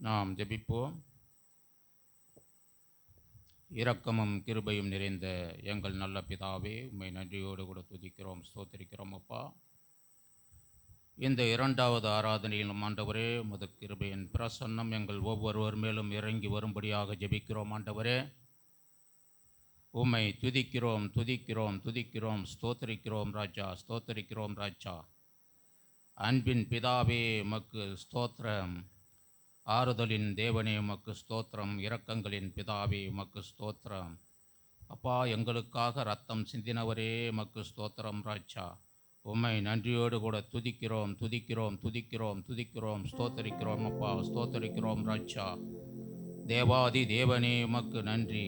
நாம் ஜெபிப்போம். இரக்கமும் கிருபையும் நிறைந்த எங்கள் நல்ல பிதாவே, உம்மை நன்றியோடு கூட துதிக்கிறோம், ஸ்தோத்திரிக்கிறோம் அப்பா. இந்த இரண்டாவது ஆராதனையிலும் ஆண்டவரே, உமது கிருபையின் பிரசன்னம் எங்கள் ஒவ்வொருவர் மேலும் இறங்கி வரும்படியாக ஜெபிக்கிறோம் ஆண்டவரே. உம்மை துதிக்கிறோம் துதிக்கிறோம் துதிக்கிறோம், ஸ்தோத்திரிக்கிறோம் ராஜா, ஸ்தோத்திரிக்கிறோம் ராஜா. அன்பின் பிதாவே, உமக்கு ஸ்தோத்திரம். ஆறுதலின் தேவனே, உமக்கு ஸ்தோத்திரம். இரக்கங்களின் பிதாவே, உமக்கு ஸ்தோத்திரம் அப்பா. எங்களுக்காக ரத்தம் சிந்தினவரே, உமக்கு ஸ்தோத்திரம் ராஜா. உம்மை நன்றியோடு கூட துதிக்கிறோம் துதிக்கிறோம் துதிக்கிறோம் துதிக்கிறோம், ஸ்தோத்தரிக்கிறோம் அப்பா, ஸ்தோத்தரிக்கிறோம் ராஜா. தேவாதி தேவனே, உமக்கு நன்றி.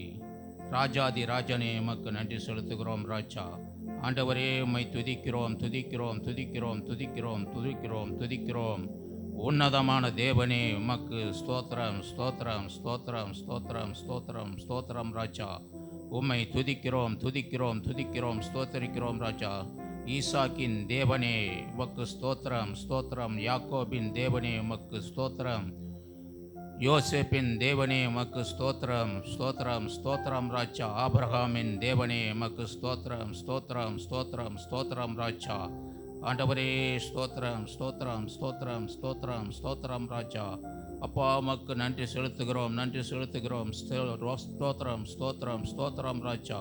ராஜாதி ராஜனே, உமக்கு நன்றி செலுத்துகிறோம் ராஜா. ஆண்டவரே, உம்மை துதிக்கிறோம் துதிக்கிறோம் துதிக்கிறோம் துதிக்கிறோம் துதிக்கிறோம் துதிக்கிறோம். உன்னதமான தேவனே, உமக்கு ஸ்தோத்திரம் ஸ்தோத்திரம் ஸ்தோத்திரம் ஸ்தோத்திரம் ஸ்தோத்திரம் ஸ்தோத்திரம் ராஜா. உம்மை துதிக்கிறோம் துதிக்கிறோம் துதிக்கிறோம், ஸ்தோத்தரிக்கிறோம் ராஜா. ஈசாக்கின் தேவனே, உமக்கு ஸ்தோத்திரம் ஸ்தோத்திரம். யாக்கோபின் தேவனே, உமக்கு ஸ்தோத்திரம். யோசேப்பின் தேவனே, உமக்கு ஸ்தோத்திரம் ஸ்தோத்திரம் ஸ்தோத்திரம் ராஜா. ஆபிரகாமின் தேவனே, உமக்கு ஸ்தோத்திரம் ஸ்தோத்திரம் ஸ்தோத்திரம் ஸ்தோத்திரம் ராஜா. ஆண்டவரே, ஸ்தோத்திரம் ஸ்தோத்திரம் ஸ்தோத்திரம் ஸ்தோத்திரம் ஸ்தோத்திரம் ராஜா. அப்பா, உமக்கு நன்றி செலுத்துகிறோம் நன்றி செலுத்துகிறோம். ஸ்தோத்திரம் ஸ்தோத்திரம் ஸ்தோத்திரம் ராஜா.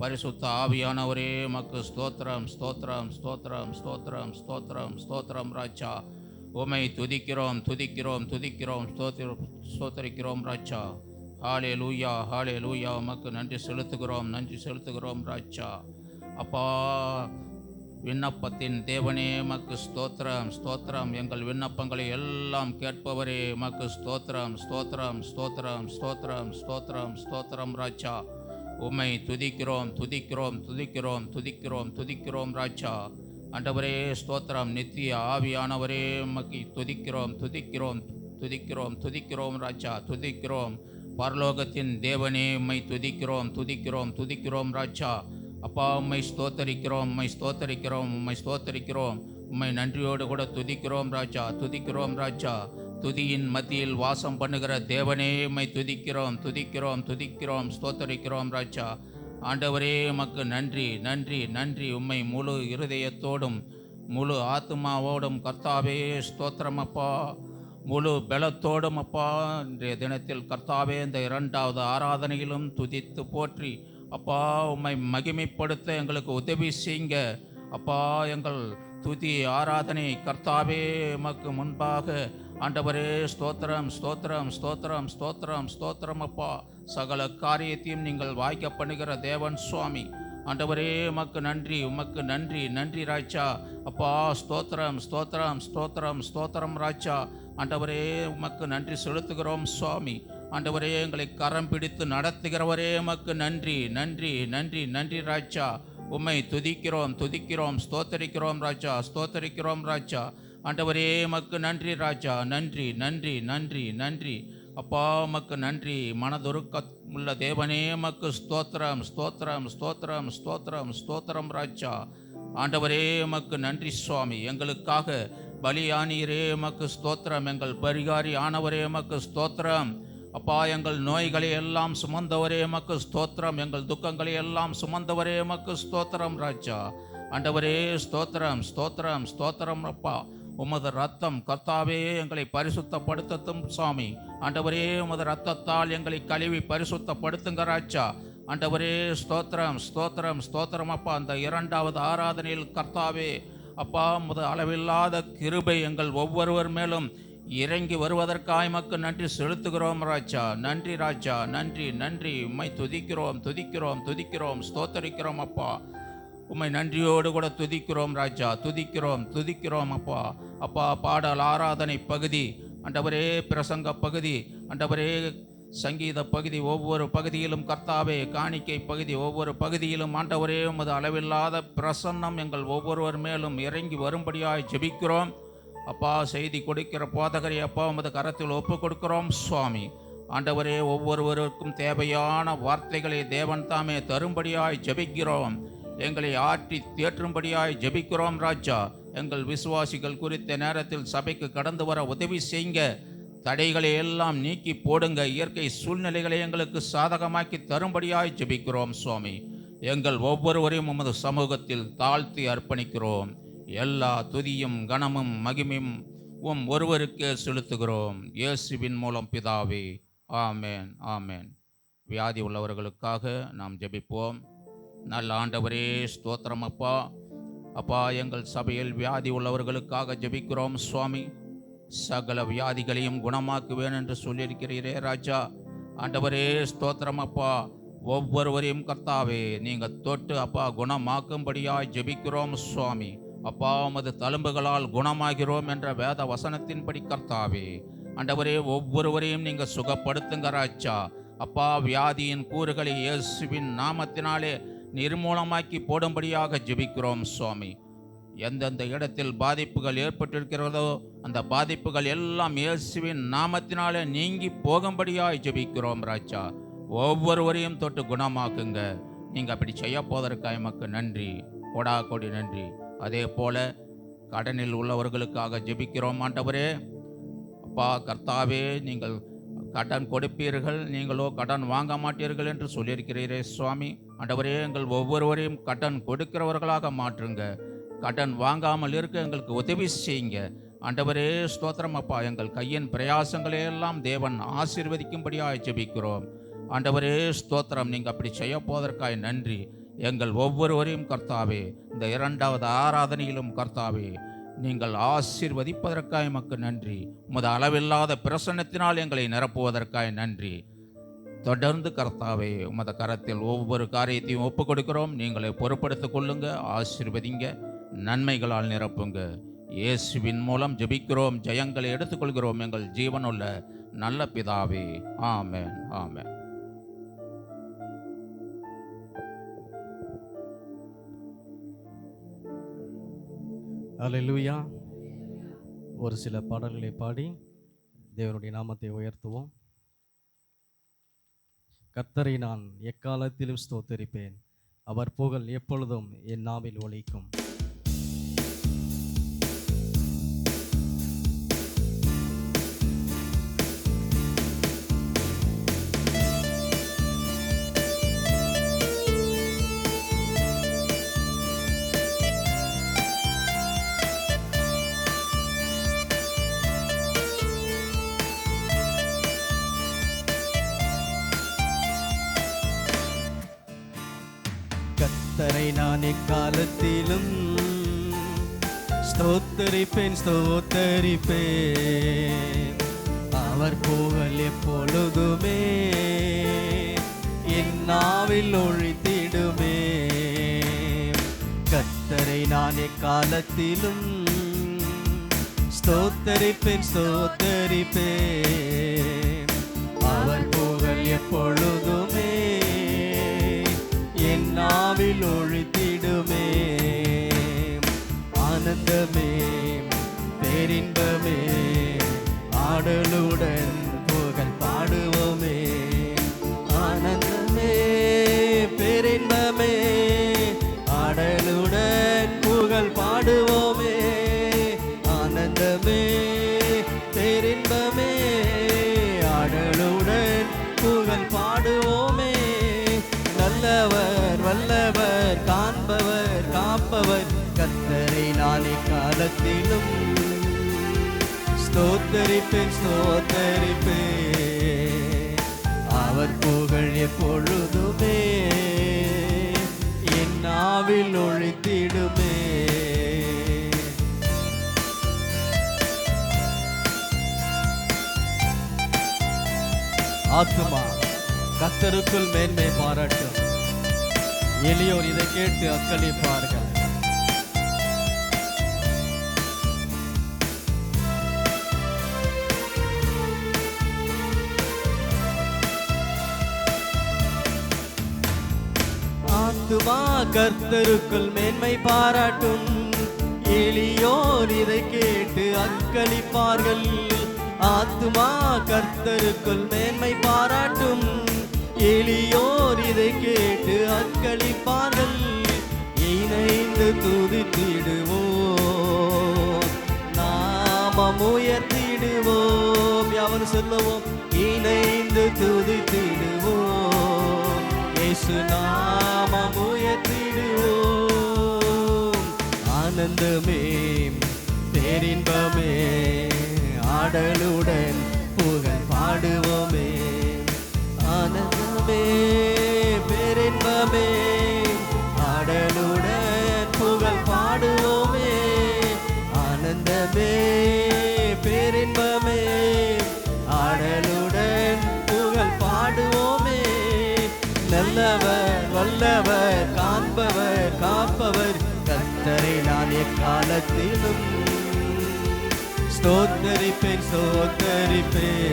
பரிசுத்த ஆவியானவரே, உமக்கு ஸ்தோத்திரம் ஸ்தோத்திரம் ஸ்தோத்திரம் ஸ்தோத்திரம் ஸ்தோத்திரம் ஸ்தோத்திரம் ராஜா. உம்மை துதிக்கிறோம் துதிக்கிறோம் துதிக்கிறோம் ஸ்தோத்திரிக்கிறோம் ராஜா. ஹல்லேலூயா ஹல்லேலூயா. உமக்கு நன்றி செலுத்துகிறோம் நன்றி செலுத்துகிறோம் ராஜா. அப்பா, விண்ணப்பத்தின் தேவனே, உமக்கு ஸ்தோத்திரம் ஸ்தோத்திரம். எங்கள் விண்ணப்பங்களை எல்லாம் கேட்பவரே, உமக்கு ஸ்தோத்திரம் ஸ்தோத்திரம் ஸ்தோத்திரம் ஸ்தோத்திரம் ஸ்தோத்திரம் ஸ்தோத்திரம் ராஜா. உம்மை துதிக்கிறோம் துதிக்கிறோம் துதிக்கிறோம் துதிக்கிறோம் துதிக்கிறோம் ராஜா. ஆண்டவரே, ஸ்தோத்திரம். நித்திய ஆவியானவரே, உமக்கு துதிக்கிறோம் துதிக்கிறோம் துதிக்கிறோம் துதிக்கிறோம் ராஜா, துதிக்கிறோம். பரலோகத்தின் தேவனே, உம்மை துதிக்கிறோம் துதிக்கிறோம் துதிக்கிறோம் ராஜா. அப்பா, உம்மை ஸ்தோத்தரிக்கிறோம் உம்மை ஸ்தோத்தரிக்கிறோம் உம்மை ஸ்தோத்தரிக்கிறோம். உம்மை நன்றியோடு கூட துதிக்கிறோம் ராஜா, துதிக்கிறோம் ராஜா. துதியின் மத்தியில் வாசம் பண்ணுகிற தேவனே, உம்மை துதிக்கிறோம் துதிக்கிறோம் துதிக்கிறோம் ஸ்தோத்தரிக்கிறோம் ராஜா. ஆண்டவரே, உமக்கு நன்றி நன்றி நன்றி. உம்மை முழு இருதயத்தோடும் முழு ஆத்மாவோடும் கர்த்தாவே ஸ்தோத்திரம் அப்பா. முழு பலத்தோடும் அப்பா, இன்றைய தினத்தில் கர்த்தாவே, இந்த இரண்டாவது ஆராதனையிலும் துதித்து போற்றி அப்பா, உம்மை மகிமைப்படுத்த எங்களுக்கு உதவி செய்யுங்க அப்பா. எங்கள் துதி ஆராதனை கர்த்தாவே உமக்கு முன்பாக ஆண்டவரே, ஸ்தோத்திரம் ஸ்தோத்திரம் ஸ்தோத்திரம் ஸ்தோத்திரம் ஸ்தோத்திரம் அப்பா. சகல காரியத்தையும் நீங்கள் வாய்க்க பண்ணுகிற தேவன் சுவாமி. ஆண்டவரே, உமக்கு நன்றி உமக்கு நன்றி நன்றி ராஜா. அப்பா, ஸ்தோத்திரம் ஸ்தோத்திரம் ஸ்தோத்திரம் ஸ்தோத்திரம் ராஜா. ஆண்டவரே, உமக்கு நன்றி செலுத்துகிறோம் சுவாமி. ஆண்டவரே, எங்களை கரம் பிடித்து நடத்துகிறவரே, உமக்கு நன்றி நன்றி நன்றி நன்றி ராஜா. உம்மை துதிக்கிறோம் துதிக்கிறோம் ஸ்தோத்தரிக்கிறோம் ராஜா, ஸ்தோத்தரிக்கிறோம் ராஜா. ஆண்டவரே, உமக்கு நன்றி ராஜா, நன்றி நன்றி நன்றி நன்றி அப்பா, உமக்கு நன்றி. மனதுருக்க உள்ள தேவனே, உமக்கு ஸ்தோத்திரம் ஸ்தோத்திரம் ஸ்தோத்திரம் ஸ்தோத்திரம் ஸ்தோத்திரம் ராஜா. ஆண்டவரே, உமக்கு நன்றி சுவாமி. எங்களுக்காக பலியானீரே, உமக்கு ஸ்தோத்திரம். எங்கள் பரிகாரி ஆனவரே, உமக்கு ஸ்தோத்திரம் அப்பா. எங்கள் நோய்களை எல்லாம் சுமந்தவரே, உமக்கு ஸ்தோத்திரம். எங்கள் துக்கங்களை எல்லாம் சுமந்தவரே, உமக்கு ஸ்தோத்திரம் ராஜா. ஆண்டவரே, ஸ்தோத்திரம் ஸ்தோத்திரம் ஸ்தோத்திரம் அப்பா. உமது ரத்தம் கர்த்தாவே எங்களை பரிசுத்தப்படுத்தும் சுவாமி. ஆண்டவரே, உமது ரத்தத்தால் எங்களை கழுவி பரிசுத்தப்படுத்துங்க ராஜா. ஆண்டவரே, ஸ்தோத்திரம் ஸ்தோத்திரம் ஸ்தோத்திரம் அப்பா. அந்த இரண்டாவது ஆராதனையில் கர்த்தாவே அப்பா, உமது அளவில்லாத கிருபை எங்கள் ஒவ்வொருவர் மேலும் இறங்கி வருவதற்காக எமக்கு நன்றி செலுத்துகிறோம் ராஜா. நன்றி ராஜா, நன்றி நன்றி. உம்மை துதிக்கிறோம் துதிக்கிறோம் துதிக்கிறோம் ஸ்தோத்தரிக்கிறோம் அப்பா. உம்மை நன்றியோடு கூட துதிக்கிறோம் ராஜா, துதிக்கிறோம் துதிக்கிறோம் அப்பா. அப்பா, பாடல் ஆராதனை பகுதி ஆண்டவரே, பிரசங்க பகுதி ஆண்டவரே, சங்கீத பகுதி ஒவ்வொரு பகுதியிலும் கர்த்தாவே, காணிக்கை பகுதி ஒவ்வொரு பகுதியிலும் ஆண்டவரே, உமது அளவில்லாத பிரசன்னம் எங்கள் ஒவ்வொருவர் மேலும் இறங்கி வரும்படியாய் ஜெபிக்கிறோம் அப்பா. செய்தி கொடுக்கிற போதகரை அப்பா, உமது கரத்தில் ஒப்பு கொடுக்கிறோம் சுவாமி. ஆண்டவரே, ஒவ்வொருவருக்கும் தேவையான வார்த்தைகளை தேவன் தாமே தரும்படியாய் ஜெபிக்கிறோம். எங்களை ஆற்றி தேற்றும்படியாய் ஜெபிக்கிறோம் ராஜா. எங்கள் விசுவாசிகள் குறித்த நேரத்தில் சபைக்கு கடந்து வர உதவி செய்யுங்க. தடைகளை எல்லாம் நீக்கி போடுங்க. இயற்கை சூழ்நிலைகளை எங்களுக்கு சாதகமாக்கி தரும்படியாய் ஜெபிக்கிறோம் சுவாமி. எங்கள் ஒவ்வொருவரையும் உமது சமூகத்தில் தாழ்த்தி அர்ப்பணிக்கிறோம். எல்லா துதியும் கனமும் மகிமையும் ஒருவருக்கே செலுத்துகிறோம். இயேசுவின் மூலம் பிதாவே, ஆமேன், ஆமேன். வியாதி உள்ளவர்களுக்காக நாம் ஜெபிப்போம். நல்ல ஆண்டவரே, ஸ்தோத்திரம் அப்பா. அப்பா, எங்கள் சபையில் வியாதி உள்ளவர்களுக்காக ஜெபிக்கிறோம் சுவாமி. சகல வியாதிகளையும் குணமாக்குவேன் என்று சொல்லியிருக்கிறீரே ராஜா. ஆண்டவரே, ஸ்தோத்திரம் அப்பா. ஒவ்வொருவரையும் கர்த்தாவே நீங்கள் தொட்டு அப்பா குணமாக்கும்படியாய் ஜெபிக்கிறோம் சுவாமி. அப்பா, உமது தழும்புகளால் குணமாகிறோம் என்ற வேத வசனத்தின்படி கர்த்தாவே ஆண்டவரே, ஒவ்வொருவரையும் நீங்கள் சுகப்படுத்துங்க ராஜா. அப்பா, வியாதியின் கூறுகளை இயேசுவின் நாமத்தினாலே நிர்மூலமாக்கி போடும்படியாக ஜெபிக்கிறோம் சுவாமி. எந்தெந்த இடத்தில் பாதிப்புகள் ஏற்பட்டிருக்கிறதோ அந்த பாதிப்புகள் எல்லாம் இயேசுவின் நாமத்தினாலே நீங்கி போகும்படியாய் ஜெபிக்கிறோம் ராஜா. ஒவ்வொருவரையும் தொட்டு குணமாக்குங்க. நீங்கள் அப்படி செய்ய போவதற்காக எமக்கு நன்றி, கொடா கொடி நன்றி. அதே போல கடனில் உள்ளவர்களுக்காக ஜெபிக்கிறோம் ஆண்டவரே. அப்பா கர்த்தாவே, நீங்கள் கடன் கொடுப்பீர்கள், நீங்களோ கடன் வாங்க மாட்டீர்கள் என்று சொல்லியிருக்கிறீரே சுவாமி. ஆண்டவரே, எங்கள் ஒவ்வொருவரையும் கடன் கொடுக்கிறவர்களாக மாற்றுங்க. கடன் வாங்காமல் இருக்க எங்களுக்கு உதவி செய்யுங்க ஆண்டவரே. ஸ்தோத்திரம் அப்பா. எங்கள் கையின் பிரயாசங்களை எல்லாம் தேவன் ஆசீர்வதிக்கும்படியாக ஜெபிக்கிறோம் ஆண்டவரே. ஸ்தோத்திரம். நீங்கள் அப்படி செய்ய போவதற்காக நன்றி. எங்கள் ஒவ்வொருவரையும் கர்த்தாவே இந்த இரண்டாவது ஆராதனையிலும் கர்த்தாவே நீங்கள் ஆசீர்வதிப்பதற்காக எமக்கு நன்றி. உமது அளவில்லாத பிரசன்னத்தினால் எங்களை நிரப்புவதற்காக நன்றி. தொடர்ந்து கர்த்தாவே உமது கரத்தில் ஒவ்வொரு காரியத்தையும் ஒப்புக் கொடுக்கிறோம். நீங்களை பொறுப்படுத்திக் கொள்ளுங்க, ஆசீர்வதிங்க, நன்மைகளால் நிரப்புங்க. இயேசுவின் மூலம் ஜெபிக்கிறோம், ஜெயங்களை எடுத்துக்கொள்கிறோம் எங்கள் ஜீவனுள்ள நல்ல பிதாவே, ஆமென், ஆமென். அல்லேலூயா. ஒரு சில பாடல்களை பாடி தேவனுடைய நாமத்தை உயர்த்துவோம். கர்த்தரை நான் எக்காலத்திலும் ஸ்தோத்தரிப்பேன், அவர் புகழ் எப்பொழுதும் என் நாவில் ஒலிக்கும். கர்த்தரை நான் எக்காலத்திலும் ஸ்தோத்தரிப்பேன், ஸ்தோத்தரிப்பேன், அவர் புகழ் எப்பொழுதுமே என் நாவில் ஒழித்திடுமே. கர்த்தரை நான் எக்காலத்திலும் ஸ்தோத்தரிப்பேன், ஸ்தோத்தரிப்பேன், அவர் புகழ் எப்பொழுதுமே என் நாவில் ஒழித்திடுமே. ஆனந்தமே பேரின்பமே ஆடலுடன் புகழ் பாடுவோமே. ஆனந்தமே பேரின்பமே ஆடலுடன் புகழ் பாடுவோமே. ஆனந்தமே பேரின்பமே ஆடலுடன் புகழ் பாடுவோமே. நல்லவர் வல்லவர் காண்பவர் காப்பவர் கர்த்தரை நானே காலத்திலும் ஸ்தோத்தரிப்பேன், ஸ்தோத்தரிப்பேன், அவர் புகழ் எப்பொழுதுமே என் நாவில் ஒழித்திடுமே. ஆத்துமா கர்த்தருக்குள் மேன்மை பாராட்டும், எளியோர் இதை கேட்டு அக்களிப்பார்கள். ஆத்துமா கர்த்தருக்குள் மேன்மை பாராட்டும், எளியோர் இதை கேட்டு அக்களிப்பார்கள். ஆத்துமா கர்த்தருக்குள் மேன்மை பாராட்டும், எளியோர் இதை கேட்டு அக்களிப்பார்கள். இணைந்து துதித்திடுவோம், நாமம் உயர்த்திடுவோம், யாவரும் சொல்லுவோம், இணைந்து துதித்திடுவோம், இயேசு நாமம் உயர்த்திடுவோம். ஆனந்தமே பேரின்பமே ஆடலுடன் புகழ் பாடுவோமே. ஆனந்தமே பேரின்பமே ஆடலுடன் புகழ் பாடுவோமே. ஆனந்தமே பேரின்பமே ஆடலுடன் புகழ் பாடுவோமே. நல்லவர் வல்லவர் காண்பவர் காப்பவர் கர்த்தரை நான் எக்காலத்திலும் ஸ்தோத்தரிப்பேன் ஸ்தோத்தரிப்பேன்.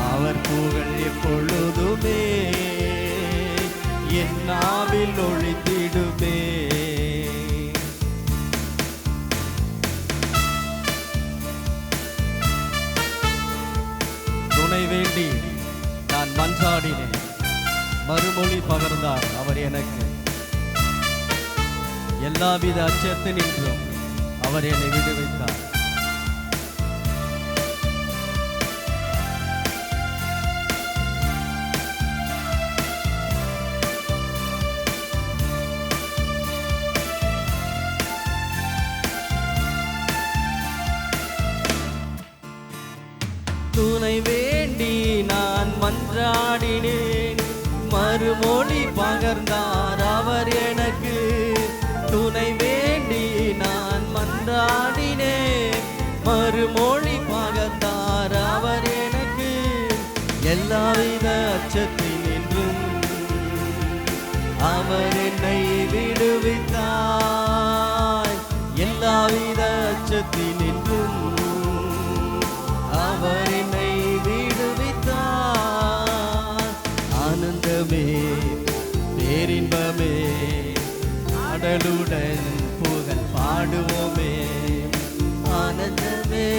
அவர் புகழ் எப்பொழுதுமே என் நாவில் ஒழித்திடுமே. துணை வேண்டி நான் மன்றாடினேன், மறுமொழி பகர்ந்தார் அவர் எனக்கு. எல்லாவித அச்சத்தினின்றும் அவர் என்னை விடுவித்தார். துணை வேண்டி நான் மன்றாடினேன், மறுமொழி பகர்ந்தார் அவர் எனக்கு. துணை வேண்டி நான் மன்றாடினேன், மறுமொழி பகர்ந்தார் அவர் எனக்கு. எல்லாவித அச்சத்தினின்றும் அவர் என்னை விடுவித்தார். எல்லாவித அச்சத்தினின்றும் அவர் என்னை விடுவித்தார். ஆனந்தமே பேரின்பமே ஆடலுடன் புகழ் பாடுவோமே. ஆனந்தமே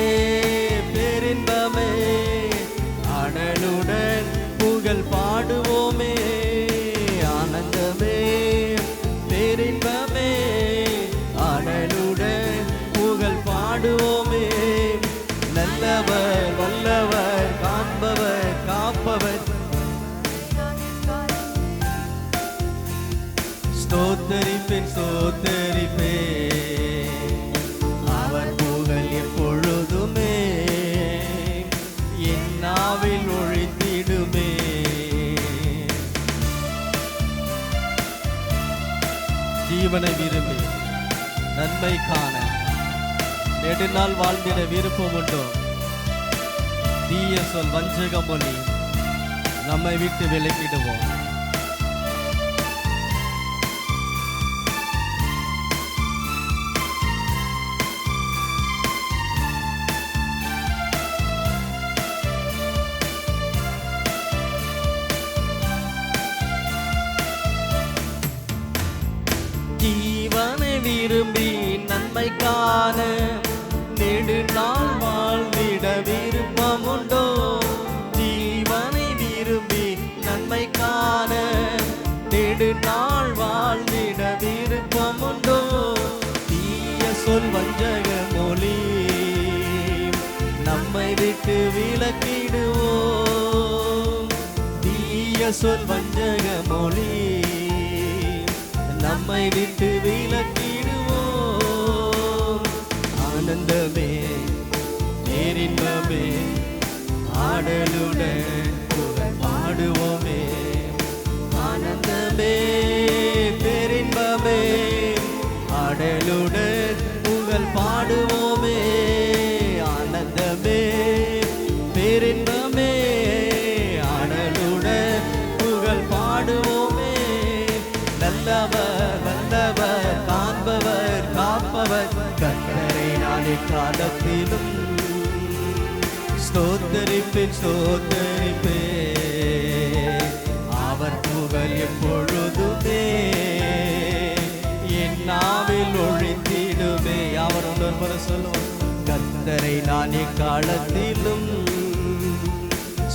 பேரின்பமே ஆடலுடன் புகழ் பாடுவோமே. ஆனந்தமே பேரின்பமே ஆடலுடன் புகழ் பாடுவோமே. நல்லவர் வல்லவர் காண்பவர் காப்பவர் ஸ்தோத்தரிப்பேன் ஸ்தோத்தரிப்பேன். அவர் புகழ் எப்பொழுதுமே என் நாவில் ஒழித்திடுமே. ஜீவனை விரும்பி நன்மை காண நெடுநாள் வாழ்ந்திட விருப்பம் உண்டோ? தீய சொல் வஞ்சக மொழி நம்மை விட்டு விலக்கிடுவோம். ஜீவனை விரும்பி நன்மை காண நெடுநாள் வாழ்ந்திட விருப்பம் உண்டோ? ஜீவனை விரும்பி நன்மை காண நெடுநாள் வாழ்ந்திட விருப்பம் உண்டோ? தீய சொல் வஞ்சக மொழி நம்மை விட்டு விலக்கிடுவோம். தீய சொல் வஞ்சக மொழி நம்மை விட்டு விலக்கிடுவோம். ஆனந்தமே பேரின்பமே ஆடலுடன் புகழ் பாடுவோமே. ஆனந்தமே பேரின்பமே ஆடலுடன் புகழ் பாடுவோமே. ஆனந்தமே பேரின்பமே ஆடலுடன் புகழ் பாடுவோமே. நல்லவர் வல்லவர் காண்பவர் காப்பவர் கர்த்தரை நான் எக்காலத்திலும் ஸ்தோத்தரிப்பேன் ஸ்தோத்தரிப்பேன். அவர் புகழ் எப்பொழுதுமே என் நாவில் ஒழித்திடுமே. அவர் ஒருவர் சொல்லுவோம், கர்த்தரை நான் எக்காலத்திலும்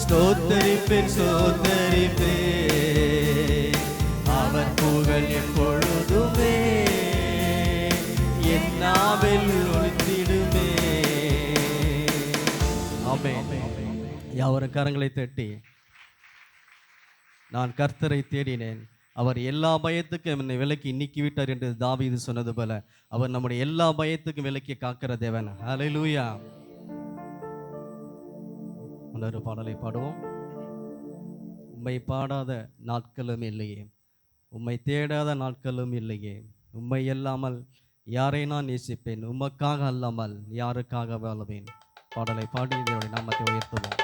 ஸ்தோத்தரிப்பேன் ஸ்தோத்தரிப்பேன். அவர் புகழ் எப்பொழுதுமே என் நாவில் ஒழித்திடுமே. ஆமென். யாவரும் கரங்களை தட்டி, நான் கர்த்தரை தேடினேன், அவர் எல்லா பயத்துக்கும் என்னை விலக்கி நீக்கிவிட்டார் என்று தாவீது சொன்னது போல அவர் நம்முடைய எல்லா பயத்துக்கும் விலக்கி காக்கிற தேவன். ஹல்லேலூயா. இன்னொரு பாடலை பாடுவோம். உம்மை பாடாத நாட்களும் இல்லையே, உம்மை தேடாத நாட்களும் இல்லையே, உம்மை இல்லாமல் யாரை நான் நேசிப்பேன், உமக்காக அல்லாமல் யாருக்காக வாழுவேன். பாடலை பாடி இதனுடைய நாமத்தை உயர்த்துவோம்.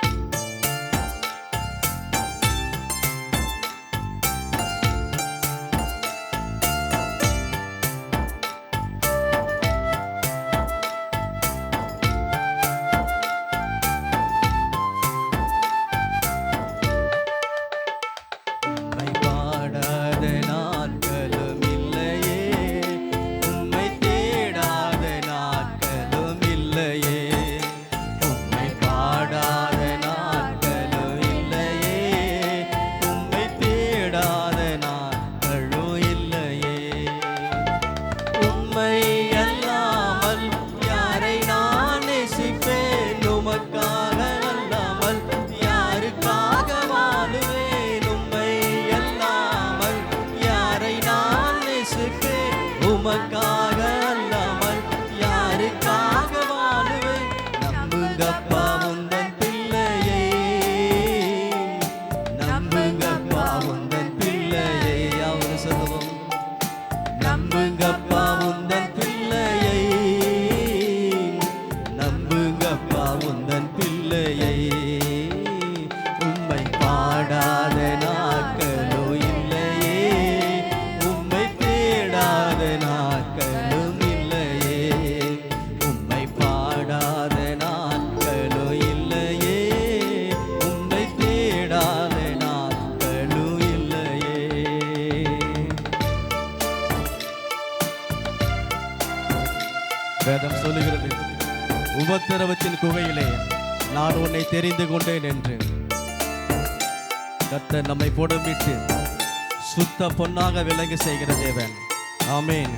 உமக்காக அல்லாமல் யாருக்காக வாழுவேன். நம்புங்கப்பா உந்தன் பிள்ளையை, நம்புங்கப்பா உந்தன் பிள்ளையை. அவரு சொல்லுவோம், நம்புங்கப்பா உந்தன் பிள்ளையை, நம்புங்கப்பா உந்தன் பிள்ளையை. உம்மை பாடாத நாட்களோ இல்லையே, உம்மை தேடாத நாட்களும் இல்லையே, உம்மை பாடாத நாட்களோ இல்லையே, உம்மை தேடாத நாட்களும் இல்லையே. வேதம் சொல்லுகிறது, உபத்திரவத்தின் குகையிலே நான் உன்னை தெரிந்து கொண்டேன் என்று. கர்த்தர் நம்மை புடமிட்டு சுத்த பொன்னாக விளங்க செய்கிற தேவன். ஆமென்.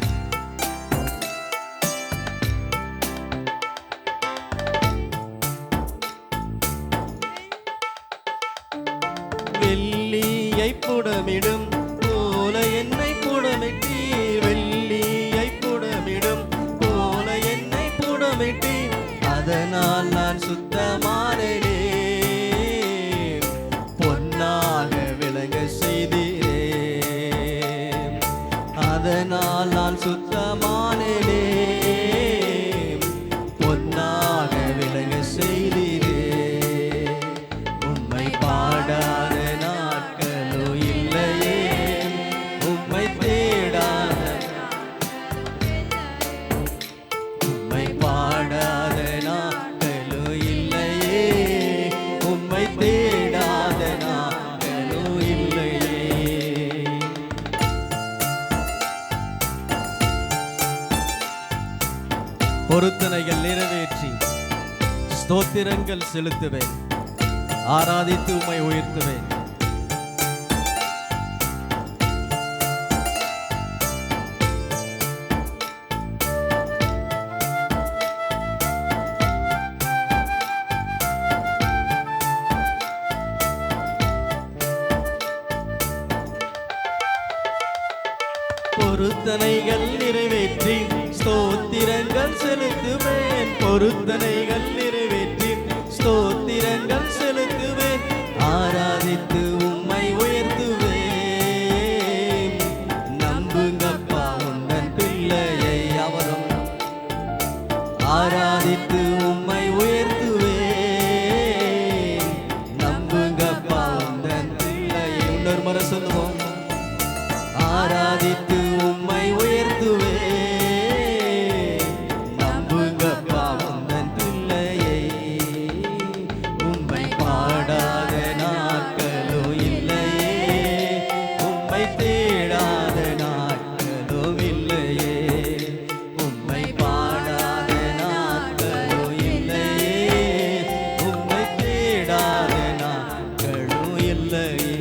வெள்ளியை புடமிடும் போல என்னை புடமிட்டி, வெள்ளியை புடமிடும் போல என்னை புடமிட்டி, அதனால் நான் சுத்தமானேனே, பொன்னாக விளங்க செய்தீரே, அதனால் நான் சுத்தமானேனே, பொன்னாக விளங்க செய்தீரே. உம்மை பாடாத நாட்களோ இல்லையே, உம்மை தேடாத, உம்மை பாடாத நாட்களோ இல்லையே, உம்மை தேடாத நாட்களோ இல்லையே. பொருத்தனைகள் நிறைவேற்றி ஸ்தோத்திரங்கள் செலுத்துவேன், ஆராதித்து உம்மை உயர்த்துவேன். பொருத்தனைகள் நிறைவேற்றி ஸ்தோத்திரங்கள் செலுத்துவேன், பொருத்தனைகள் நிறைவேற்றி ஸ்தோத்திரங்கள் செலுத்துவேன், ஆராதித்து உம்மை உயர்த்துவேன். நம்புங்கப்பா உந்தன் பிள்ளையை, அவரும் ஆராதித்து உம்மை உயர்த்துவேன். நம்புங்கப்பா உந்தன் பிள்ளையை. இன்னொரு முறை சொல்லுவோம், ஆராதித்து உம்மை உயர்த்துவேன். நம்புங்கப்பா உந்தன் பிள்ளையை. உம்மை பாடாத நாட்களோ இல்லையே, உம்மை தேடாத நாட்களோ இல்லையே, உம்மை பாடாத நாட்களோ இல்லையே, உம்மை தேடாத நாட்களோ இல்லையே.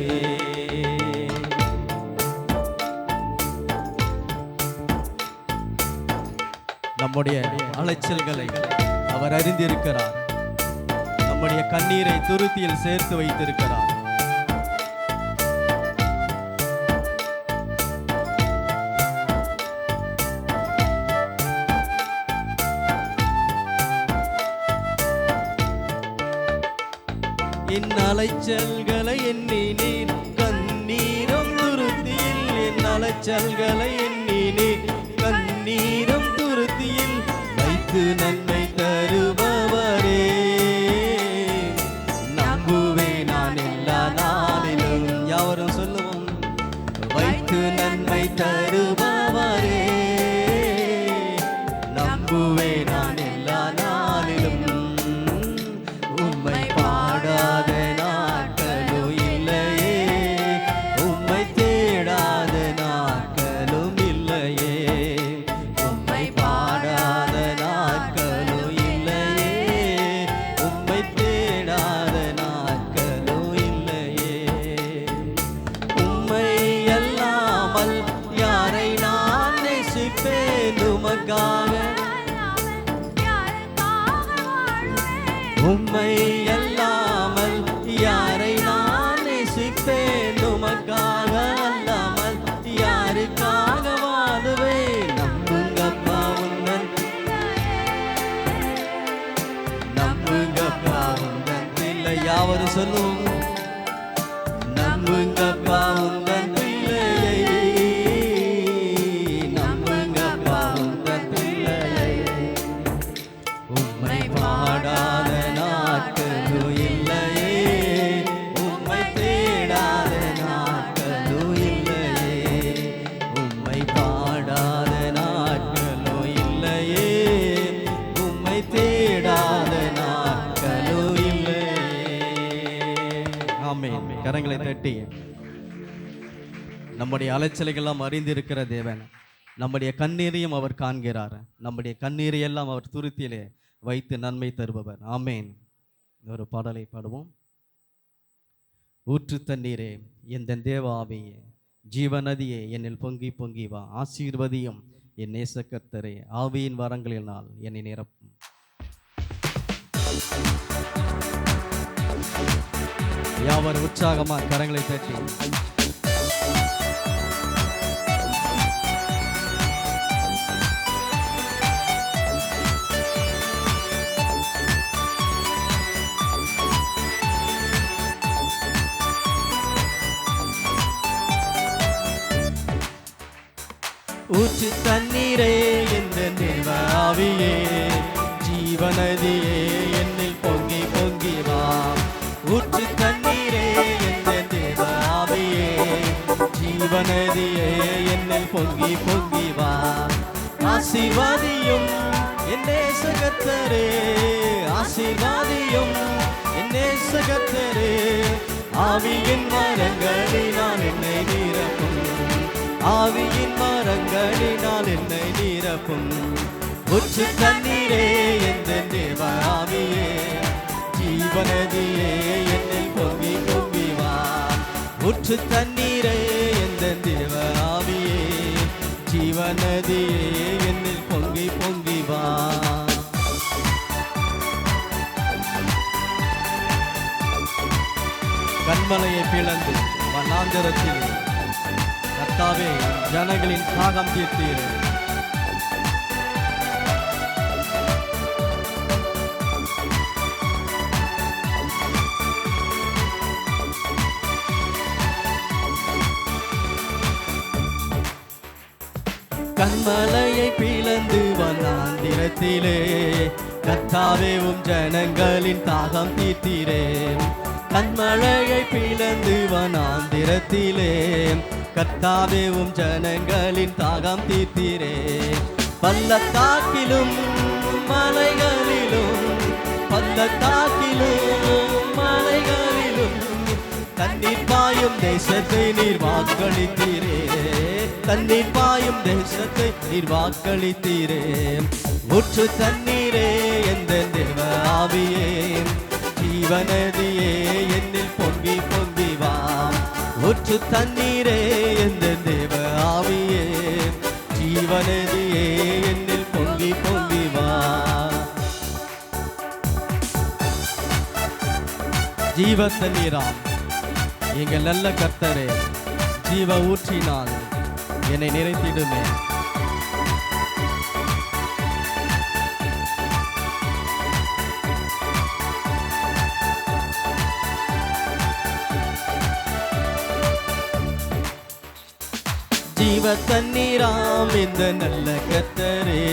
நம்முடைய அலைச்சல்களை அவர் அறிந்திருக்கிறார். நம்முடைய கண்ணீரை துருத்தியில் சேர்த்து வைத்திருக்கிறார். என் அலைச்சல்களை எண்ணினீர், கண்ணீரும் துருத்தியில் என் அலைச்சல்களை எண்ணினீர், கண்ணீரும் துருத்தியில் வைத்து நன்மை தருபவரே. நம்புவே நான் எல்லா நாளிலும், யாவரும் சொல்லுவோம், வைத்து நன்மை தருபவரே. நம்புவே நான் எல்லா நாளிலும், உம்மை பாடாத நாட்களும் இல்லையே, உம்மை தேடாத நாட்களும் இல்லையே, உம்மை பாடாத நாட்களும் இல்லையே, உம்மை தேடாத நாட்களும் இல்லையே. உம்மை அல்லாமல் யாரை நான் நேசிப்பேன், உமக்காக உம்மை அல்லாமல் யாரை நான் நேசிப்பேன், உமக்காக அல்லாமல் யாருக்காக வாழுவேன். நம்புங்கப்பா உந்தன், நம்புங்கப்பா உந்தன் பிள்ளை, யாவரும் சொல்லுவோம், நம்புங்கப்பா உந்தன் பிள்ளையை, நம்புங்கப்பா உந்தன் பிள்ளையை. உம்மை பாடாத நாட்களும் இல்லையே, உம்மை தேடாத நாட்களும் இல்லையே, உம்மை பாடாத நாட்களும் இல்லையே, உம்மை தேடாத நாட்களும் இல்லையே. ஆமென். கரங்களை தட்டி நம்முடைய அலைச்சலைகள்லாம் அறிந்திருக்கிற தேவன் நம்முடைய கண்ணீரையும் அவர் காண்கிறார். நம்முடைய கண்ணீரை எல்லாம் அவர் துருத்தியிலே வைத்து நன்மை தருபவர். ஆமேன். ஒரு பாடலை பாடுவோம். ஊற்று தண்ணீரே எந்த தேவ ஆவியே, ஜீவநதியே என்னில் பொங்கி பொங்கி வா, ஆசீர்வதியும் என் நேசக்கர்த்தரே, ஆவியின் வரங்களினால் என்னை நிரப்பும். யாவர் உற்சாகமா கரங்களை தட்டி ஊற்று தண்ணீரே என்ற தேவ ஆவியே, ஜீவநதியே என்னில் பொங்கி பொங்கி வா. ஊற்று தண்ணீரே என்ற தேவ ஆவியே, ஜீவநதியே என்னில் பொங்கி பொங்கி வா. ஆசீர்வாதியும் என் நேசகர்த்தரே, ஆசீர்வாதியும் என் நேசகர்த்தரே, ஆவியின் வரங்களினால் என்னை நிரப்பும், ஆவியின் மரங்களினால் என்னை நிரப்பும். ஊற்று தண்ணீரே எந்த தேவ ஆவியே, ஜீவநதியே என்னில் பொங்கி பொங்கி வா. ஊற்று தண்ணீரே எந்த தேவ ஆவியே, ஜீவநதியே என்னில் பொங்கி பொங்கி வா. கண்மலையை பிளந்து வனாந்திரத்தில் கர்த்தாவே ஜனங்களின் தாகம் தீர்த்தீரே. கண்மலையை பிளந்து வனாந்திரத்திலே கர்த்தாவே ஜனங்களின் தாகம் தீர்த்தீரே. கண்மலையை பிளந்து வனாந்திரத்திலே கர்த்தாவே ஜனங்களின் தாகம் தீர்த்தீரே. பள்ளத்தாக்கிலும் மலைகளிலும், பள்ளத்தாக்கிலும் மலைகளிலும் தண்ணீர் பாயும் தேசத்தை நீர் வாக்களித்தீரே, தண்ணீர் பாயும் தேசத்தை நீர் வாக்களித்தீரே. ஊற்று தண்ணீரே எந்த தேவ ஆவியே, ஜீவநதியே என்னில் பொங்கி பொங்கி வா. ஊற்று தண்ணீரே எந்த தேவ ஆவியே, ஜீவநதியே என்னில் பொங்கி பொங்கி வா. ஜீவ தண்ணீராம் எங்கள் நல்ல கர்த்தரே, ஜீவ ஊற்றினால் என்னை நிறைத்திடுமே. ஜீவ தண்ணீராம் இந்த நல்ல கர்த்தரே,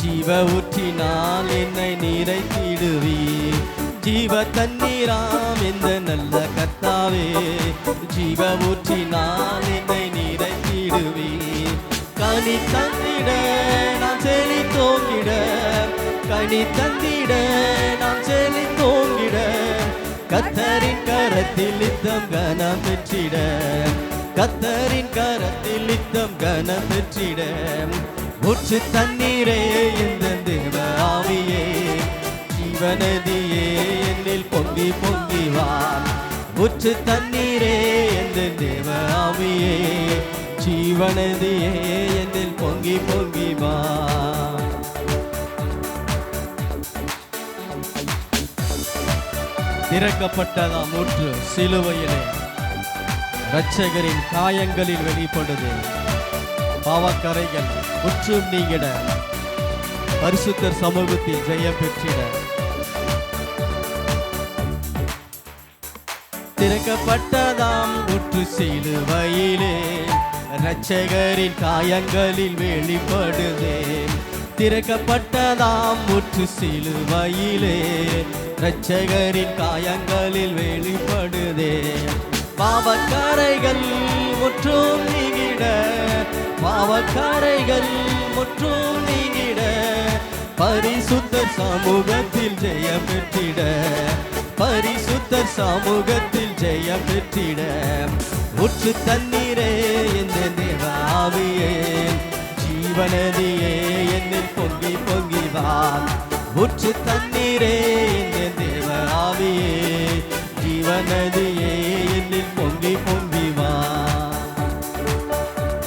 ஜீவ ஊற்றினால் என்னை நிறைத்திடுவீர். ஜீவ தண்ணீராம் இந்த நல்ல கர்த்தாவே, ஜீவ ஊற்றினால் என்னை நிறைத்திடுவீர். கனி தந்திட நான் செழித்தோங்கிட, கனி தந்திட நான் செழித்தோங்கிட, கர்த்தரின் கரத்தில் நித்தம் கனம் பெற்றிட, கர்த்தரின் கரத்தில் நித்தம் கனம் பெற்றிட. ஊற்று தண்ணீரே இந்த தேவ ஆவியே, ஜீவநதியே என்னில் பொங்கி பொங்கி வா. ஊற்று தண்ணீரே இந்த தேவ ஆவியே, ஜீவநதியே என்னில் பொங்கி பொங்கி வா. திறக்கப்பட்டதாம் ஊற்று சிலுவையிலே இரட்சகரின் காயங்களில் வெளிப்படுது. பாவக்கரைகள் முற்றும் நீங்கிட, பரிசுத்தர் சமூகத்தில் ஜெயம் பெற்றிட. திறக்கப்பட்டதாம் ஊற்று சிலுவையிலே இரட்சகரின் காயங்களில் வெளிப்படுதே. திறக்கப்பட்டதாம் ஊற்று சிலுவையிலே இரட்சகரின் காயங்களில் வெளிப்படுதே. பாவக்கரைகள் முற்றும் நீங்கிட, பாவக்கரைகள் முற்றும் நீங்கிட, பரிசுத்தர் சமூகத்தில் ஜெயம் பெற்றிட, பரிசுத்தர் சமூகத்தில் ஜெயம் பெற்றிட. ஊற்று தண்ணீரே இந்த தேவ ஆவியே, ஜீவநதியே என்னில் பொங்கி பொங்கி வா. ஊற்று தண்ணீரே இந்த தேவ ஆவியே, ஜீவநதியே என்னில் பொங்கி பொங்கி வா.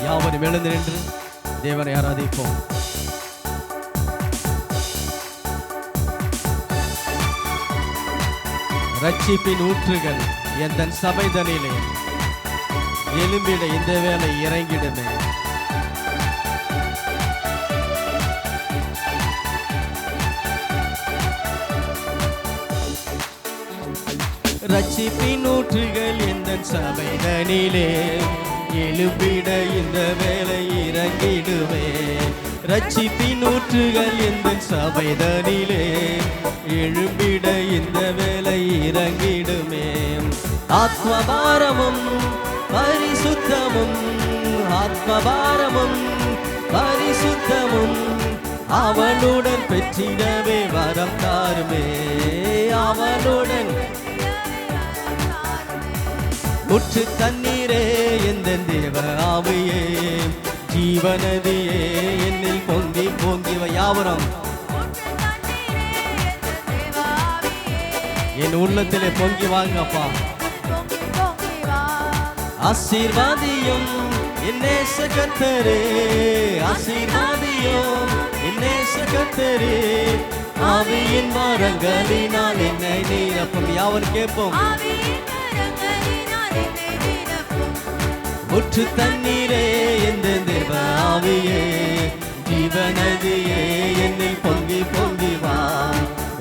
யாவரும் எழுந்து நின்று தேவனை ஆராதிப்போம். ரட்சிப்பின் ஊற்றுகள் எந்த சபைதனிலே எலும்பிட இந்த வேளை இறங்கிடுமே. ரட்சிப்பின் ஊற்றுகள் எந்த சபைதனிலே எழும்பிட இந்த வேளை இறங்கிடுமே. ரட்சிப்பின் ஊற்றுகள் எந்த சபைதனிலே எழும்பிட இந்த வேளை இறங்கிடுமே. ஆத்மபாரமும் பரிசுத்தமும், ஆத்மபாரமும் பரிசுத்தமும் அவனுடன் பெற்றிடவே வரம் தாருமே. அவனுடன் ஊற்று தண்ணீரே எந்த தேவ ஆவியே, ஜீவநதியே என்னில் பொங்கி பொங்கி வா. யாவரும் என் உள்ளத்திலே பொங்கி வாங்கப்பா. ஆசீர்வாதியும் என் நேச கர்த்தரே, ஆசீர்வாதியும் என் நேச கர்த்தரே, ஆவியின் வரங்களினால் என்னை நிரப்பும். யாவரும் கேட்போம். ஊற்று தண்ணீரே எந்த தேவ ஆவியே, ஜீவநதியே என்னில் பொங்கி பொங்கி வா.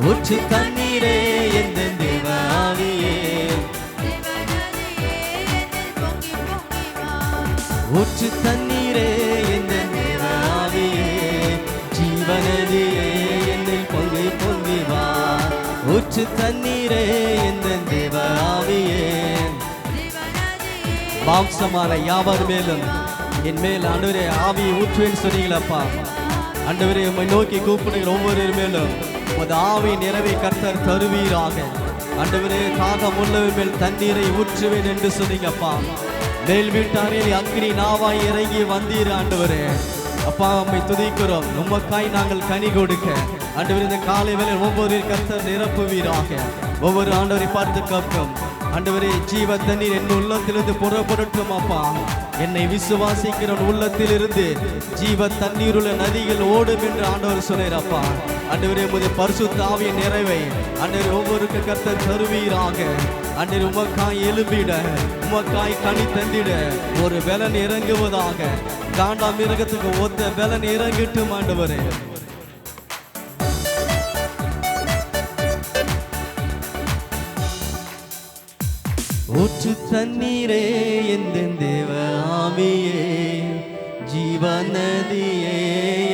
ஊற்று தண்ணீரே எந்த தேவ ஆவியே, ஊற்று தண்ணீரே எந்த தேவ ஆவியே, ஜீவநதியே என்னில் பொங்கி பொங்கி வா. ஊற்று தண்ணீரே எந்த தேவ ஆவியே. மாம்சமான யாவர் மேலும் என் மேல் ஆண்டவரே ஆவியை ஊற்றுவேன்னு சொன்னீங்களப்பா. ஆண்டவரே உம்மை நோக்கி கூப்பிடுகிற ஒவ்வொரு மேலும் உமது ஆவி நிறைவை கர்த்தர் தருவீராக. ஆண்டவரே தாகம் உள்ளவர் மேல் தண்ணீரை ஊற்றுவேன் என்று சொன்னீங்கப்பா. மேல் வீட்டாரில் அக்னி நாவாய் இறங்கி வந்தீர் ஆண்டவரே. அப்பா உம்மை துதிக்கிறோம். உமக்காய் நாங்கள் கனி கொடுக்க ஆண்டவரே இந்த காலை வேளை ஒவ்வொரு கர்த்தர் நிரப்புவீராக. ஒவ்வொரு ஆண்டவரை பார்த்து கற்கும் ஆண்டவரே ஜீவ தண்ணீர் என் உள்ளத்திலிருந்து புறப்படட்டும் அப்பா. என்னை விசுவாசிக்கிற உள்ளத்திலிருந்து ஜீவ தண்ணீருள்ள நதிகள் ஓடும் என்று ஆண்டவர் சொன்னார் அப்பா. ஆண்டவரே உமது பரிசுத்த ஆவியின் நிறைவை ஆண்டவரே ஒவ்வொருக்கு கர்த்தர் தருவீராக. அன்றைய உமக்காய் எழும்பிட, உமக்காய் கனி தந்திட ஒரு பலன் இறங்குவதாக. காண்டா மிருகத்துக்கு ஒத்த பலன் இறங்கிட்டும் ஆண்டவரே. ஊற்று தண்ணீரே எந்த தேவ ஆவியே, ஜீவநதியே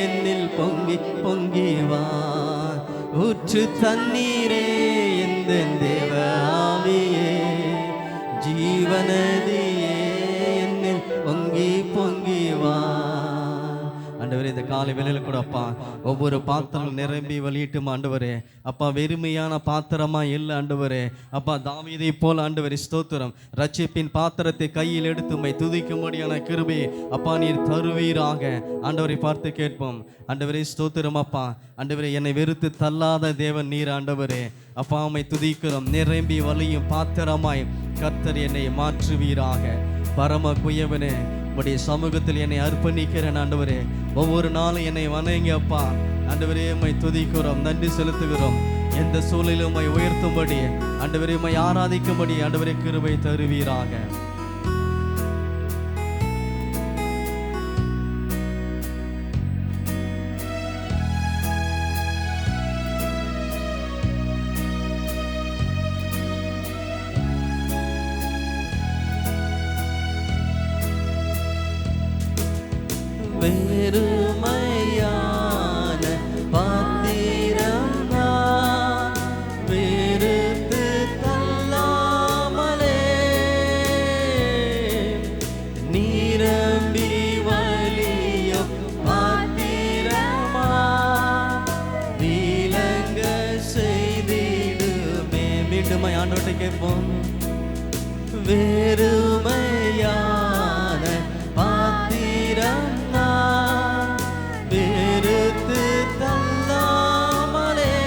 என்னில் பொங்கி பொங்கி வா. ஊற்று தண்ணீரே எந்த தேவ ஆவியே, ஜீவநதியே என்னில் பொங்கி பொங்கி வா. ஆண்டவரே, இந்த காலை வேளையில கூட அப்பா ஒவ்வொரு பாத்திரம் நிரம்பி வழியிட்டும் ஆண்டவரே. அப்பா வெறுமையான பாத்திரமா இல்லை ஆண்டவரே. அப்பா தாவீதை போல ஆண்டவரே ஸ்தோத்திரம், ரட்சிப்பின் பாத்திரத்தை கையில் எடுத்து உம்மை துதிக்கும்படியான கிருபை அப்பா நீர் தருவீராக. ஆண்டவரை பார்த்து கேட்போம். ஆண்டவரே ஸ்தோத்திரம் அப்பா. ஆண்டவரே, என்னை வெறுத்து தள்ளாத தேவன் நீர் ஆண்டவரே. அப்பா உம்மை துதிக்கிறோம். நிரம்பி வழியும் பாத்திரமாய் கர்த்தர் என்னை மாற்றுவீராக. பரம குயவனே, உடைய சமூகத்தில் என்னை அர்ப்பணிக்கிறேன் ஆண்டவரே. ஒவ்வொரு நாளும் என்னை வணங்கி அப்பா ஆண்டவரே உம்மை துதிக்கிறோம், நன்றி செலுத்துகிறோம். எந்த சூழலிலும் உம்மை உயர்த்தும்படி ஆண்டவரே, உம்மை ஆராதிக்கும்படி ஆண்டவரே கிருபை தருவீராக. வெறுமையான பாத்திரம் நான் வெறுத்து தள்ளாமலே, நிரம்பி வழியும் பாத்திரமா விளங்க செய்திடுமே. மீண்டும் ஆண்டவர்கிட்ட கேட்போம். வெறுமையான பாத்திரம் வெறுத்து தள்ளாமலே,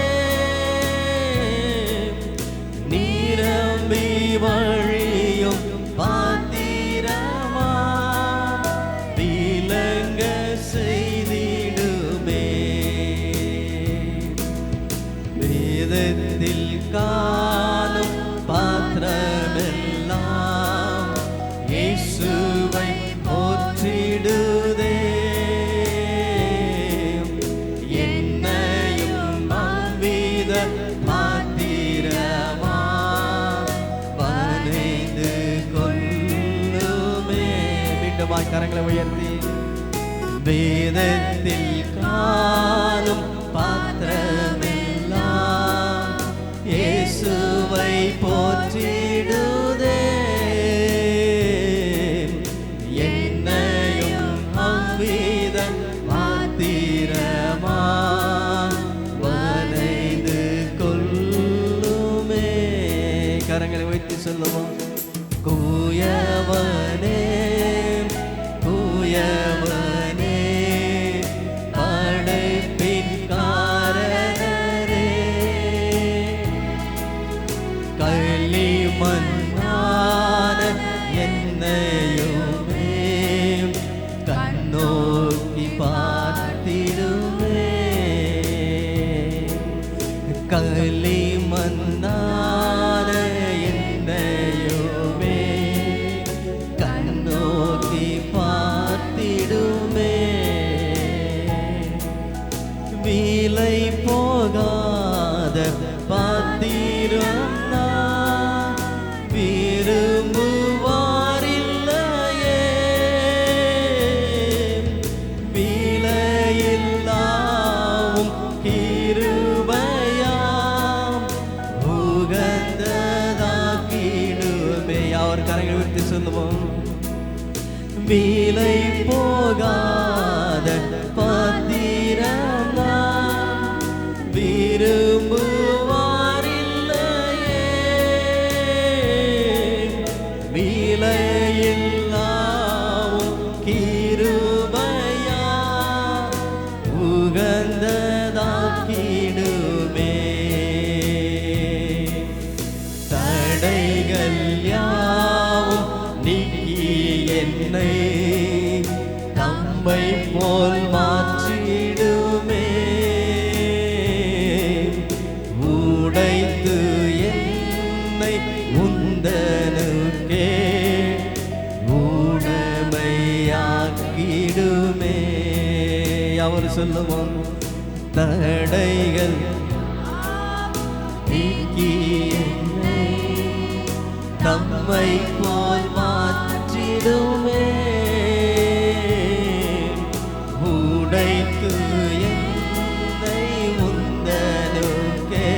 நிரம்பி வழியும் பாத்திரமா விளங்க செய்திடுமே. வேதத்தில் காணும் பாத்திரமெல்லாம் இயேசுவை போற்றிடுதே. கரங்களை உயர்த்தி, வேதத்தில் காணும் பாத்திரமெல்லாம் இயேசுவை போற்றிடுதே. என்னையும் அவ்வித பாத்திரமா வரைந்து கொள்ளுமே. கரங்களை உயர்த்தி சொல்லுவோம். கூயவனே கூயவனே படைப்பின் காரணரே, களிமண்ணான என்னையுமே கண்ணோக்கி பார்த்திடுமே. களிமண்ணான என்னையுமே கண்ணோக்கி பார்த்திடுமே. விலை போகாத பாத்திரம் நான் விரும்புவாரில்லையே. விலையில்லாவும் கிருபையாம் உகந்ததாக்கிடுமே. அவர் கரங்களை விட்டு சொல்லுவோம். விலை போகாத பாத்திரம் நான் விரும்புவாரில்லையே. விலையில்லாவும் கிருபையா உகந்ததாக்கிடுமே. தடைகள் யாவும் நீக்கி என்னை தம்மை போல் மாற்றிடுமே. உடைத்து என்னை உன் சொல்லுவோம். தடைகள் நீக்கி என்னை தம்மை போல் மாற்றிடுமே. உடைத்து என்னை முந்தனுக்கே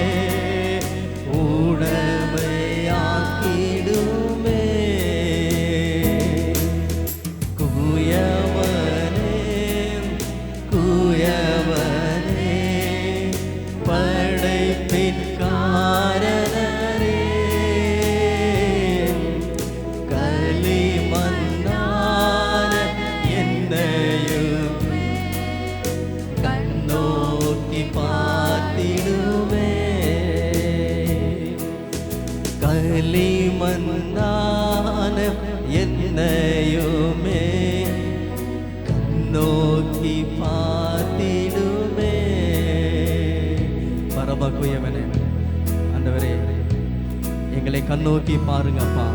உடமையாக்கிடுமே. குயவனே குயவனே படைப்பின் காரணரே, களிமண்ணான என்னையும் கண்ணோக்கி பார்த்திடுமே. களிமண்ணான என்னையுமே கண்ணோக்கி பார்த்திடுமே. பரமக்குயவனே ஆண்டவரே, எங்களை கண்ணோக்கி பாருங்கப்பா.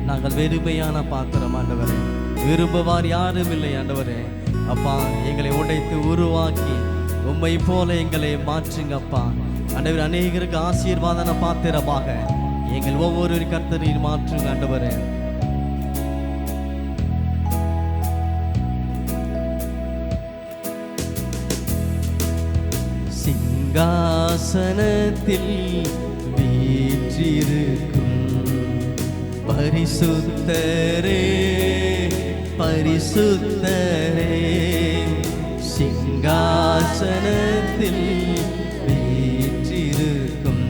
நாங்கள் வெறுமையான பாத்திரம் ஆண்டவரே, விரும்புவார் யாரும் இல்லை ஆண்டவரே. அப்பா, எங்களை உடைத்து உருவாக்கி உம்மை போல எங்களை மாற்றுங்கப்பா ஆண்டவரே. அநேகருக்கு ஆசீர்வாதன பாத்திரமாக எங்கள் ஒவ்வொரு கர்த்தரையும் மாற்றுங்க ஆண்டவரே. சிங்காசனத்தில் வீற்றிருக்கும் பரிசுத்தரே பரிசுத்தரே, சிங்காசனத்தில் வீற்றிருக்கும்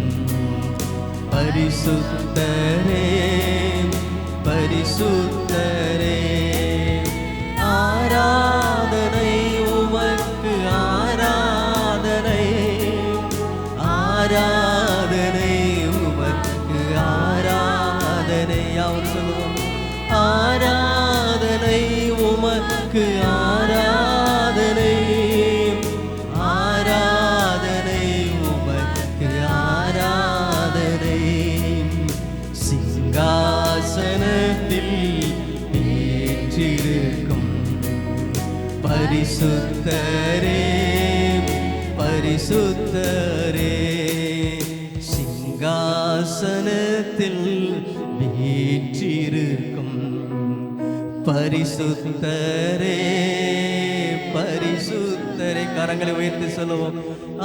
பரிசுத்தரே பரிசுத்தரே, ஆராதனை உமக்கு ஆராதனை, ஆராதனை உமக்கு ஆராதனை. அவர் சொல்லுவோம். ஆராதனை உமக்கு ஆராதனை, ஆராதனை உமக்கு ஆராதனை. சிங்காசனத்தில் வீற்றிருக்கும் பரிசுத்தரே பரிசுத்தரே, சிங்காசனத்தில் வீற்றிருக்கும் பரிசுத்தரே பரிசுத்தரே. கரங்களை உயர்த்தி சொல்லுவோம்.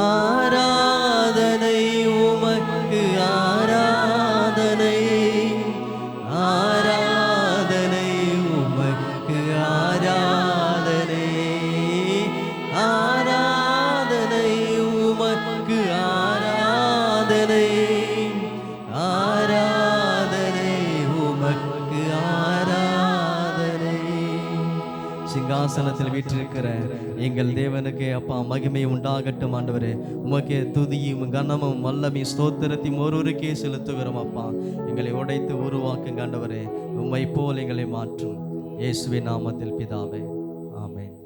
ஆராதனை உமக்கு ஆராதனை, ஆராதனை உமக்கு ஆராதனை, ஆராதனை உமக்கு ஆராதனை, ஆராதனை உமக்கு ஆராதனை. சிங்காசனத்தில் வீற்றிருக்கிற எங்கள் தேவனுக்கு அப்பா மகிமை உண்டாகட்டும் ஆண்டவரே. உமக்கே துதியும் கனமும் வல்லமையும் ஸ்தோத்திரத்தையும் ஒருவருக்கே செலுத்துகிறோம் அப்பா. எங்களை உடைத்து உருவாக்குங்க ஆண்டவரே. உம்மை போல் எங்களை மாற்றும் இயேசுவின் நாமத்தில் பிதாவே, ஆமென்.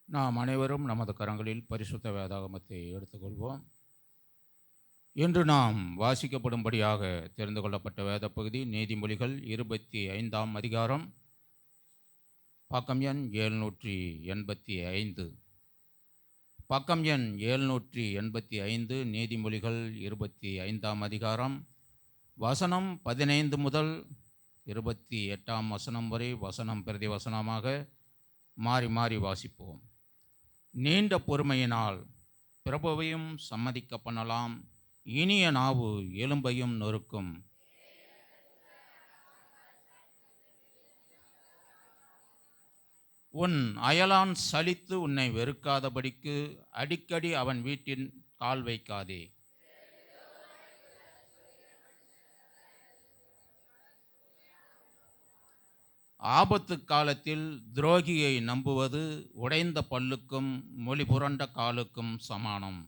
நாம் அனைவரும் நமது கரங்களில் பரிசுத்த வேதாகமத்தை எடுத்துக்கொள்வோம். இன்று நாம் வாசிக்கப்படும்படியாக தெரிந்து கொள்ளப்பட்ட வேத பகுதி நீதிமொழிகள் 25ஆம் அதிகாரம், பக்கம் எண் 785. பக்கம் எண் 785, நீதிமொழிகள் 25ஆம் அதிகாரம், வசனம் 15 முதல் 28ஆம் வசனம் வரை வசனம் பிரதி வசனமாக மாறி மாறி வாசிப்போம். நீண்ட பொறுமையினால் பிரபுவையும் சம்மதிக்க பண்ணலாம், இனிய நாவு எலும்பையும் நொறுக்கும். உன் அயலான் சலித்து உன்னை வெறுக்காதபடிக்கு அடிக்கடி அவன் வீட்டின் கால் வைக்காதே. ஆபத்து காலத்தில் துரோகியை நம்புவது உடைந்த பல்லுக்கும் மொழி புரண்ட காலுக்கும் சமானம்.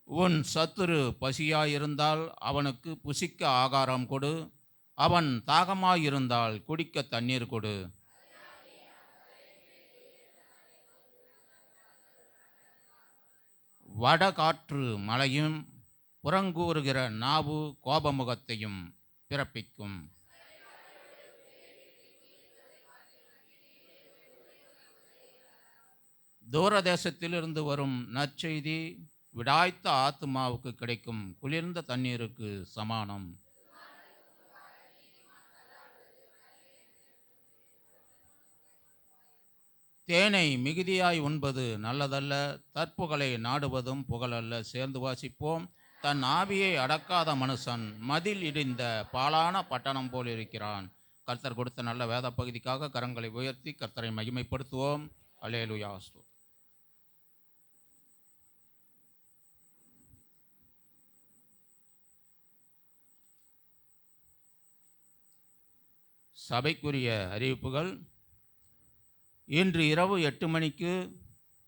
உன் சத்துரு பசியாயிருந்தால் அவனுக்கு புசிக்க ஆகாரம் கொடு, அவன் தாகமாயிருந்தால் குடிக்க தண்ணீர் கொடு. வடகாற்று மழையும் புறங்கூறுகிற நாவு கோபமுகத்தையும் பிறப்பிக்கும். தூரதேசத்திலிருந்து வரும் நற்செய்தி விடாய்த்த ஆத்துமாவுக்கு கிடைக்கும் குளிர்ந்த தண்ணீருக்கு சமானம். தேனை மிகுதியாய் உண்பது நல்லதல்ல, தற்புகளை நாடுவதும் புகழல்ல. சேர்ந்து வாசிப்போம். தன் ஆவியை அடக்காத மனுஷன் மதில் இடிந்த பாழான பட்டணம் போல் இருக்கிறான். கர்த்தர் கொடுத்த நல்ல வேத பகுதிக்காக கரங்களை உயர்த்தி கர்த்தரை மகிமைப்படுத்துவோம். அல்லேலூயா. சபைக்குரிய அறிவிப்புகள். இன்று இரவு 8 மணிக்கு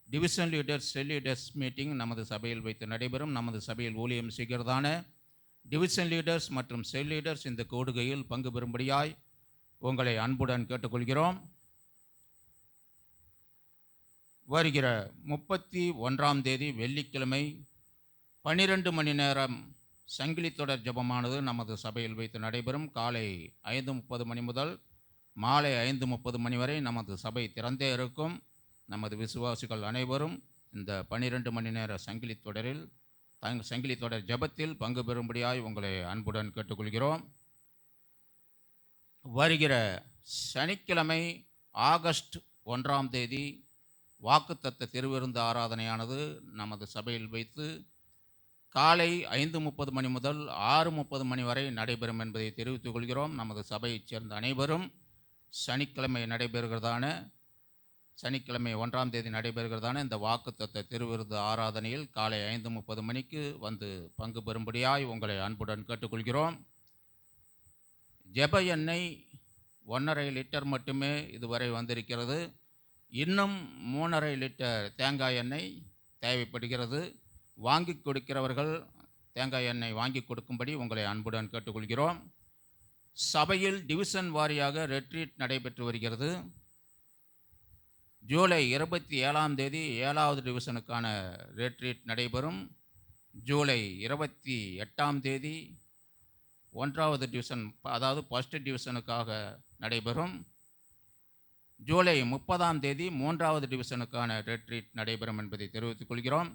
டிவிஷன் லீடர்ஸ் செல் லீடர்ஸ் மீட்டிங் நமது சபையில் வைத்து நடைபெறும். நமது சபையில் ஊழியம் செய்கிறதான டிவிஷன் லீடர்ஸ் மற்றும் செல் லீடர்ஸ் இந்த கூடுகையில் பங்கு பெறும்படியாய் உங்களை அன்புடன் கேட்டுக்கொள்கிறோம். வருகிற 31ஆம் தேதி வெள்ளிக்கிழமை 12 மணி நேரம் சங்கிலி தொடர் ஜெபமானது நமது சபையில் வைத்து நடைபெறும். காலை 5:30 மணி முதல் மாலை 5:30 மணி வரை நமது சபை திறந்தே இருக்கும். நமது விசுவாசிகள் அனைவரும் இந்த 12 மணி நேர சங்கிலி தொடர் ஜெபத்தில் பங்கு பெறும்படியாய் உங்களை அன்புடன் கேட்டுக்கொள்கிறோம். வருகிற சனிக்கிழமை ஆகஸ்ட் 1ஆம் தேதி வாக்குத்தத்த திருவிருந்து ஆராதனையானது நமது சபையில் வைத்து காலை 5:30 மணி முதல் 6:30 மணி வரை நடைபெறும் என்பதை தெரிவித்துக் கொள்கிறோம். நமது சபையைச் சேர்ந்த அனைவரும் சனிக்கிழமை 1ஆம் தேதி நடைபெறுகிறதான இந்த வாக்குத்தத்த திருவிருந்து ஆராதனையில் காலை 5:30 மணிக்கு வந்து பங்கு பெறும்படியாய் உங்களை அன்புடன் கேட்டுக்கொள்கிறோம். ஜெப எண்ணெய் 1.5 லிட்டர் மட்டுமே இதுவரை வந்திருக்கிறது. இன்னும் 3.5 லிட்டர் தேங்காய் எண்ணெய் தேவைப்படுகிறது. வாங்கி கொடுக்கிறவர்கள் தேங்காய் எண்ணெய் வாங்கி கொடுக்கும்படி உங்களை அன்புடன் கேட்டுக்கொள்கிறோம். சபையில் டிவிஷன் வாரியாக ரெட்ரீட் நடைபெற்று வருகிறது. ஜூலை 27ஆம் தேதி 7வது டிவிஷனுக்கான ரெட்ரீட் நடைபெறும். ஜூலை 28ஆம் தேதி 1வது டிவிஷன், அதாவது ஃபர்ஸ்ட் டிவிஷனுக்காக நடைபெறும். ஜூலை 30ஆம் தேதி 3வது டிவிஷனுக்கான ரெட்ரீட் நடைபெறும் என்பதை தெரிவித்துக் கொள்கிறோம்.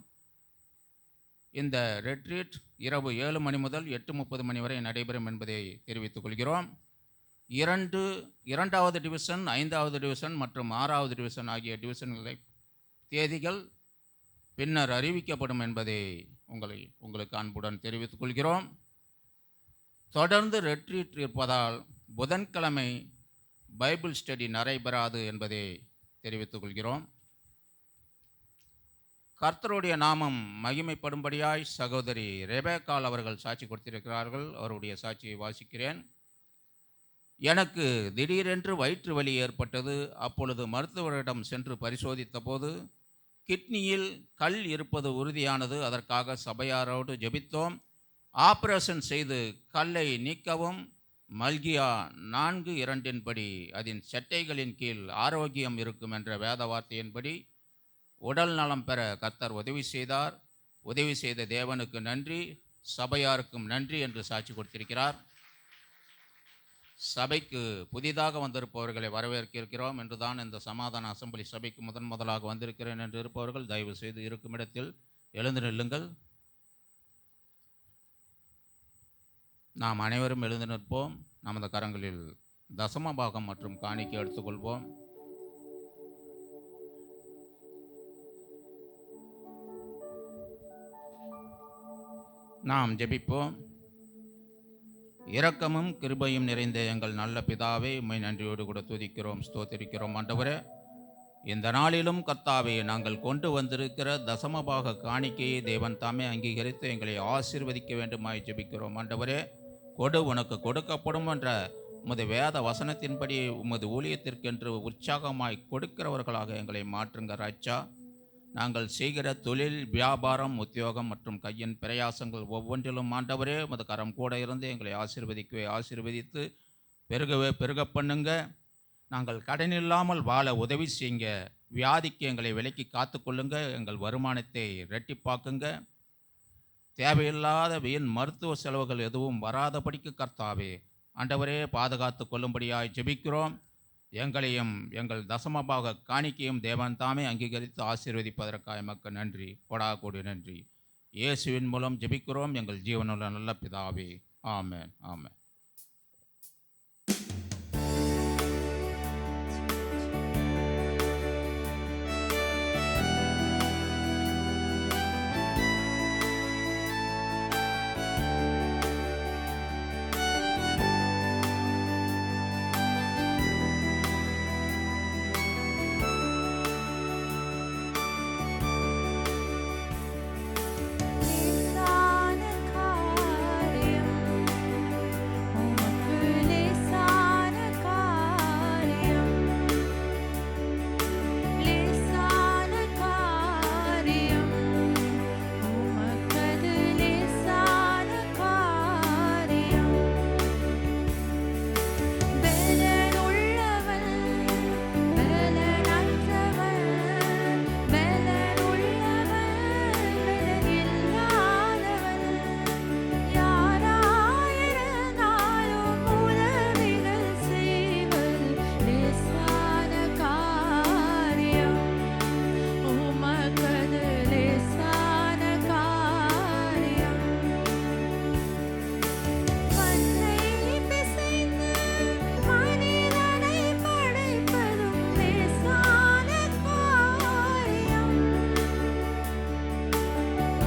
இந்த ரெட்ரீட் இரவு 7 மணி முதல் 8:30 மணி வரை நடைபெறும் என்பதை தெரிவித்துக் கொள்கிறோம். 2வது டிவிஷன், 5வது டிவிஷன் மற்றும் 6வது டிவிஷன் ஆகிய டிவிஷன்களை தேதிகள் பின்னர் அறிவிக்கப்படும் என்பதை உங்களுக்கு அன்புடன் தெரிவித்துக் கொள்கிறோம். தொடர்ந்து ரெட்ரீட் இருப்பதால் புதன்கிழமை பைபிள் ஸ்டடி நடைபெறாது என்பதை தெரிவித்துக் கொள்கிறோம். கர்த்தருடைய நாமம் மகிமைப்படும்படியாய் சகோதரி ரெபேக்கால் அவர்கள் சாட்சி கொடுத்திருக்கிறார்கள். அவருடைய சாட்சியை வாசிக்கிறேன். எனக்கு திடீரென்று வயிற்று வலி ஏற்பட்டது. அப்பொழுது மருத்துவரிடம் சென்று பரிசோதித்த போது கிட்னியில் கல் இருப்பது உறுதியானது. அதற்காக சபையாரோடு ஜெபித்தோம். ஆபரேஷன் செய்து கல்லை நீக்கவும் மல்கியா 4:2 படி அதன் சட்டைகளின் கீழ் ஆரோக்கியம் இருக்கும் என்ற வேத வார்த்தையின்படி உடல் நலம் பெற கர்த்தர் உதவி செய்தார். உதவி செய்த தேவனுக்கு நன்றி, சபையாருக்கும் நன்றி என்று சாட்சி கொடுத்திருக்கிறார். சபைக்கு புதிதாக வந்திருப்பவர்களை வரவேற்கிறோம் என்றுதான் இந்த சமாதான அசெம்பிளி சபைக்கு முதலாக வந்திருக்கிறேன் என்று இருப்பவர்கள் தயவு செய்து இருக்கும் இடத்தில் எழுந்து நில்லுங்கள். நாம் அனைவரும் எழுந்து நிற்போம். நமது கரங்களில் தசம பாகம் மற்றும் காணிக்கை எடுத்துக்கொள்வோம். நாம் ஜெபிப்போம். இரக்கமும் கிருபையும் நிறைந்த எங்கள் நல்ல பிதாவே, உம்மை நன்றியோடு கூட துதிக்கிறோம், ஸ்தோத்திரிக்கிறோம். ஆண்டவரே, இந்த நாளிலும் கர்த்தாவே, நாங்கள் கொண்டு வந்திருக்கிற தசமபாக காணிக்கையை தேவன் தாமே அங்கீகரித்து எங்களை ஆசீர்வதிக்க வேண்டுமாய் ஜெபிக்கிறோம். ஆண்டவரே, கொடு உனக்கு கொடுக்கப்படும் என்ற உமது வேத வசனத்தின்படி உமது ஊழியத்திற்கென்று உற்சாகமாய் கொடுக்கிறவர்களாக எங்களை மாற்றுங்க ராஜா. நாங்கள் செய்கிற தொழில், வியாபாரம், உத்தியோகம் மற்றும் கையின் பிரயாசங்கள் ஒவ்வொன்றிலும் ஆண்டவரே உமது கரம் கூட இருந்து எங்களை ஆசீர்வதித்து பெருகவே பெருக பண்ணுங்க. நாங்கள் கடன் இல்லாமல் வாழ உதவி செய்யுங்க. வியாதிக்கு எங்களை விலக்கி காத்துக்கொள்ளுங்க. எங்கள் வருமானத்தை இரட்டிப்பாக்குங்க. தேவையில்லாத வீண் மருத்துவ செலவுகள் எதுவும் வராதபடிக்கு கர்த்தாவே ஆண்டவரே பாதுகாத்து கொள்ளும்படியாய் ஜெபிக்கிறோம். எங்களையும் எங்கள் தசமபாக காணிக்கையும் தேவன் தாமே அங்கீகரித்து ஆசீர்வதிப்பதற்காக எமக்கு நன்றி, கொடாகூடி நன்றி. இயேசுவின் மூலம் ஜெபிக்கிறோம் எங்கள் ஜீவனுள்ள நல்ல பிதாவே. ஆமென், ஆமென். லேசான காரியம் உமக்கு லேசான காரியம் லேசான காரியம் உமக்கது லேசான காரியம் பெலனுள்ளவன் பெலனற்றவன் பெலனுள்ளவன் பெலனில்லாதவன் யாராயிருந்தாலும் உதவிகள் செய்வது லேசான காரியம் உமக்கது லேசான காரியம் மண்ணை பிசைந்து மனிதனை படைப்பதும் லேசான காரியம்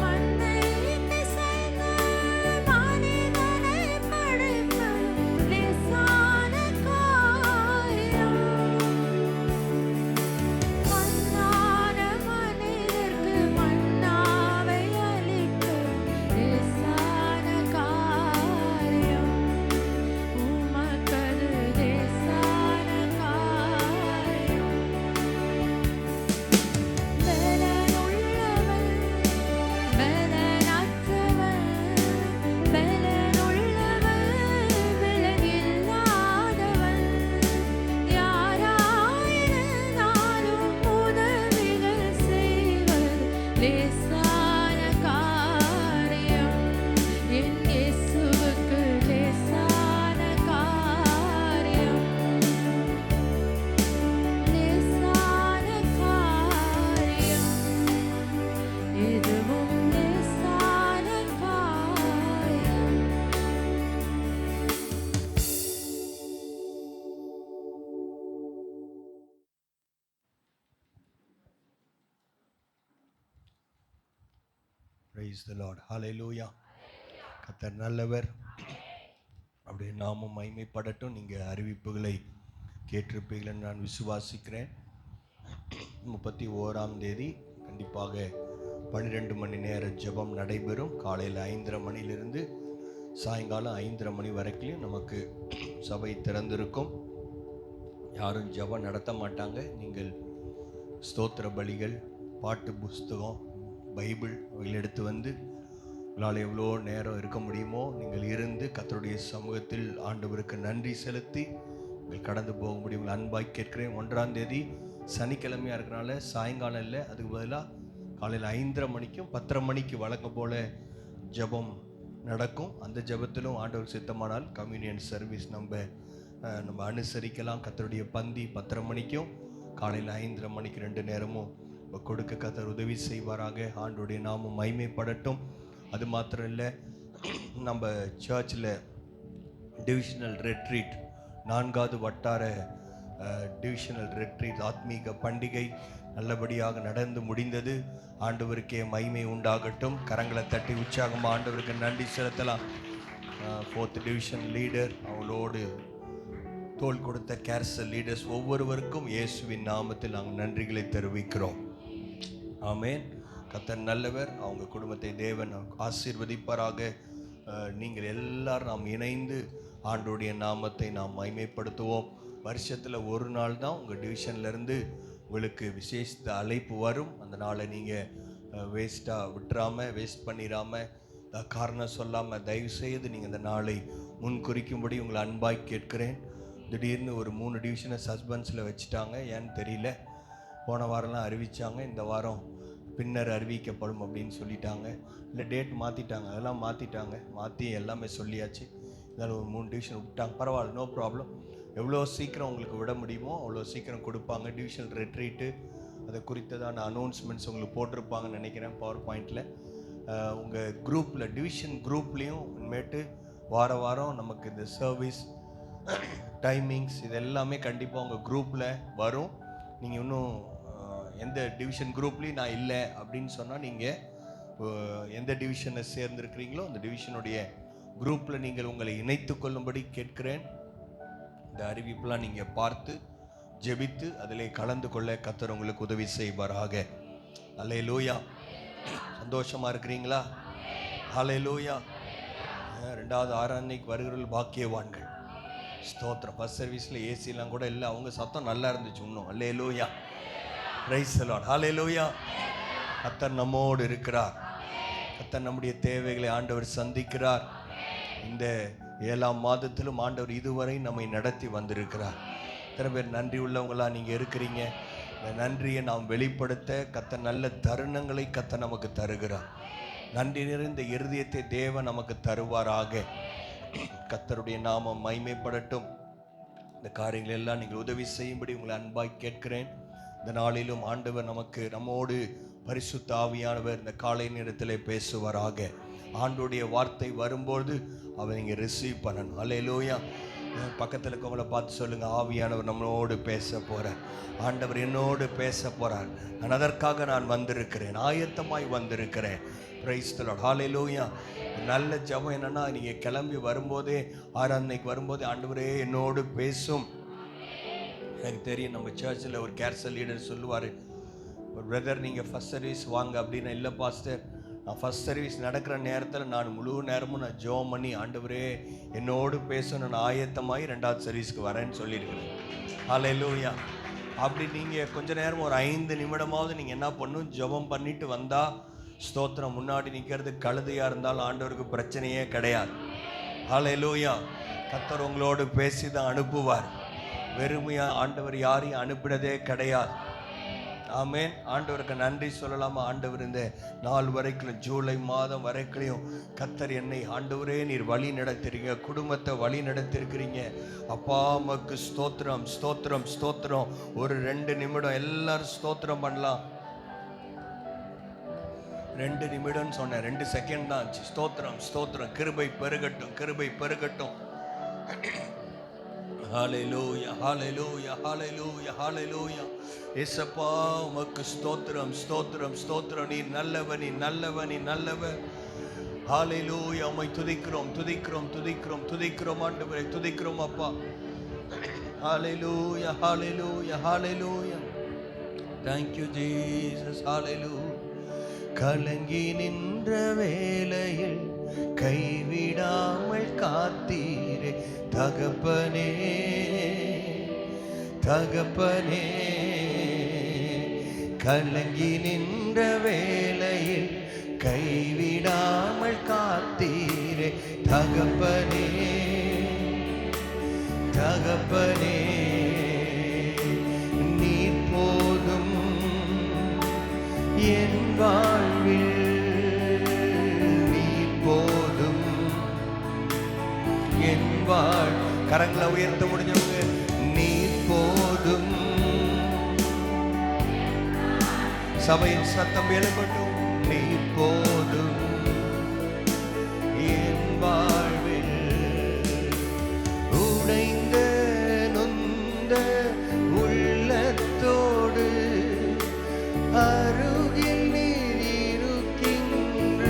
மண்ணை பிசைந்து மனிதனை படைப்பதும் லேசான காரியம் மண்ணான மனிதர்க்கு மன்னாவை அளிக்க லேசான காரியம் உமக்கது லேசான காரியம் பெலனுள்ளவன் பெலனற்றவன் பெலனுள்ளவன் பெலனில்லாதவன் யாராயிருந்தாலும் உதவிகள் செய்வது லேசான காரியம் என் இயேசுவுக்கு லேசான காரியம் லேசான காரியம் எதுவும் லேசான காரியம் Praise the Lord. Hallelujah. கர்த்தர் நல்லவர். அப்படியே நாமும் மகிமைப்படட்டும். நீங்கள் அறிவிப்புகளை கேட்டிருப்பீர்கள் நான் விசுவாசிக்கிறேன். 31ஆம் தேதி கண்டிப்பாக 12 மணி நேர ஜெபம் நடைபெறும். காலையில் 5:30 மணிலிருந்து சாயங்காலம் 5:30 மணி வரைக்கும் நமக்கு சபை திறந்திருக்கும். யாரும் ஜெபம் நடத்த மாட்டாங்க. நீங்கள் ஸ்தோத்திர பலிகள், பாட்டு புஸ்தகம், பைபிள் அவைகள் எடுத்து வந்து உங்களால் எவ்வளோ நேரம் இருக்க முடியுமோ நீங்கள் இருந்து கர்த்தருடைய சமூகத்தில் ஆண்டவருக்கு நன்றி செலுத்தி நீங்கள் கடந்து போக முடியும். உங்களை அன்பாய் கேட்கிறேன். 1ஆம் தேதி சனிக்கிழமையாக இருக்கிறனால சாயங்காலம் இல்லை, அதுக்கு பதிலாக காலையில் 5:30 மணிக்கும் 10:30 மணிக்கு வழக்கம் போல் ஜெபம் நடக்கும். அந்த ஜெபத்திலும் ஆண்டவர் சித்தமானால் கம்யூனியன் சர்வீஸ் நம்ம அனுசரிக்கலாம். கர்த்தருடைய பந்தி 10:30 மணிக்கும் காலையில் 5:30 மணிக்கு 2 நேரமும் கொடுக்க கர்த்தர் உதவி செய்வாராக. ஆண்டோடைய நாமம் மகிமைப்படட்டும். அது மாத்திரம் இல்லை, நம்ம சர்ச்சில் டிவிஷனல் ரெட்ரீட் 4வது வட்டார டிவிஷனல் ரெட்ரீட் ஆத்மீக பண்டிகை நல்லபடியாக நடந்து முடிந்தது. ஆண்டவருக்கே மகிமை உண்டாகட்டும். கரங்களை தட்டி உற்சாகமாக ஆண்டவருக்கு நன்றி செலுத்தலாம். 4th டிவிஷன் லீடர் அவங்களோடு தோள் கொடுத்த கேர்சல் லீடர்ஸ் ஒவ்வொருவருக்கும் இயேசுவின் நாமத்தில் நாங்கள் நன்றிகளை தெரிவிக்கிறோம். ஆமேன். கர்த்தர் நல்லவர். அவங்க குடும்பத்தை தேவன் ஆசீர்வதிப்பாராக. நீங்கள் எல்லாரும் நாம் இணைந்து ஆண்டோடைய நாமத்தை நாம் மகிமைப்படுத்துவோம். வருஷத்தில் ஒரு நாள் தான் உங்கள் டிவிஷன்லேருந்து உங்களுக்கு விசேஷ அழைப்பு வரும். அந்த நாளை நீங்கள் வேஸ்ட்டாக விட்டுறாமல், வேஸ்ட் பண்ணிடாமல், காரணம் சொல்லாமல் தயவு செய்து நீங்கள் இந்த நாளை முன்குறிக்கும்படி உங்களை அன்பாய் கேட்கிறேன். திடீர்னு ஒரு 3 டிவிஷனை சஸ்பென்ஸில் வச்சுட்டாங்க. ஏன்னு தெரியல. போன வாரம்லாம் அறிவித்தாங்க, இந்த வாரம் பின்னர் அறிவிக்கப்படும் அப்படின்னு சொல்லிட்டாங்க. இல்லை டேட் மாற்றிட்டாங்க, அதெல்லாம் மாற்றி எல்லாமே சொல்லியாச்சு. இருந்தாலும் ஒரு 3 டிவிஷன் விட்டாங்க. பரவாயில்ல, நோ ப்ராப்ளம். எவ்வளோ சீக்கிரம் உங்களுக்கு விட முடியுமோ அவ்வளோ சீக்கிரம் கொடுப்பாங்க. டிவிஷனல் ரெட்ரீட்டு அதை குறித்ததான அனௌன்ஸ்மெண்ட்ஸ் உங்களுக்கு போட்டிருப்பாங்கன்னு நினைக்கிறேன் பவர் பாயிண்டில். உங்கள் குரூப்பில், டிவிஷன் குரூப்லேயும் இனிமேட்டு வாரம் நமக்கு இந்த சர்வீஸ் டைமிங்ஸ் இது எல்லாமே கண்டிப்பாக உங்கள் குரூப்பில் வரும். நீங்கள் இன்னும் எந்த டிவிஷன் குரூப்லேயும் நான் இல்லை அப்படின்னு சொன்னால் நீங்கள் எந்த டிவிஷனை சேர்ந்துருக்கிறீங்களோ அந்த டிவிஷனுடைய குரூப்பில் நீங்கள் உங்களை இணைத்து கொள்ளும்படி கேட்கிறேன். இந்த அறிவிப்பெல்லாம் நீங்கள் பார்த்து ஜெபித்து அதிலே கலந்து கொள்ள கர்த்தர் உங்களுக்கு உதவி செய்வாராக. அல்லேலூயா. சந்தோஷமாக இருக்கிறீங்களா? அல்லேலூயா. 2வது ஆராதனைக்கு வருகிறவர்கள் பாக்கியவான்கள். ஸ்தோத்திரம். ஃபர்ஸ்ட் சர்வீஸில் ஏசிலாம் கூட இல்லை, அவங்க சத்தம் நல்லா இருந்துச்சு இன்னும். அல்லேலூயா. Praise the Lord. அல்லேலூயா. கர்த்தர் நம்மோடு இருக்கிறார். கர்த்தர் நம்முடைய தேவைகளை ஆண்டவர் சந்திக்கிறார். இந்த 7ஆம் மாதத்திலும் ஆண்டவர் இதுவரை நம்மை நடத்தி வந்திருக்கிறார். எத்தனை பேர் நன்றி உள்ளவங்களாக நீங்கள் இருக்கிறீங்க? இந்த நன்றியை நாம் வெளிப்படுத்த கர்த்தர் நல்ல தருணங்களை கர்த்தர் நமக்கு தருகிறார். நன்றி நிறைந்த இருதயத்தை தேவன் நமக்கு தருவாராக. கர்த்தருடைய நாமம் மகிமைப்படட்டும். இந்த காரியங்கள் எல்லாம் நீங்கள் உதவி செய்யும்படி உங்களை அன்பாய் கேட்கிறேன். இந்த நாளிலும் ஆண்டவர் நம்மோடு பரிசுத்த ஆவியானவர் இந்த காலை நேரத்தில் பேசுவாராக. ஆண்டோடைய வார்த்தை வரும்போது அவரை நீங்கள் ரிசீவ் பண்ணணும். அல்லேலூயா. பக்கத்தில் இருக்கவங்கள பார்த்து சொல்லுங்கள், ஆவியானவர் நம்மளோடு பேச போகிறார். ஆண்டவர் என்னோடு பேச போகிறார். நான் அதற்காக நான் வந்திருக்கிறேன், ஆயத்தமாய் வந்திருக்கிறேன். Praise the Lord. ஹல்லேலூயா. நல்ல ஜெபம் என்னன்னா, நீங்கள் கிளம்பி வரும்போதே, ஆராதனைக்கு வரும்போதே ஆண்டவரே என்னோடு பேசும். எனக்கு தெரியும், நம்ம சர்ச்சில் ஒரு கேர்சல் லீடர் சொல்லுவார், ஒரு பிரதர் நீங்கள் ஃபஸ்ட் சர்வீஸ் வாங்க அப்படின்னா, இல்லை பாஸ்டர் நான் ஃபஸ்ட் சர்வீஸ் நடக்கிற நேரத்தில் நான் முழு நேரமும் நான் ஜெபம் பண்ணி ஆண்டவரே என்னோடு பேசணும், நான் ஆயத்தமாகி 2வது சர்வீஸ்க்கு வரேன்னு சொல்லியிருக்கிறேன். ஹல்லேலூயா. அப்படி நீங்கள் கொஞ்ச நேரம் ஒரு 5 நிமிடமாவது நீங்கள் என்ன பண்ணணும், ஜெபம் பண்ணிட்டு வந்தால் ஸ்தோத்திரம். முன்னாடி நிற்கிறது கழுதையாக இருந்தாலும் ஆண்டவருக்கு பிரச்சனையே கிடையாது. ஹல்லேலூயா. கர்த்தர் உங்களோடு பேசி தான் அனுப்புவார். வெறுமையாக ஆண்டவர் யாரையும் அனுப்பினதே கிடையாது. ஆமேன். ஆண்டவருக்கு நன்றி சொல்லலாமா? ஆண்டவர் இந்த நாள் வரைக்கும், ஜூலை மாதம் வரைக்கும் கர்த்தர் என்னை ஆண்டவரே நீர் வழி நடத்திருக்கீங்க, குடும்பத்தை வழி நடத்திருக்கிறீங்க. அப்பா அம்மாக்கு ஸ்தோத்திரம் ஸ்தோத்திரம் ஸ்தோத்திரம். ஒரு 2 நிமிடம் எல்லாரும் ஸ்தோத்திரம் பண்ணலாம். 2 நிமிடம்னு சொன்னேன், 2 செகண்ட் தான் ஆச்சு. ஸ்தோத்திரம் ஸ்தோத்திரம். கிருபை பெருகட்டும், கிருபை பெருகட்டும். ஹல்லேலூயா ஹல்லேலூயா ஹல்லேலூயா ஹல்லேலூயா. இயேசப்பா உமக்கு ஸ்தோத்திரம் ஸ்தோத்திரம் ஸ்தோத்திரம். நீ நல்லவன், நீ நல்லவன், நீ நல்லவன். ஹல்லேலூயா. உம்மை துதிக்கிறோம் துதிக்கிறோம் துதிக்கிறோம் துதிக்கிறோம் ஆண்டவரே, துதிக்கிறோம் அப்பா. ஹல்லேலூயா ஹல்லேலூயா ஹல்லேலூயா. Thank you Jesus. ஹல்லேலூயா. கலங்கி நின்ற வேளையில் கைவிடாமல் காத்தீரே தகப்பனே தகப்பனே. கலங்கி நின்ற வேளையில் கைவிடாமல் காத்தீரே தகப்பனே தகப்பனே. நீ போதும் என் வாழ்வில், நீ போதும் என் வாழ். கரங்களை உயர்த்த முடிஞ்சவங்க, நீ போதும். சபையின் சத்தம் எழுப்பட்டும். நீ போதும் என் வாழ்வில். உடைந்த நொந்த உள்ளத்தோடு அருகில் நீர் இருக்கின்றீர்.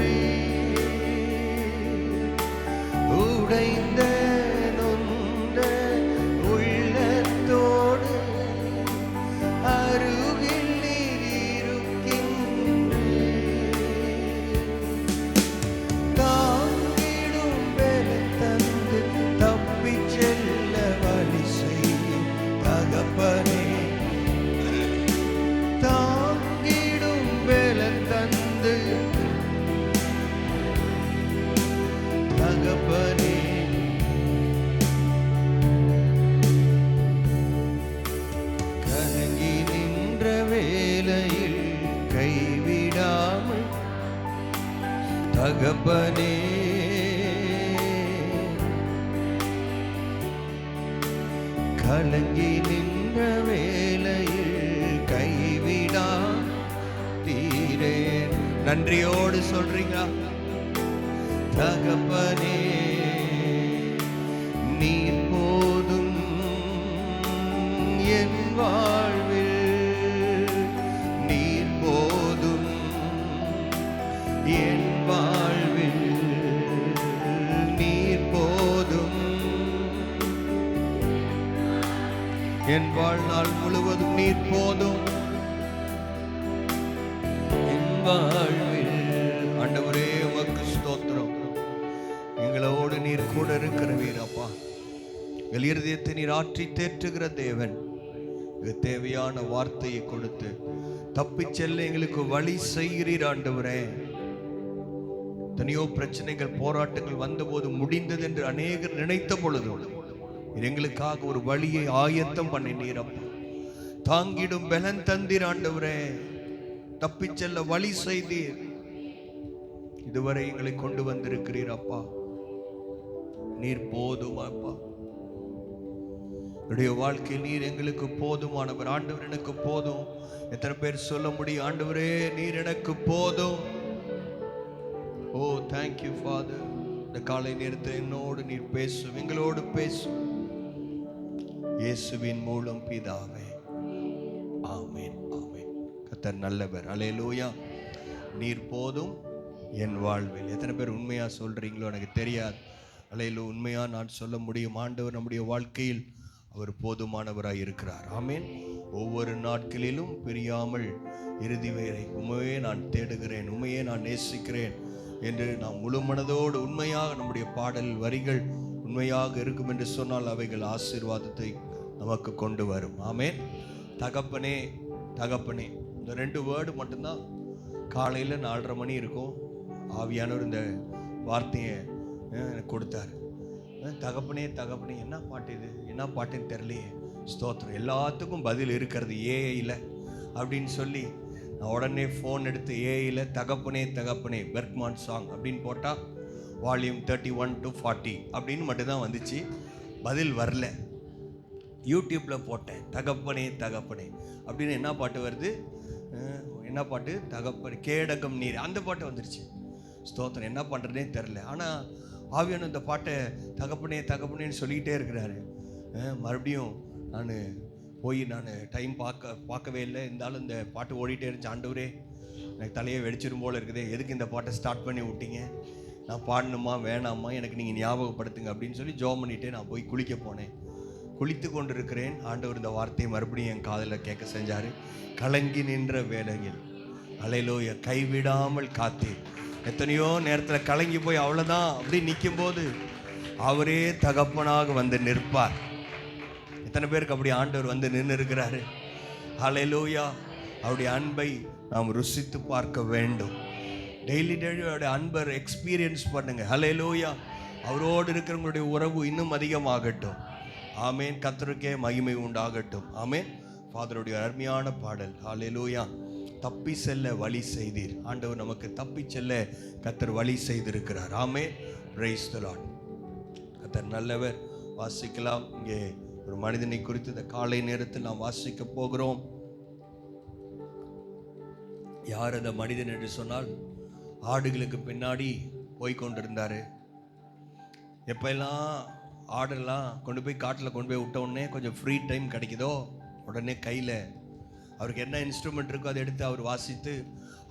உடைந்த நொந்த உள்ளத்தோடு அருகில் நீர் இருக்கின்றீர். தகப்பனே கலங்கி நின்ற வேளையில் கைவிடா தீரே. நன்றியோடு சொல்றீங்க. தகப்பனே நீர் போதும் என் வாழ்வில், நீர் போதும் என் வாழ்வில், நீர் போதும் என் வாழ்நாள் முழுவதும், நீர் போதும் என் வாழ்வில். ஆண்டவரே உமக்கு ஸ்தோத்திரம். எங்களோடு நீர் கூட இருக்கிறவீர் அப்பா. எங்கள் இருதயத்தை நீர் ஆற்றி தேற்றுகிற தேவன். தேவையான வார்த்தையை கொடுத்து தப்பிச் செல்ல எங்களுக்கு வழி செய்கிறீர் ஆண்டவரே. எத்தனையோ பிரச்சனைகள் போராட்டங்கள் வந்தபோது முடிந்தது என்று அநேகர் நினைத்த பொழுது எங்களுக்காக ஒரு வழியை ஆயத்தம் பண்ணினீர் அப்பா. தாங்கிடும் பலன் தந்தீர் ஆண்டவரே. தப்பிச் செல்ல வழி செய்தீர். இதுவரை எங்களை கொண்டு வந்திருக்கிறீர் அப்பா. நீர் போதும் அப்பா. என்னுடைய வாழ்க்கை நீர் எங்களுக்கு போதுமானவர். ஆண்டவர் எனக்கு போதும். எத்தனை பேர் சொல்ல முடியும், ஆண்டவரே நீர் எனக்கு போதும். ஓ தேங்க்யூ ஃபாதர். இந்த காலை நேரத்தில் என்னோடு நீர் பேசும், எங்களோடு பேசும். இயேசுவின் மூலம் பிதாவே, ஆமென் ஆமென். கர்த்தர் நல்லவர். அல்லேலூயா. நீர் போதும் என் வாழ்வில். எத்தனை பேர் உண்மையா சொல்றீங்களோ எனக்கு தெரியாது. அல்லேலூயா. உண்மையா நான் சொல்ல முடியும், ஆண்டவர் நம்முடைய வாழ்க்கையில் அவர் போதுமானவராய் இருக்கிறார். ஆமென். ஒவ்வொரு நாட்களிலும் பிரியாமல் இறுதி வரை உண்மையே நான் தேடுகிறேன், உண்மையே நான் நேசிக்கிறேன் என்று நாம் முழு மனதோடு உண்மையாக நம்முடைய பாடல் வரிகள் உண்மையாக இருக்கும் என்று சொன்னால் அவைகள் ஆசீர்வாதத்தை நமக்கு கொண்டு வரும். ஆமென். தகப்பனே தகப்பனே, இந்த 2 வேர்டு மட்டும்தான் காலையில் 4:30 மணி இருக்கும். ஆவியானவர் இந்த வார்த்தையை எனக்கு கொடுத்தாரு. தகப்பனே தகப்பனே, என்ன பாட்டு இது, என்ன பாட்டுன்னு தெரியலையே. ஸ்தோத்திரம். எல்லாத்துக்கும் பதில் இருக்கிறது ஏஐயில் அப்படின்னு சொல்லி நான் உடனே ஃபோன் எடுத்து ஏஐயில் தகப்பனே தகப்பனே பெர்க்மான் சாங் அப்படின்னு போட்டால் வால்யூம் 31 to 40 அப்படின்னு மட்டும்தான் வந்துச்சு. பதில் வரல. யூடியூப்பில் போட்டேன் தகப்பனே தகப்பனே அப்படின்னு. என்ன பாட்டு வருது, என்ன பாட்டு, தகப்பனே கேடகம் நீர், அந்த பாட்டு வந்துருச்சு. ஸ்தோத்திரம். என்ன பண்ணுறதுனே தெரில. ஆனால் ஆவியான இந்த பாட்டை தகப்பனே தகப்பனேன்னு சொல்லிக்கிட்டே இருக்கிறாரு. மறுபடியும் நான் போய் டைம் பார்க்கவே இல்லை. இருந்தாலும் இந்த பாட்டு ஓடிட்டே இருந்துச்சு. ஆண்டவரே எனக்கு தலையை வெடிச்சிரும் போல் இருக்குது, எதுக்கு இந்த பாட்டை ஸ்டார்ட் பண்ணி விட்டீங்க, நான் பாடணுமா வேணாமா, எனக்கு நீங்கள் ஞாபகப்படுத்துங்க அப்படின்னு சொல்லி ஜோம் பண்ணிவிட்டு நான் போய் குளிக்க போனேன். குளித்து கொண்டு இருக்கிறேன். ஆண்டவர் இந்த வார்த்தையை மறுபடியும் என் காதில் கேட்க செஞ்சார். கலங்கி நின்ற வேளையில் அல்லேலூயா கைவிடாமல் காத்து. எத்தனையோ நேரத்தில் கலங்கி போய் அவ்வளோதான் அப்படி நிற்கும்போது அவரே தகப்பனாக வந்து நிற்பார். எத்தனை பேருக்கு அப்படி ஆண்டவர் வந்து நின்று இருக்கிறாரு. அல்லேலூயா. அவருடைய அன்பை நாம் ருசித்து பார்க்க வேண்டும். டெய்லி அவருடைய அன்பை எக்ஸ்பீரியன்ஸ் பண்ணுங்க. அல்லேலூயா. அவரோடு இருக்கிறவங்களுடைய உறவு இன்னும் அதிகமாகட்டும். ஆமேன். கர்த்தருக்கே மகிமை உண்டாகட்டும். ஆமேன். ஃபாதருடைய அருமையான பாடல். அல்லேலூயா. தப்பி செல்ல வழி செய்தீர். ஆண்டவர் நமக்கு தப்பி செல்ல கர்த்தர் வழி செய்திருக்கிறார். ஆமென். Praise the Lord. கர்த்தர் நல்லவர். வாசிக்கலாம். இங்கே ஒரு மனிதனை குறித்து இந்த காலை நேரத்தில் நாம் வாசிக்க போகிறோம். யார் அந்த மனிதன் என்று சொன்னால், ஆடுகளுக்கு பின்னாடி போய்கொண்டிருந்தார். எப்பெல்லாம் ஆடெல்லாம் கொண்டு போய் காட்டில் கொண்டு போய் விட்ட உடனே கொஞ்சம் ஃப்ரீ டைம் கிடைக்குதோ உடனே கையில் அவருக்கு என்ன இன்ஸ்ட்ருமெண்ட் இருக்கோ அதை எடுத்து அவர் வாசித்து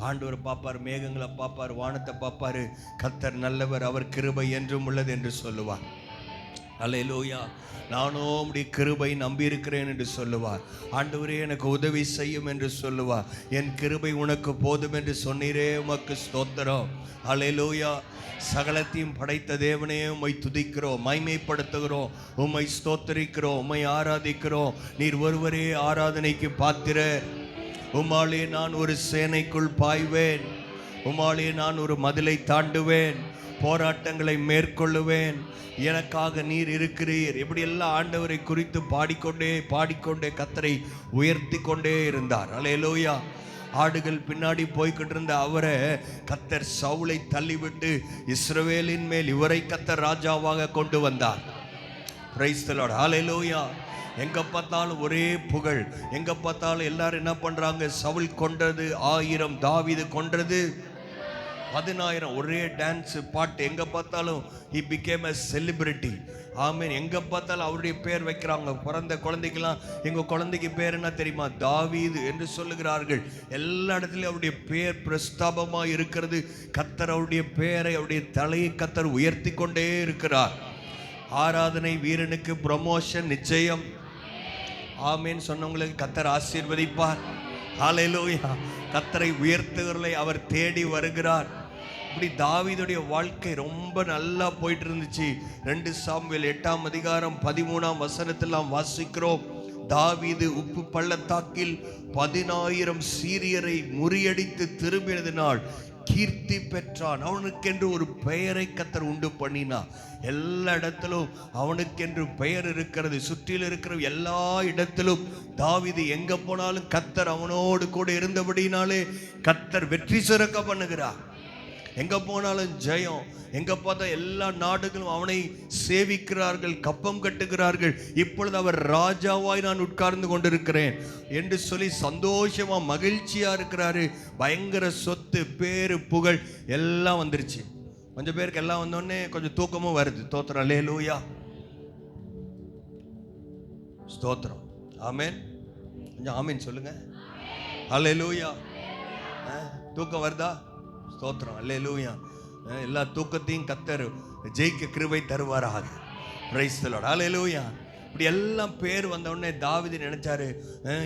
ஆண்டவரை பார்ப்பார், மேகங்களை பார்ப்பார், வானத்தை பார்ப்பார். கர்த்தர் நல்லவர், அவர் கிருபை என்றும் உள்ளது என்று சொல்லுவார். அல்லேலூயா. நானோ உம்முடைய கிருபை நம்பியிருக்கிறேன் என்று சொல்லுவார். ஆண்டவரே எனக்கு உதவி செய்யும் என்று சொல்லுவார். என் கிருபை உனக்கு போதும் என்று சொன்னீரே, உமக்கு ஸ்தோத்திரம். அல்லேலூயா. சகலத்தையும் படைத்த தேவனே உம்மை துதிக்கிறோம், மகிமைப்படுத்துகிறோம், உம்மை ஸ்தோத்தரிக்கிறோம், உம்மை ஆராதிக்கிறோம். நீர் ஒருவரே ஆராதனைக்கு பாத்திரர். உம்மாலே நான் ஒரு சேனைக்குள் பாய்வேன், உம்மாலே நான் ஒரு மதிலை தாண்டுவேன், போராட்டங்களை மேற்கொள்ளுவேன், எனக்காக நீர் இருக்கிறீர். எப்படியெல்லாம் ஆண்டவரை குறித்து பாடிக்கொண்டே கர்த்தரை உயர்த்தி கொண்டே இருந்தார். அல்லேலூயா. ஆடுகள் பின்னாடி போய்கிட்டு இருந்த அவரை கர்த்தர் சவுலை தள்ளிவிட்டு இஸ்ரவேலின் மேல் இவரை கர்த்தர் ராஜாவாக கொண்டு வந்தார். பிரைஸ் தி லார்ட், ஹல்லேலூயா. எங்க பார்த்தாலும் ஒரே புகழ், எங்க பார்த்தாலும் எல்லாரும் என்ன பண்றாங்க, சவுல் கொன்றது 1000, தாவீது கொன்றது 10,000, ஒரே டான்ஸ் பாட்டு, எங்க பார்த்தாலும் he became a celebrity. ஆமென். எங்க பார்த்தாலும் அவருடைய பேர் வைக்கிறாங்க. பிறந்த குழந்தைக்கெல்லாம் எங்க குழந்தைக்கு பேர் என்ன தெரியுமா, தாவீது என்று சொல்லுகிறார்கள். எல்லா இடத்துலயும் அவருடைய பேர் பிரஸ்தாபமா இருக்கிறது. கர்த்தர் அவருடைய பேரை, அவருடைய தலையை கர்த்தர் உயர்த்தி கொண்டே இருக்கிறார். ஆராதனை வீரனுக்கு ப்ரமோஷன் நிச்சயம். ஆமென். சொன்னவங்களுக்கு கர்த்தர் ஆசீர்வதிப்பார். ஹல்லேலூயா. கர்த்தரை உயர்த்துகிறவர்களை அவர் தேடி வருகிறார். இப்படி தாவீதுடைய வாழ்க்கை ரொம்ப நல்லா போயிட்டு இருந்துச்சு. 2 சாமுவேல் 8ஆம் அதிகாரம் 13ஆம் வசனத்தில் வாசிக்கிறோம். தாவீது உப்பு பள்ளத்தாக்கில் 10,000 சீரியரை முறியடித்து திரும்பினதினால் கீர்த்தி பெற்றான். அவனுக்கென்று ஒரு பெயரை கர்த்தர் உண்டு பண்ணினார். எல்லா இடத்திலும் அவனுக்கென்று பெயர் இருக்கிறது. சுற்றில் இருக்கிற எல்லா இடத்திலும் தாவீது எங்க போனாலும் கர்த்தர் அவனோடு கூட இருந்தபடினாலே கர்த்தர் வெற்றி சிறக்க பண்ணுகிறார். எங்க போனாலும் ஜெயம். எங்க பார்த்தா எல்லா நாடுகளும் அவனை சேவிக்கிறார்கள், கப்பம் கட்டுகிறார்கள். இப்பொழுது அவர் ராஜாவாய் நான் உட்கார்ந்து கொண்டிருக்கிறேன் என்று சொல்லி சந்தோஷமா மகிழ்ச்சியா இருக்கிறாரு. பயங்கர சொத்து, பேரு, புகழ் எல்லாம் வந்துருச்சு. கொஞ்சம் பேருக்கு எல்லாம் வந்தோடனே கொஞ்சம் தூக்கமும் வருது. ஸ்தோத்திரம், அல்லேலூயா, ஸ்தோத்திரம், ஆமென். கொஞ்சம் ஆமென் சொல்லுங்க. அல்லேலூயா. தூக்கம் வருதா? ஸ்தோத்திரம், அல்லேலூயா. எல்லா தூக்கத்தையும் கர்த்தர் ஜெயிக்க கிருபை தருவாராக. பிரைஸ் தி லார்ட், அல்லேலூயா. இப்படி எல்லாம் பேர் வந்த உடனே தாவீது நினைச்சாரு,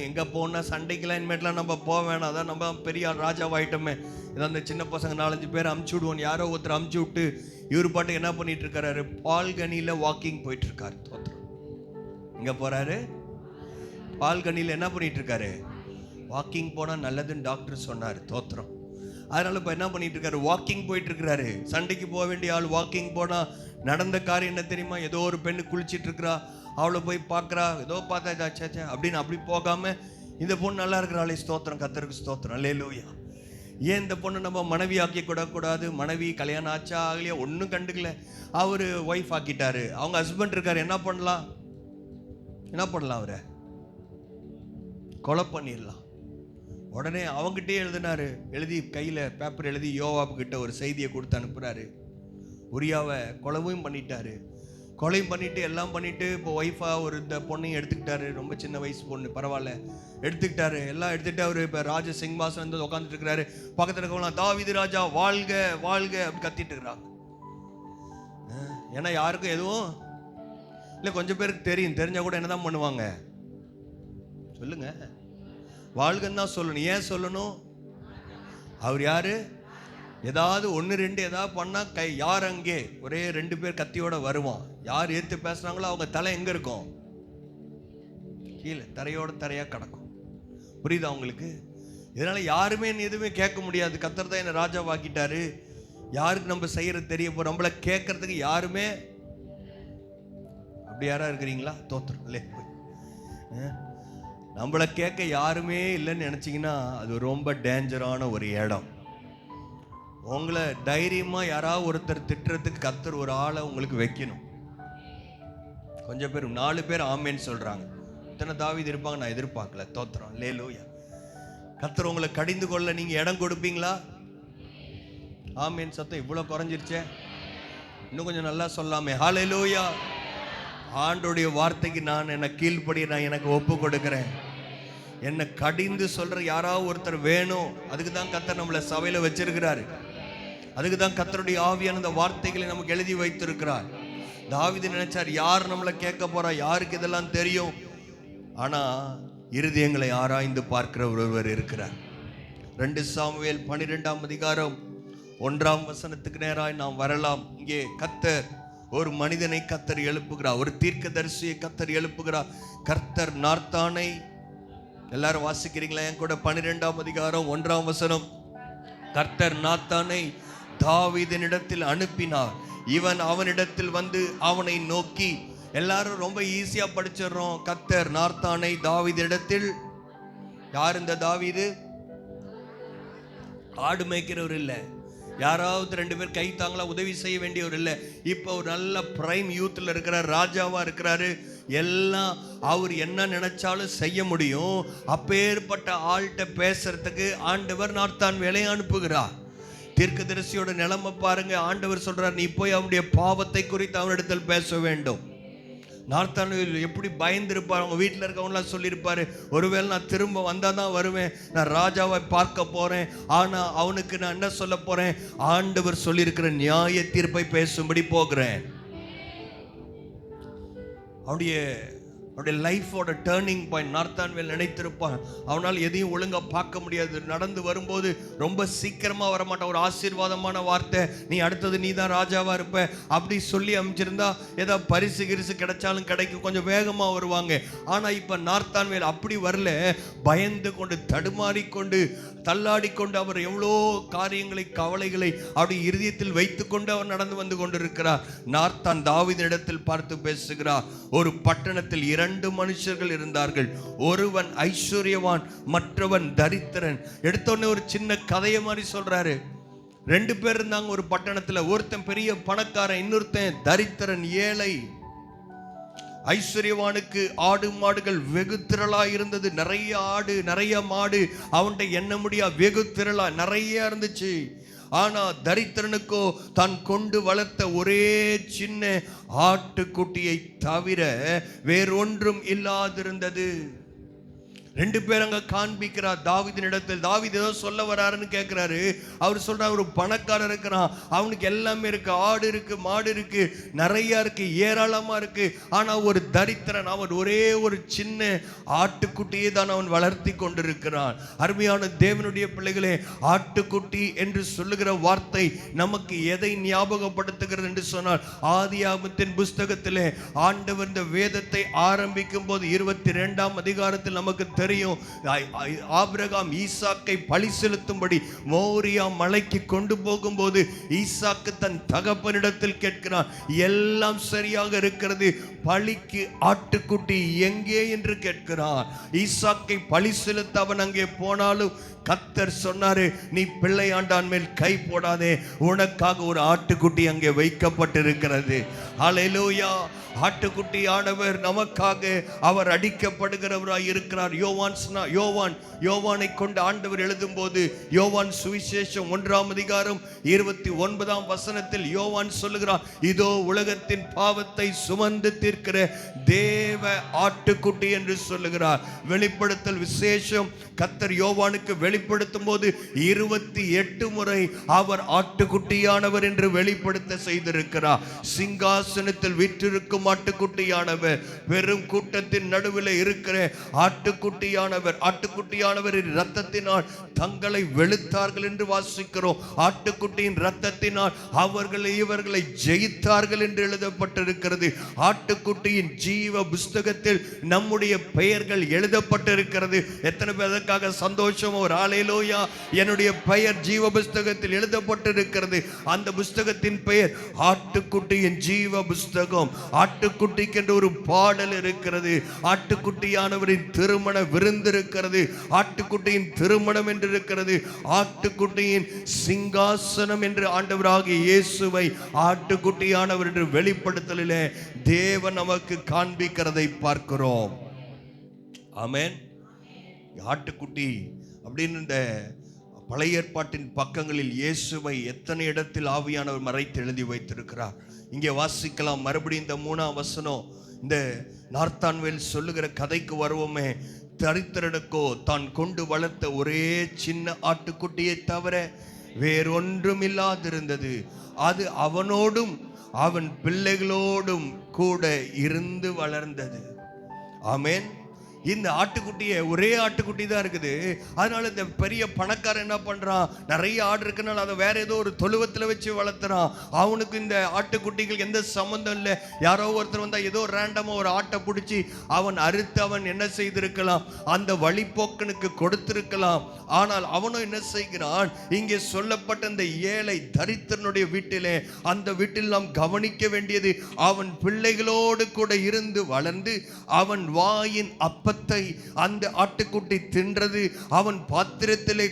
எங்க போனா சண்டைக்கெல்லாம் இனிமேட்லாம் நம்ம போக வேணாம், அதான் நம்ம பெரிய ராஜாவாயிட்டோமே, இதான் அந்த சின்ன பசங்க 4-5 பேர் அமுச்சு விடுவோம். யாரோ ஒருத்தர் அமுச்சு விட்டு இவர் பாட்டு என்ன பண்ணிட்டு இருக்காரு, பால்கனியில வாக்கிங் போயிட்டு இருக்காரு. ஸ்தோத்திரம். எங்க போறாரு? பால்கனியில என்ன பண்ணிட்டு இருக்காரு? வாக்கிங் போனா நல்லதுன்னு டாக்டர் சொன்னார். ஸ்தோத்திரம். அதனால இப்போ என்ன பண்ணிட்டு இருக்காரு? வாக்கிங் போயிட்டு இருக்கிறாரு. சண்டைக்கு போக வேண்டிய ஆள் வாக்கிங் போனா நடந்த காரியம் என்ன தெரியுமா? ஏதோ ஒரு பெண்ணு குளிச்சிட்டு இருக்கிறா, அவளை போய் பார்க்குறா, ஏதோ பார்த்தா சேச்சா அப்படின்னு அப்படி போகாம இந்த பொண்ணு நல்லா இருக்கிறாளே, ஸ்தோத்திரம், கர்த்தருக்கு ஸ்தோத்திரம், அல்லேலூயா. ஏன் இந்த பொண்ணு நம்ம மனைவி ஆக்கி கூடாது? மனைவி கல்யாணம் ஆச்சா ஆகலையா ஒன்றும் கண்டுக்கல, அவரு ஒய்ஃப் ஆக்கிட்டாரு. அவங்க ஹஸ்பண்ட் இருக்காரு, என்ன பண்ணலாம்? அவரை கொலை பண்ணிடலாம். உடனே அவங்ககிட்டே எழுதினாரு, எழுதி கையில் பேப்பர் எழுதி யோவாபு கிட்ட ஒரு செய்தியை கொடுத்து அனுப்புகிறாரு. உரியாவை கொலையும் பண்ணிட்டாரு. கொலையும் பண்ணிட்டு எல்லாம் பண்ணிட்டு இப்போ ஒய்ஃபாக ஒரு இந்த பொண்ணையும் எடுத்துக்கிட்டாரு. ரொம்ப சின்ன வயசு பொண்ணு, பரவாயில்ல, எடுத்துக்கிட்டாரு. எல்லாம் எடுத்துகிட்டு அவர் இப்போ ராஜ சிங்காசனம் வந்து உட்காந்துட்டு இருக்கிறாரு. பக்கத்தில் இருக்கவங்களாம் தாவீது ராஜா வாழ்க வாழ்க அப்படி கத்திட்டு இருக்கிறாங்க. ஏன்னா யாருக்கும் எதுவும் இல்லை, கொஞ்சம் பேருக்கு தெரியும், தெரிஞ்சால் கூட என்ன தான் பண்ணுவாங்க சொல்லுங்க, வாழ்கன்னு தான் சொல்லணும். ஏன் சொல்லணும்? அவர் யாரு? ஏதாவது 1-2 ஏதாவது பண்ணா யார் அங்கே ஒரே 2 பேர் கத்தியோட வருவான். யார் ஏத்து பேசுறாங்களோ அவங்க தலை எங்க இருக்கும்? கீழே தரையோட தரையா கிடக்கும். புரியுதா உங்களுக்கு? இதனால யாருமே எதுவுமே கேட்க முடியாது. கர்த்தர் தான் என்ன ராஜாவாக்கிட்டாரு. யாருக்கு நம்ம செய்யறது தெரிய போ, நம்மள கேட்கறதுக்கு யாருமே. அப்படி யாரா இருக்கிறீங்களா? தோத்துரும் இல்லையே. நம்மளை கேட்க யாருமே இல்லைன்னு நினச்சிங்கன்னா அது ரொம்ப டேஞ்சரான ஒரு இடம். உங்களை தைரியமாக யாராவது ஒருத்தர் திட்டுறதுக்கு கர்த்தர் ஒரு ஆளை உங்களுக்கு வைக்கணும். கொஞ்சம் பேர் 4 பேர் ஆமேன்னு சொல்கிறாங்க. இத்தனை தாவீது இருப்பாங்க நான் எதிர்பார்க்கல. தோத்திரம், அல்லேலூயா. கர்த்தர் உங்களை கடிந்து கொள்ள நீங்கள் இடம் கொடுப்பீங்களா? ஆமேன் சத்தம் இவ்வளோ குறைஞ்சிருச்சே, இன்னும் கொஞ்சம் நல்லா சொல்லாமே. ஹல்லேலூயா. ஆண்டோடைய வார்த்தைக்கு நான் என்னை கீழ்ப்படி நான் எனக்கு ஒப்பு கொடுக்கிறேன். என்னை கடிந்து சொல்ற யாராவது ஒருத்தர் வேணும். அதுக்கு தான் கர்த்தர் நம்மளை சபையில வச்சிருக்கிறாரு. அதுக்கு தான் கர்த்தருடைய ஆவியான அந்த வார்த்தைகளை நமக்கு எழுதி வைத்திருக்கிறார். தாவீது நினைச்சார், யார் நம்மளை கேட்க போறா, யாருக்கு இதெல்லாம் தெரியும்? ஆனா இருதயங்களை ஆராய்ந்து பார்க்கிற ஒருவர் இருக்கிறார். 2 சாமுவேல் 12ஆம் அதிகாரம் 1ஆம் வசனத்துக்கு நேராய் நாம் வரலாம். இங்கே கர்த்தர் ஒரு மனிதனை கர்த்தர் எழுப்புகிறார், ஒரு தீர்க்கதரிசியை கர்த்தர் எழுப்புகிறார். கர்த்தர் நார்த்தானை, எல்லாரும் வாசிக்கிறீங்களா என் கூட? 12ஆம் அதிகாரம் 1ஆம் வசனம். கர்த்தர் நாத்தானை தாவீதினிடத்தில் அனுப்பினார். இவன் அவனிடத்தில் வந்து அவனை நோக்கி, எல்லாரும் ரொம்ப ஈஸியா படிச்சிடறோம். கர்த்தர் நார்த்தானை தாவீதினிடத்தில். யார் இந்த தாவீது? ஆடு மேய்க்கிறவர் இல்லை, யாராவது 2 பேர் கை தாங்களா உதவி செய்ய வேண்டியவர் இல்லை. இப்போ ஒரு நல்ல பிரைம் யூத்தில் இருக்கிறார், ராஜாவா இருக்கிறாரு. எல்லாம் அவர் என்ன நினைச்சாலும் செய்ய முடியும். அப்பேற்பட்ட ஆள்கிட்ட பேசுறதுக்கு ஆண்டவர் நார்த்தான் வேலையை அனுப்புகிறார். தீர்க்கதரிசியோட நிலைமை பாருங்க. ஆண்டவர் சொல்றார், நீ போய் அவனுடைய பாவத்தை குறித்து அவனிடத்தில் பேச வேண்டும். நார்த்தான் எப்படி பயந்துருப்பார். அவங்க வீட்டில் இருக்கவங்களாம் சொல்லியிருப்பாரு, ஒருவேளை நான் திரும்ப வந்தால் தான் வருவேன், நான் ராஜாவை பார்க்க போகிறேன், ஆனால் அவனுக்கு நான் என்ன சொல்ல போகிறேன், ஆண்டவர் சொல்லியிருக்கிற நியாய தீர்ப்பை பேசும்படி போகிறேன். அவனுடைய லைஃபோட டேர்னிங் பாயிண்ட் நார்த்தான்வேல் நினைத்திருப்பான். அவனால் எதையும் ஒழுங்காக பார்க்க முடியாது. நடந்து வரும்போது ரொம்ப சீக்கிரமாக வரமாட்டான். ஒரு ஆசீர்வாதமான வார்த்தை, நீ அடுத்தது நீ தான் ராஜாவாக இருப்ப அப்படி சொல்லி அமைச்சிருந்தா ஏதாவது பரிசு கிரிசு கிடைச்சாலும் கிடைக்கும், கொஞ்சம் வேகமாக வருவாங்க. ஆனால் இப்போ நார்த்தான்வேல் அப்படி வரல. பயந்து கொண்டு தடுமாறிக்கொண்டு தள்ளாடிக்கொண்டு அவர் எவ்வளோ காரியங்களை கவலைகளை அப்படி இருதயத்தில் வைத்து கொண்டு அவர் நடந்து வந்து கொண்டிருக்கிறார். நார்த்தான் தாவீதினிடத்தில் பார்த்து பேசுகிறார். ஒரு பட்டணத்தில் 2 மனுஷர்கள் இருந்தார்கள், ஒருவன் ஐஸ்வர்யவான், மற்றவன் தரித்திரன். எடுத்தோடனே ஒரு சின்ன கதையை மாதிரி சொல்றாரு. 2 பேர் இருந்தாங்க ஒரு பட்டணத்துல. ஒருத்தன் பெரிய பணக்காரன், இன்னொருத்தன் தரித்திரன், ஏழை. ஐஸ்வர்யவானுக்கு ஆடு மாடுகள் வெகு திரளா இருந்தது. நிறைய ஆடு நிறைய மாடு, அவன்கிட்ட எண்ண முடியா வெகு திரளா நிறைய இருந்துச்சு. ஆனா தரித்திரனுக்கோ தான் கொண்டு வளர்த்த ஒரே சின்ன ஆட்டுக்குட்டியை தவிர வேறொன்றும் இல்லாதிருந்தது. 2 பேர் அங்க காண்பிக்கிறார் தாவீதின் இடத்தில். தாவீது ஏதோ சொல்ல வராருன்னு கேட்கிறாரு. அவர் சொல்றார், ஒரு பணக்காரர் இருக்கிறான், அவனுக்கு எல்லாமே இருக்கு, ஆடு இருக்கு, மாடு இருக்கு, நிறைய இருக்கு, ஏராளமா இருக்கு. ஆனா ஒரு தரித்திரன், அவன் ஒரே ஒரு சின்ன ஆட்டுக்குட்டியை தான் அவன் வளர்த்தி கொண்டிருக்கிறான். அருமையான தேவனுடைய பிள்ளைகளே, ஆட்டுக்குட்டி என்று சொல்லுகிற வார்த்தை நமக்கு எதை ஞாபகப்படுத்துகிறது என்று சொன்னால், ஆதியாகமத்தின் புஸ்தகத்திலே ஆண்டவர் இந்த வேதத்தை ஆரம்பிக்கும் போது 22ஆம் அதிகாரத்தில் நமக்கு தெரியும், ஆபிரகாம் ஈசாக்கை பலி செலுத்தும்படி மோரியா மலைக்கு கொண்டு போகும்போது ஈசாக்கு தன் தகப்பனிடத்தில் கேட்கிறான், எல்லாம் சரியாக இருக்கிறது, பலிக்கு ஆட்டுக்குட்டி எங்கே என்று கேட்கிறான். ஈசாக்கை பலி செலுத்த அவன் அங்கே போனாலும் கர்த்தர் சொன்னாரு, நீ பிள்ளையாண்டான் மேல் கை போடாதே, உனக்காக ஒரு ஆட்டுக்குட்டி அங்கே வைக்கப்பட்டிருக்கிறது. ஹல்லேலூயா. ஆட்டுக்குட்டி ஆனவர் நமக்காக அவர் அடிக்கப்படுகிறவராய் இருக்கிறார். யோவானை கொண்டு ஆண்டவர் எழுதும் போது யோவான் சுவிசேஷம் 1ஆம் அதிகாரம் 29ஆம் வசனத்தில் யோவான் சொல்லுகிறார், இதோ உலகத்தின் பாவத்தை சுமந்து தீர்க்கிற தேவ ஆட்டுக்குட்டி என்று சொல்லுகிறார். வெளிப்படுத்தல் விசேஷம் கர்த்தர் யோவானுக்கு வெளிப்படுத்தும் போது 28 முறை அவர் ஆட்டுக்குட்டியானவர் என்று வெளிப்படுத்த செய்திருக்கிறார். சிங்காசனத்தில் வீற்றிருக்கும் ஆட்டுக்குட்டியானவர், பெரும் கூட்டத்தின் நடுவில் இருக்கிற ஆட்டுக்குட்டியானவர், ஆட்டுக்குட்டியானவரின் இரத்தத்தினால் தங்களை வெளுத்தார்கள் என்று வாசிக்கிறோம். ஆட்டுக்குட்டியின் இரத்தத்தினால் இவர்களை ஜெயித்தார்கள் என்று எழுதப்பட்டிருக்கிறது. ஆட்டுக்குட்டியின் ஜீவ புஸ்தகத்தில் நம்முடைய பெயர்கள் எழுதப்பட்டிருக்கிறது. எத்தனை பேர் அதற்காக சந்தோஷம்? ஒரு ஹல்லேலூயா. என்னுடைய பெயர் ஜீவ புஸ்தகத்தில் எழுதப்பட்டிருக்கிறது. அந்த புஸ்தகத்தின் பெயர் ஆட்டுக்குட்டியின் ஜீவ புஸ்தகம். ஆட்டுக்குட்டிக்கு என்று ஒரு பாடல் இருக்கிறது. ஆட்டுக்குட்டியானவரின் திருமண விருந்து இருக்கிறது. ஆட்டுக்குட்டியின் திருமணம் என்று இருக்கிறது. ஆட்டுக்குட்டியின் சிங்காசனம் என்று ஆண்டவராகிய இயேசுவை ஆட்டுக்குட்டியானவர் என்று வெளிப்படுத்தலிலே தேவன் நமக்கு காண்பிக்கிறதை பார்க்கிறோம். ஆமென். ஆட்டுக்குட்டி அப்படின்னு இந்த பழைய ஏற்பாட்டின் பக்கங்களில் இயேசுவை எத்தனை இடத்தில் ஆவியானவர் மறைத்து எழுதி வைத்திருக்கிறார். இங்கே வாசிக்கலாம். மறுபடியும் இந்த 3ஆம் வசனம், இந்த நார்த்தான்வேல் சொல்லுகிற கதைக்கு வருவோமே. தரித்திரனுக்கோ தான் கொண்டு வளர்த்த ஒரே சின்ன ஆட்டுக்குட்டியை தவிர வேறொன்றும் இல்லாதிருந்தது. அது அவனோடும் அவன் பிள்ளைகளோடும் கூட இருந்து வளர்ந்தது. ஆமென். இந்த ஆட்டுக்குட்டியை ஒரே ஆட்டுக்குட்டி தான் இருக்குது. அதனால இந்த பெரிய பணக்காரன் என்ன பண்றான், நிறைய ஆடு இருக்குனால அதை வேற ஏதோ ஒரு தொழுவத்தில் வச்சு வளர்த்துறான். அவனுக்கு இந்த ஆட்டுக்குட்டிகள் எந்த சம்மந்தம் இல்லை. யாரோ ஒருத்தர் வந்தா ஏதோ ரேண்டமா ஒரு ஆட்டை பிடிச்சி அவன் அறுத்து அவன் என்ன செய்திருக்கலாம், அந்த வழிபோக்கனுக்கு கொடுத்திருக்கலாம். ஆனால் அவனும் என்ன செய்கிறான், இங்கே சொல்லப்பட்ட இந்த ஏழை தரித்திரனுடைய வீட்டிலே, அந்த வீட்டில் நாம் கவனிக்க வேண்டியது, அவன் பிள்ளைகளோடு கூட இருந்து வளர்ந்து அவன் வாயின் அப்பத்தை அந்த ஆட்டுக்குட்டி தின்றது. அவன் பாத்திரத்திலே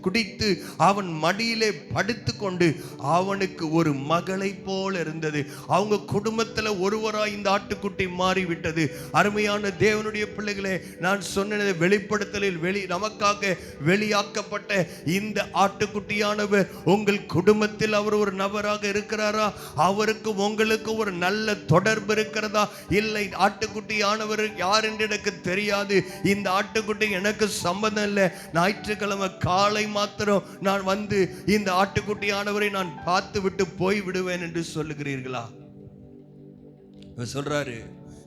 குடித்து அவன் மடியிலே படுத்து கொண்டு அவனுக்கு ஒரு மகளை போல இருந்தது. அவங்க குடும்பத்தில் ஒருவராய் இந்த ஆட்டுக்குட்டி மாறிவிட்டது. அருமையான தேவனுடைய பிள்ளைகளே, நான் சொன்னது வெளிப்படுத்தலில் நமக்காக வெளியாக்கப்பட்ட இந்த ஆட்டுக்குட்டியானவர் உங்கள் குடும்பத்தில் அவர் ஒரு நபராக இருக்கிறாரா? அவருக்கு உங்களுக்கு ஒரு நல்ல தொடர்பு இருக்கிறதா? இல்லை, ஆட்டுக்குட்டியானவர் யார் என்று எனக்கு தெரியாது, இந்த ஆட்டுக்குட்டி எனக்கு சம்பந்தம் இல்லை, ஞாயிற்றுக்கிழமை காலை மாத்திரம் நான் வந்து இந்த ஆட்டுக்குட்டியானவரை நான் பார்த்து விட்டு போய் விடுவேன் என்று சொல்லுகிறீர்களா? சொல்றாரு,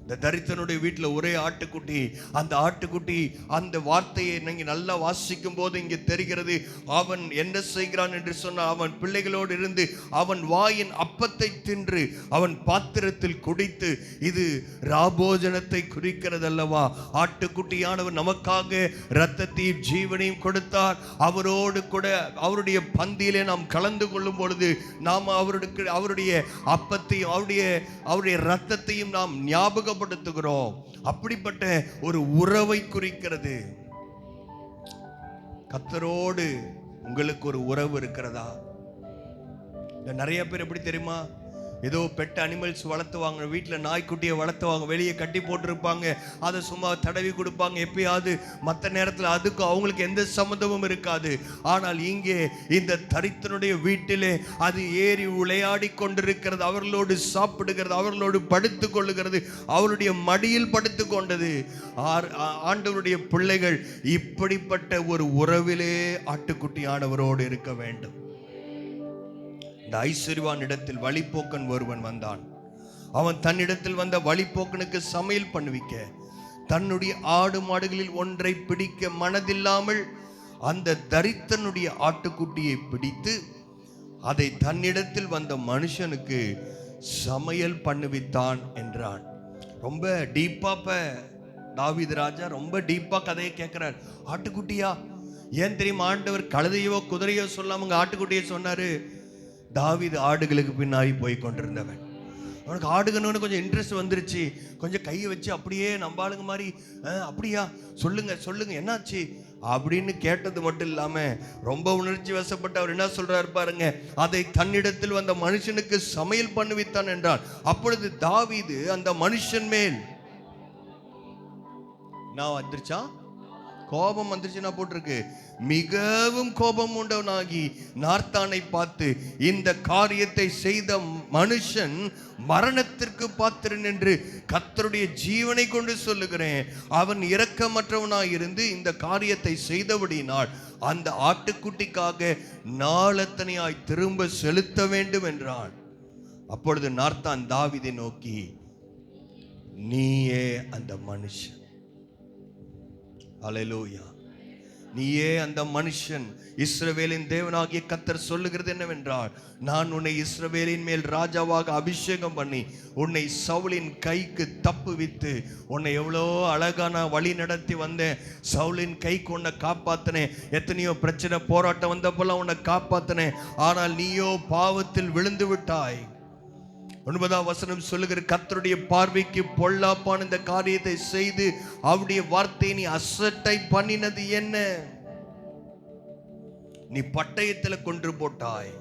இந்த தரித்திரனுடைய வீட்டில் ஒரே ஆட்டுக்குட்டி. அந்த ஆட்டுக்குட்டி அந்த வார்த்தையை நீங்க நல்லா வாசிக்கும் போது இங்கே தெரிகிறது. அவன் என்ன செய்கிறான் என்று சொன்னால், அவன் பிள்ளைகளோடு இருந்து அவன் வாயின் அப்பத்தை தின்று அவன் பாத்திரத்தில் குடித்து, இது ராபோஜனத்தை குறிக்கிறது அல்லவா? ஆட்டுக்குட்டியானவர் நமக்காக இரத்தத்தையும் ஜீவனையும் கொடுத்தார். அவரோடு கூட அவருடைய பந்தியிலே நாம் கலந்து கொள்ளும் பொழுது நாம் அவருடைய அப்பத்தையும் அவருடைய இரத்தத்தையும் நாம் ஞாபகப்படுத்துகிறோம். அப்படிப்பட்ட ஒரு உறவை குறிக்கிறது. கர்த்தரோடு உங்களுக்கு ஒரு உறவு இருக்கிறதா? நிறைய பேர் எப்படி தெரியுமா, ஏதோ பெட் அனிமல்ஸ் வளர்த்துவாங்க, வீட்டில் நாய்க்குட்டியை வளர்த்துவாங்க, வெளியே கட்டி போட்டிருப்பாங்க, அதை சும்மா தடவி கொடுப்பாங்க எப்பயாவது, மற்ற நேரத்தில் அதுக்கும் அவங்களுக்கு எந்த சம்மந்தமும் இருக்காது. ஆனால் இங்கே இந்த தரித்திரனுடைய வீட்டிலே அது ஏறி விளையாடி கொண்டிருக்கிறது, அவர்களோடு சாப்பிடுகிறது, அவர்களோடு படுத்து கொள்ளுகிறது, அவருடைய மடியில் படுத்து கொண்டது. ஆண்டவருடைய பிள்ளைகள் இப்படிப்பட்ட ஒரு உறவிலே ஆட்டுக்குட்டியானவரோடு இருக்க வேண்டும். இந்த ஐஸ்வர்யவான் இடத்தில் வழிப்போக்கன் ஒருவன் வந்தான். அவன் தன்னிடத்தில் வந்த வழிப்போக்கனுக்கு சமையல் பண்ணுவிக்க, தன்னுடைய ஆடு மாடுகளில் ஒன்றை பிடிக்க மனதில்லாமல் அந்த தரித்திரனுடைய ஆட்டுக்குட்டியை பிடித்து அதை தன்னிடத்தில் வந்த மனுஷனுக்கு சமையல் பண்ணுவித்தான் என்றான். ரொம்ப டீப்பா தாவீது ராஜா ரொம்ப டீப்பா கதையை கேட்கிறார். ஆட்டுக்குட்டியா? ஏன் தெரியுமா? ஆண்டவர் கழுதையோ குதிரையோ சொல்லாம ஆட்டுக்குட்டியை சொன்னாரு. தாவீது ஆடுகளுக்கு பின்னாடி போய் கொண்டிருந்தவன். அவனுக்கு ஆடுகணும்னு கொஞ்சம் இன்ட்ரெஸ்ட் வந்துருச்சு. கொஞ்சம் கையை வச்சு அப்படியே நம்பாளுங்க மாதிரி, அப்படியா, சொல்லுங்க சொல்லுங்க என்னாச்சு அப்படின்னு கேட்டது மட்டும் இல்லாம ரொம்ப உணர்ச்சி வசப்பட்டு அவர் என்ன சொல்றாரு பாருங்க, அதை தன்னிடத்தில் வந்த மனுஷனுக்கு சமையல் பண்ணுவித்தான் என்றான். அப்பொழுது தாவீது அந்த மனுஷன் மேல் நான் வந்துருச்சா, கோபம் வந்துருச்சுன்னா போட்டிருக்கு, மிகவும் கோபம் உண்டவனாகி நார்த்தானை பார்த்து, இந்த காரியத்தை செய்த மனுஷன் மரணத்திற்கு பாத்திரன் என்று கர்த்தருடைய ஜீவனை கொண்டு சொல்லுகிறேன், அவன் இரக்கமற்றவனாய் இருந்து இந்த காரியத்தை செய்தபடியினால் அந்த ஆட்டுக்குட்டிக்காக நாளத்தனையாய் திரும்ப செலுத்த வேண்டும் என்றான். அப்பொழுது நார்த்தான் தாவீதை நோக்கி, நீயே அந்த மனுஷன். அல்லேலூயா. நீயே அந்த மனுஷன். இஸ்ரவேலின் தேவனாகிய கர்த்தர் சொல்லுகிறது என்னவென்றால், நான் உன்னை இஸ்ரவேலின் மேல் ராஜாவாக அபிஷேகம் பண்ணி உன்னை சவுலின் கைக்கு தப்புவித்து உன்னை எவ்வளோ அழகான வழி நடத்தி வந்தேன். சவுலின் கைக்கு உன்னை காப்பாத்தினேன். எத்தனையோ பிரச்சனை போராட்டம் வந்தப்பெல்லாம் உன்னை காப்பாத்தினேன். ஆனால் நீயோ பாவத்தில் விழுந்து விட்டாய். 9ஆம் வசனம் சொல்லுகிற, கர்த்தருடைய பார்வைக்கு பொல்லாப்பான இந்த காரியத்தை செய்து அவருடைய வார்த்தையை நீ அசட்டை பண்ணினது என்ன? நீ பட்டயத்தில் கொன்று போட்டாய்.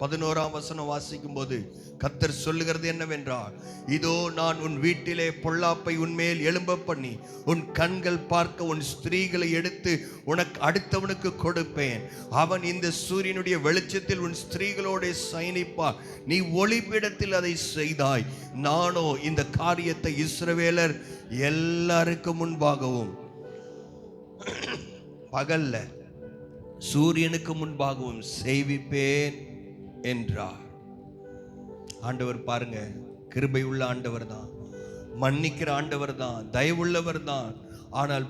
11ஆம் வசனம் வாசிக்கும் போது கர்த்தர் சொல்லுகிறது என்னவென்றால், இதோ நான் உன் வீட்டிலே பொல்லாப்பை உன்மேல் எழும்ப பண்ணி உன் கண்கள் பார்க்க உன் ஸ்திரீகளை எடுத்து உனக்கு அடுத்தவனுக்கு கொடுப்பேன். அவன் இந்த சூரியனுடைய வெளிச்சத்தில் உன் ஸ்திரீகளோட சயனிப்பார். நீ ஒளிப்பிடத்தில் அதை செய்தாய். நானோ இந்த காரியத்தை இஸ்ரவேலர் எல்லாருக்கும் முன்பாகவும் பகல்ல சூரியனுக்கு முன்பாகவும் செய்விப்பேன் என்றார். ஆண்டவர் பாருங்க, கிருபை உள்ள ஆண்டவர் தான், மன்னிக்கிற ஆண்டவர் தான், தயவுள்ளவர் தான். ஆனால்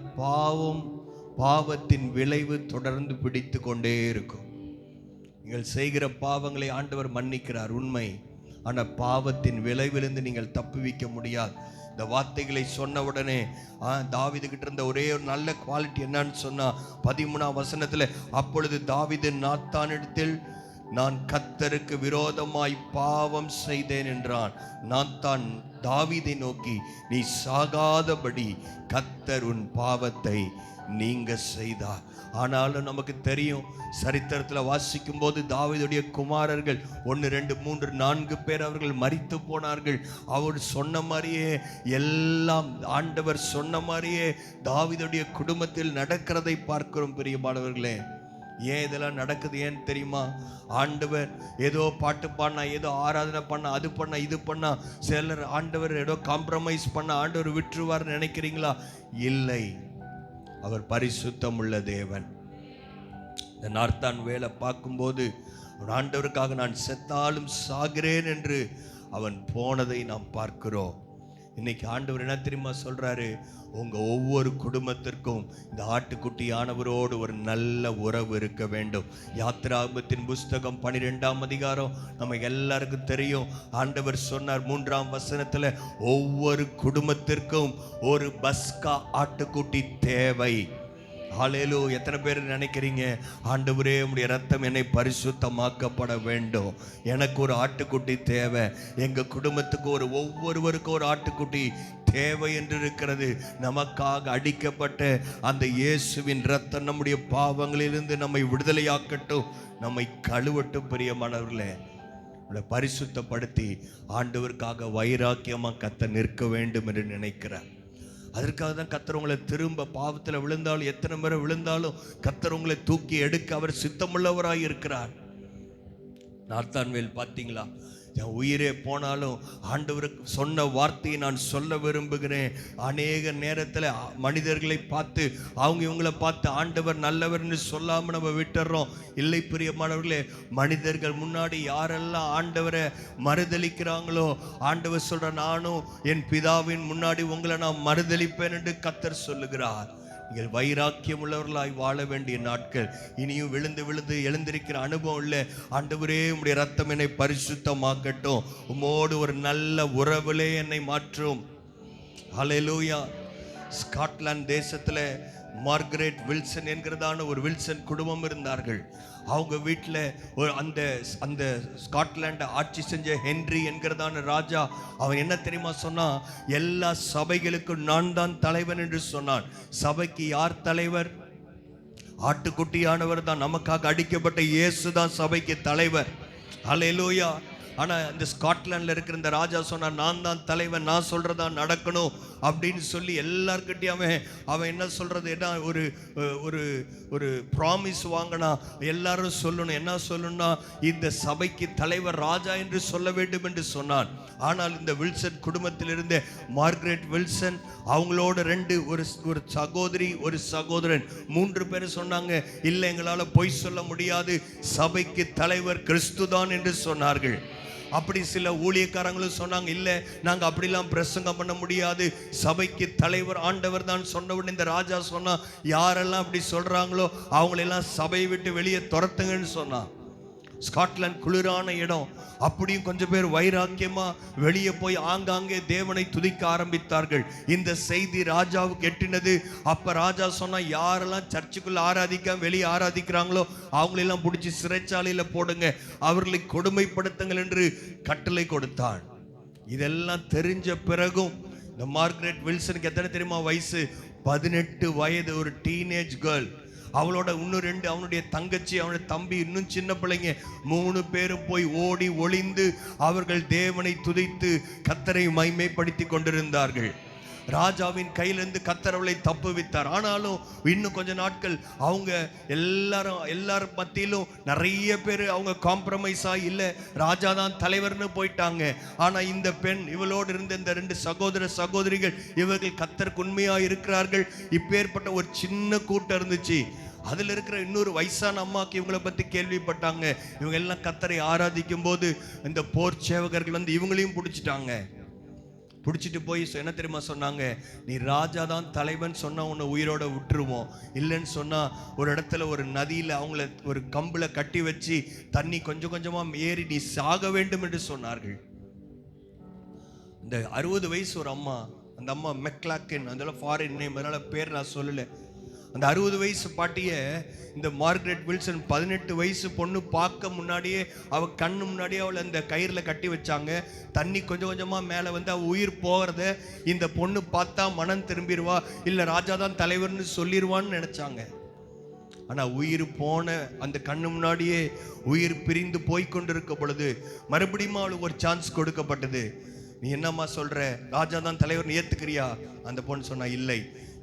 பாவத்தின் விளைவு தொடர்ந்து பிடித்து கொண்டே இருக்கும். நீங்கள் செய்கிற பாவங்களை ஆண்டவர் மன்னிக்கிறார், உண்மை. ஆனால் பாவத்தின் விளைவிலிருந்து நீங்கள் தப்புவிக்க முடியாது. இந்த வார்த்தைகளை சொன்ன உடனே தாவீது கிட்ட இருந்த ஒரே ஒரு நல்ல குவாலிட்டி என்னன்னு சொன்னா, 13ஆம் வசனத்துல, அப்பொழுது தாவீது நாத்தானிடத்தில், நான் கர்த்தருக்கு விரோதமாய் பாவம் செய்தேன் என்றான். நான் தான் தாவீதை நோக்கி, நீ சாகாதபடி கர்த்தர் உன் பாவத்தை நீங்க செய்தார். ஆனாலும் நமக்கு தெரியும், சரித்திரத்தில் வாசிக்கும் போது தாவீதுடைய குமாரர்கள் 1 2 3 4 பேர் அவர்கள் மரித்து போனார்கள். அவர் சொன்ன மாதிரியே எல்லாம், ஆண்டவர் சொன்ன மாதிரியே தாவீதுடைய குடும்பத்தில் நடக்கிறதை பார்க்கிறோம். பிரியமானவர்களே, ஏன் இதெல்லாம் நடக்குது ஏன்னு தெரியுமா? ஆண்டவர் ஏதோ பாட்டு பாடினா, ஏதோ ஆராதனை பண்ண, அது பண்ண, இது பண்ணா, சிலர் ஆண்டவர் ஏதோ காம்ப்ரமைஸ் பண்ண ஆண்டவர் விட்டுருவார்னு நினைக்கிறீங்களா? இல்லை, அவர் பரிசுத்தம் உள்ள தேவன். இந்த நார்த்தான் வேலை பார்க்கும்போது ஆண்டவருக்காக நான் செத்தாலும் சாகிறேன் என்று அவன் போனதை நாம் பார்க்கிறோம். இன்னைக்கு ஆண்டவர் என்ன தெரியுமா சொல்றாரு? உங்க ஒவ்வொரு குடும்பத்திற்கும் இந்த ஆட்டுக்குட்டியானவரோடு ஒரு நல்ல உறவு இருக்க வேண்டும். யாத்திராகமத்தின் புஸ்தகம் 12ஆம் அதிகாரம் நம்ம எல்லாருக்கும் தெரியும். ஆண்டவர் சொன்னார் 3ஆம் வசனத்துல, ஒவ்வொரு குடும்பத்திற்கும் ஒரு பஸ்கா ஆட்டுக்குட்டி தேவை. ஹல்லேலூயா. எத்தனை பேர் நினைக்கிறீங்க, ஆண்டவரே உம்முடைய ரத்தம் என்னை பரிசுத்தமாக்கப்பட வேண்டும், எனக்கு ஒரு ஆட்டுக்குட்டி தேவை, எங்க குடும்பத்துக்கு ஒவ்வொருவருக்கும் ஒரு ஆட்டுக்குட்டி தேவை என்று இருக்கிறது. நமக்காக அடிக்கப்பட்ட அந்த இயேசுவின் ரத்தம் நம்முடைய பாவங்களிலிருந்து நம்மை விடுதலையாக்கட்டும், நம்மை கழுவட்டும். பிரியமானவர்களே, பரிசுத்தப்படுத்தி ஆண்டவருக்காக வைராக்கியமா கத்த நிற்க வேண்டும் என்று நினைக்கிறார். அதற்காக தான் கர்த்தர் உங்களை திரும்ப பாவத்தில் விழுந்தாலும், எத்தனை முறை விழுந்தாலும் கர்த்தர் உங்களை தூக்கி எடுக்க அவர் சித்தமுள்ளவராய் இருக்கிறார். நார்த்தான்வேல் பார்த்தீங்களா? என் உயிரே போனாலும் ஆண்டவருக்கு சொன்ன வார்த்தையை நான் சொல்ல விரும்புகிறேன். அநேக நேரத்தில் மனிதர்களை பார்த்து, அவங்க இவங்களை பார்த்து ஆண்டவர் நல்லவர்னு சொல்லாமல் நம்ம விட்டுறோம். இல்லை பிரியமானவர்களே, மனிதர்கள் முன்னாடி யாரெல்லாம் ஆண்டவரை மறுதலிக்கிறாங்களோ, ஆண்டவர் சொல்ற, நானும் என் பிதாவின் முன்னாடி உங்களை நான் மறுதலிப்பேன் என்று கர்த்தர் சொல்லுகிறார். நீங்கள் வைராக்கியம் உள்ளவர்களாய் வாழ வேண்டிய நாட்கள். இனியும் விழுந்து விழுந்து எழுந்திருக்கிற அனுபவம் இல்லை. ஆண்டவரே உம்முடைய ரத்தம் என்னை பரிசுத்தமாக்கட்டும், உம்மோடு ஒரு நல்ல உறவிலே என்னை மாற்றும். ஹல்லேலூயா. ஸ்காட்லாந்து தேசத்தில் மார்கரெட் வில்சன் என்கிறதான ஒரு வில்சன் குடும்பம் இருந்தார்கள். அவங்க வீட்டில் ஒரு அந்த ஸ்காட்லாண்டை ஆட்சி செஞ்ச ஹென்றி என்கிறதான ராஜா, அவன் என்ன தெரியுமா சொன்னான்? எல்லா சபைகளுக்கும் நான் தான் தலைவன் என்று சொன்னான். சபைக்கு யார் தலைவர்? ஆட்டுக்குட்டியானவர் தான். நமக்காக அடிக்கப்பட்ட இயேசு தான் சபைக்கு தலைவர். ஹல்லேலூயா. ஆனால் இந்த ஸ்காட்லாண்டில் இருக்கிற இந்த ராஜா சொன்னான், நான் தான் தலைவன், நான் சொல்கிறதான் நடக்கணும் அப்படின்னு சொல்லி எல்லார்கிட்டையும் அவன் என்ன சொல்கிறது, என்ன ஒரு ஒரு ஒரு ப்ராமிஸ் வாங்கினா, எல்லாரும் சொல்லணும். என்ன சொல்லணும்னா, இந்த சபைக்கு தலைவர் ராஜா என்று சொல்ல வேண்டும் என்று சொன்னான். ஆனால் இந்த வில்சன் குடும்பத்தில் இருந்த மார்கரெட் வில்சன், அவங்களோட ஒரு சகோதரி, ஒரு சகோதரன், 3 பேர் சொன்னாங்க, இல்லை எங்களால் பொய் சொல்ல முடியாது, சபைக்கு தலைவர் கிறிஸ்து தான் என்று சொன்னார்கள். அப்படி சில ஊழியக்காரங்களும் சொன்னாங்க, இல்லை நாங்கள் அப்படிலாம் பிரசங்கம் பண்ண முடியாது, சபைக்கு தலைவர் ஆண்டவர் தான் சொன்னவுடனே இந்த ராஜா சொன்னா, யாரெல்லாம் அப்படி சொல்றாங்களோ அவங்களெல்லாம் சபையை விட்டு வெளியே துரத்துங்கன்னு சொன்னான். ஸ்காட்லாந்து குளிரான இடம். அப்படியும் கொஞ்சம் பேர் வைராக்கியமா வெளியே போய் ஆங்காங்கே தேவனை துதிக்க ஆரம்பித்தார்கள். இந்த செய்தி ராஜாவுக்கு எட்டினது. அப்ப ராஜா சொன்னா, யாரெல்லாம் சர்ச்சுக்குள்ள ஆராதிக்காம வெளியே ஆராதிக்கிறாங்களோ அவங்களெல்லாம் பிடிச்சி சிறைச்சாலையில போடுங்க, அவர்களை கொடுமைப்படுத்துங்கள் என்று கட்டளை கொடுத்தான். இதெல்லாம் தெரிஞ்ச பிறகும் இந்த மார்கரெட் வில்சனுக்கு எத்தனை தெரியுமா வயசு? 18 வயது, ஒரு டீனேஜ் கேர்ள். அவளோட இன்னும் 2, அவனுடைய தங்கச்சி, அவனுடைய தம்பி, இன்னும் சின்ன பிள்ளைங்க 3 பேரும் போய் ஓடி ஒளிந்து அவர்கள் தேவனை துதித்து கர்த்தரை மகிமைப்படுத்தி கொண்டிருந்தார்கள். ராஜாவின் கையிலிருந்து கர்த்தர் அவளை தப்புவித்தார். ஆனாலும் இன்னும் கொஞ்ச நாட்கள் அவங்க எல்லாரும் மத்தியிலும் நிறைய பேர் அவங்க காம்ப்ரமைஸ் ஆகி, இல்லை ராஜா தான் தலைவர்னு போயிட்டாங்க. ஆனா இந்த பெண், இவளோடு இருந்த இந்த 2 சகோதரிகள், இவர்கள் கர்த்தருக்கு உண்மையா இருக்கிறார்கள். இப்பேற்பட்ட ஒரு சின்ன கூட்டம் இருந்துச்சு. அதில் இருக்கிற இன்னொரு வயசான அம்மாக்கு இவங்களை பற்றி கேள்விப்பட்டாங்க. இவங்க எல்லாம் கர்த்தரை ஆராதிக்கும் போது இந்த போர் சேவகர்கள் வந்து இவங்களையும் பிடிச்சிட்டு போய் என்ன தெரியுமா சொன்னாங்க? நீ ராஜா தான் தலைவன் சொன்னா உன்னை உயிரோட விட்டுருவோம், இல்லைன்னு சொன்னா ஒரு இடத்துல ஒரு நதியில் அவங்கள ஒரு கம்புல கட்டி வச்சு தண்ணி கொஞ்சம் கொஞ்சமா ஏறி நீ சாக வேண்டும் என்று சொன்னார்கள். இந்த 60 வயசு ஒரு அம்மா, அந்த அம்மா மெக்லாக்கின், அதெல்லாம் ஃபாரின் நேம், அதனால பேர் நான் சொல்லலை. அந்த 60 வயசு பாட்டிய இந்த மார்கரெட் வில்சன் 18 வயசு பொண்ணு பார்க்க முன்னாடியே அவ கண்ணு முன்னாடியே அவளை அந்த கயிறில் கட்டி வச்சாங்க. தண்ணி கொஞ்சம் கொஞ்சமா மேலே வந்து அவ உயிர் போகிறத இந்த பொண்ணு பார்த்தா மனம் திரும்பிடுவா, இல்லை ராஜா தான் தலைவர்னு சொல்லிடுவான்னு நினைச்சாங்க. ஆனா உயிர் போன அந்த கண்ணு முன்னாடியே உயிர் பிரிந்து போய்கொண்டிருக்க பொழுது மறுபடியும் அவளுக்கு ஒரு சான்ஸ் கொடுக்கப்பட்டது. நீ என்னம்மா சொல்ற, ராஜா தான் தலைவர்னு ஏத்துக்கிறியா? அந்த பொண்ணு சொன்னா, இல்லை,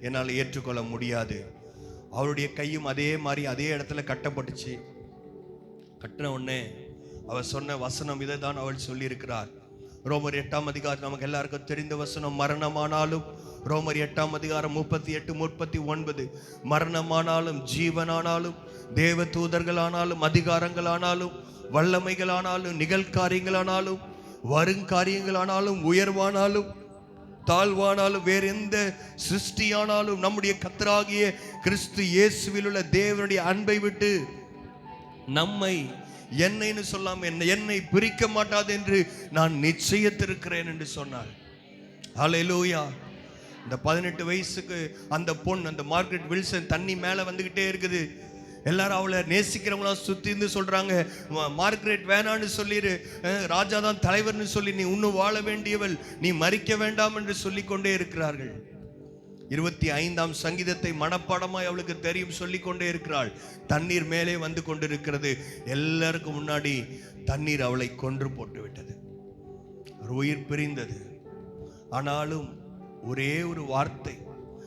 என்னால் ஏற்றுக்கொள்ள முடியாது. அவளுடைய கையும் அதே மாதிரி அதே இடத்துல கட்டப்பட்டுச்சு. கட்டின உடனே அவள் சொன்ன வசனம் இதை தான் அவள் சொல்லியிருக்கிறார். ரோமர் 8ஆம் அதிகாரம் நமக்கு எல்லாருக்கும் தெரிந்த வசனம். மரணமானாலும், ரோமர் 8ஆம் அதிகாரம் 38, 39, மரணமானாலும் ஜீவனானாலும் தேவ தூதர்களானாலும் அதிகாரங்களானாலும் வல்லமைகளானாலும் நிகழ்காரியங்களானாலும் வருங்காரியங்களானாலும் உயர்வானாலும் தாழ்வானாலும் வேற எந்த சிருஷ்டியானாலும் நம்முடைய கர்த்தராகிய கிறிஸ்து இயேசுவில் உள்ள தேவனுடைய அன்பை விட்டு நம்மை என்னைன்னு சொல்லாம என்னை பிரிக்க மாட்டாது என்று நான் நிச்சயித்திருக்கிறேன் என்று சொன்னார். ஹல்லேலூயா. இந்த 18 வயசுக்கு அந்த பொண்ணு, அந்த மார்கரெட் வில்சன், தண்ணி மேல வந்துகிட்டே இருக்குது. எல்லாரும் அவளை நேசிக்கிறவங்களாம் சுத்தி இருந்து சொல்றாங்க, மார்கரெட் வேணான்னு சொல்லிடு, ராஜா தான் தலைவர்னு சொல்லி நீ இன்னும் வாழ வேண்டியவள், நீ மரிக்க வேண்டாம் என்று சொல்லிக்கொண்டே இருக்கிறார்கள். 25ஆம் சங்கீதத்தை மனப்பாடமாய் அவளுக்கு தெரியும், சொல்லிக்கொண்டே இருக்கிறாள். தண்ணீர் மேலே வந்து கொண்டிருக்கிறது. எல்லாருக்கும் முன்னாடி தண்ணீர் அவளை கொன்று போட்டு விட்டது. உயிர் பிரிந்தது. ஆனாலும் ஒரே ஒரு வார்த்தை,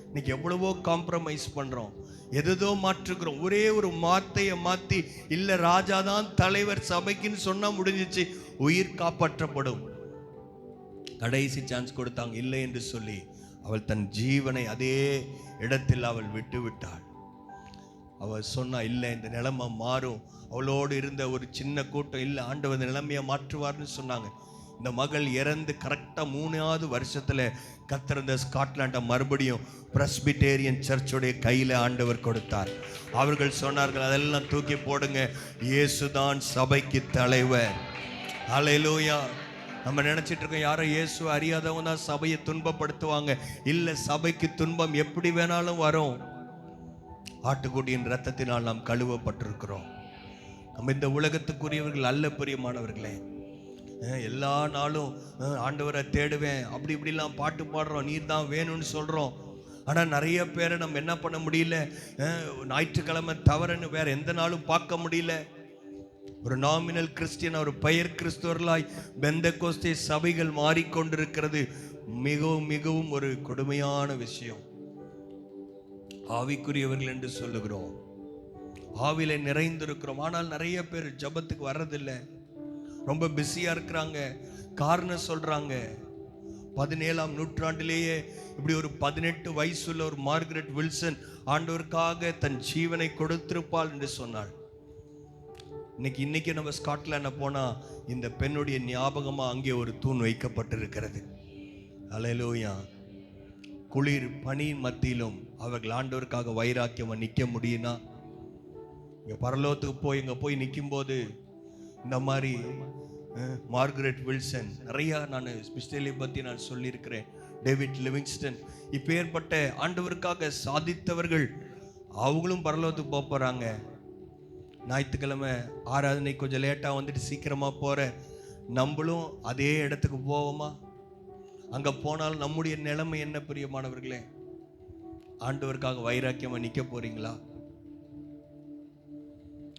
இன்னைக்கு எவ்வளவோ காம்ப்ரமைஸ் பண்றோம், எதோ மாற்றுக்கிறோம், ஒரே ஒரு வார்த்தையை மாத்தி, இல்ல ராஜா தான் தலைவர் சபைக்குன்னு சொன்னா முடிஞ்சிச்சு, உயிர் காப்பாற்றப்படும். கடைசி சான்ஸ் கொடுத்தாங்க, இல்லை என்று சொல்லி அவள் தன் ஜீவனை அதே இடத்தில் அவள் விட்டு விட்டாள். அவள் சொன்னா, இல்லை இந்த நிலைமை மாறும். அவளோடு இருந்த ஒரு சின்ன கூட்டம், இல்லை ஆண்டவர் இந்த நிலைமையை மாற்றுவார்னு சொன்னாங்க. இந்த மகள் இறந்து கரெக்டாக 3வது வருஷத்துல கர்த்தர் இந்த ஸ்காட்லாண்டை மறுபடியும் பிரஸ்பிட்டேரியன் சர்ச்சுடைய கையில் ஆண்டவர் கொடுத்தார். அவர்கள் சொன்னார்கள், அதெல்லாம் தூக்கி போடுங்க, இயேசுதான் சபைக்கு தலைவர். ஹல்லேலூயா. நம்ம நினைச்சிட்டு இருக்கோம், யாரோ இயேசு அறியாதவங்க தான் சபையை துன்பப்படுத்துவாங்க. இல்லை, சபைக்கு துன்பம் எப்படி வேணாலும் வரும். ஆட்டுக்குட்டியின் ரத்தத்தினால் நாம் கழுவப்பட்டிருக்கிறோம். நம்ம இந்த உலகத்துக்குரியவர்கள் அல்ல பிரியமானவர்களே. எல்லா நாளும் ஆண்டவரை தேடுவேன் அப்படி இப்படிலாம் பாட்டு பாடுறோம், நீர் தான் வேணும்னு சொல்கிறோம். ஆனால் நிறைய பேரை நம்ம என்ன பண்ண முடியல, ஞாயிற்றுக்கிழமை தவறுன்னு வேற எந்த நாளும் பார்க்க முடியல. ஒரு நாமினல் கிறிஸ்டியன், ஒரு பெயர் கிறிஸ்துவர்களாய் பெந்தெகோஸ்தே சபைகள் மாறிக்கொண்டிருக்கிறது. மிகவும் மிகவும் ஒரு கொடுமையான விஷயம். ஆவிக்குரியவர்கள் என்று சொல்லுகிறோம், ஆவில நிறைந்திருக்கிறோம், ஆனால் நிறைய பேர் ஜபத்துக்கு வர்றதில்லை, ரொம்ப பிஸியா இருக்கிறாங்க. காரணம் சொல்றாங்க, 17ஆம் நூற்றாண்டிலேயே இப்படி ஒரு 18 வயசுள்ள ஒரு மார்கரெட் வில்சன் ஆண்டவருக்காக தன் ஜீவனை கொடுத்திருப்பாள் என்று சொன்னாள். இன்னைக்கு நம்ம ஸ்காட்லாண்ட போனா இந்த பெண்ணுடைய ஞாபகமா அங்கே ஒரு தூண் வைக்கப்பட்டிருக்கிறது. ஹல்லேலூயா. குளிர் பனியின் மத்தியிலும் அவர்கள் ஆண்டவருக்காக வைராக்கியமா நிற்க முடியும்னா, இங்க பரலோகத்துக்கு இங்க போய் நிற்கும் போது இந்த மாதிரி மார்கரெட் வில்சன், நிறையா நான் ஸ்பிஸ்டேலி பற்றி நான் சொல்லியிருக்கிறேன், டேவிட் லிவிங்ஸ்டன், இப்பேற்பட்ட ஆண்டவருக்காக சாதித்தவர்கள் அவங்களும் பரலோகத்துக்கு போக போகிறாங்க. ஞாயிற்றுக்கிழமை ஆராதனை கொஞ்சம் லேட்டாக வந்துட்டு சீக்கிரமாக போகிற நம்மளும் அதே இடத்துக்கு போவோமா? அங்கே போனாலும் நம்முடைய நிலைமை என்ன பிரியமானவர்களே? ஆண்டவருக்காக வைராக்கியமாக நிற்க போகிறீங்களா,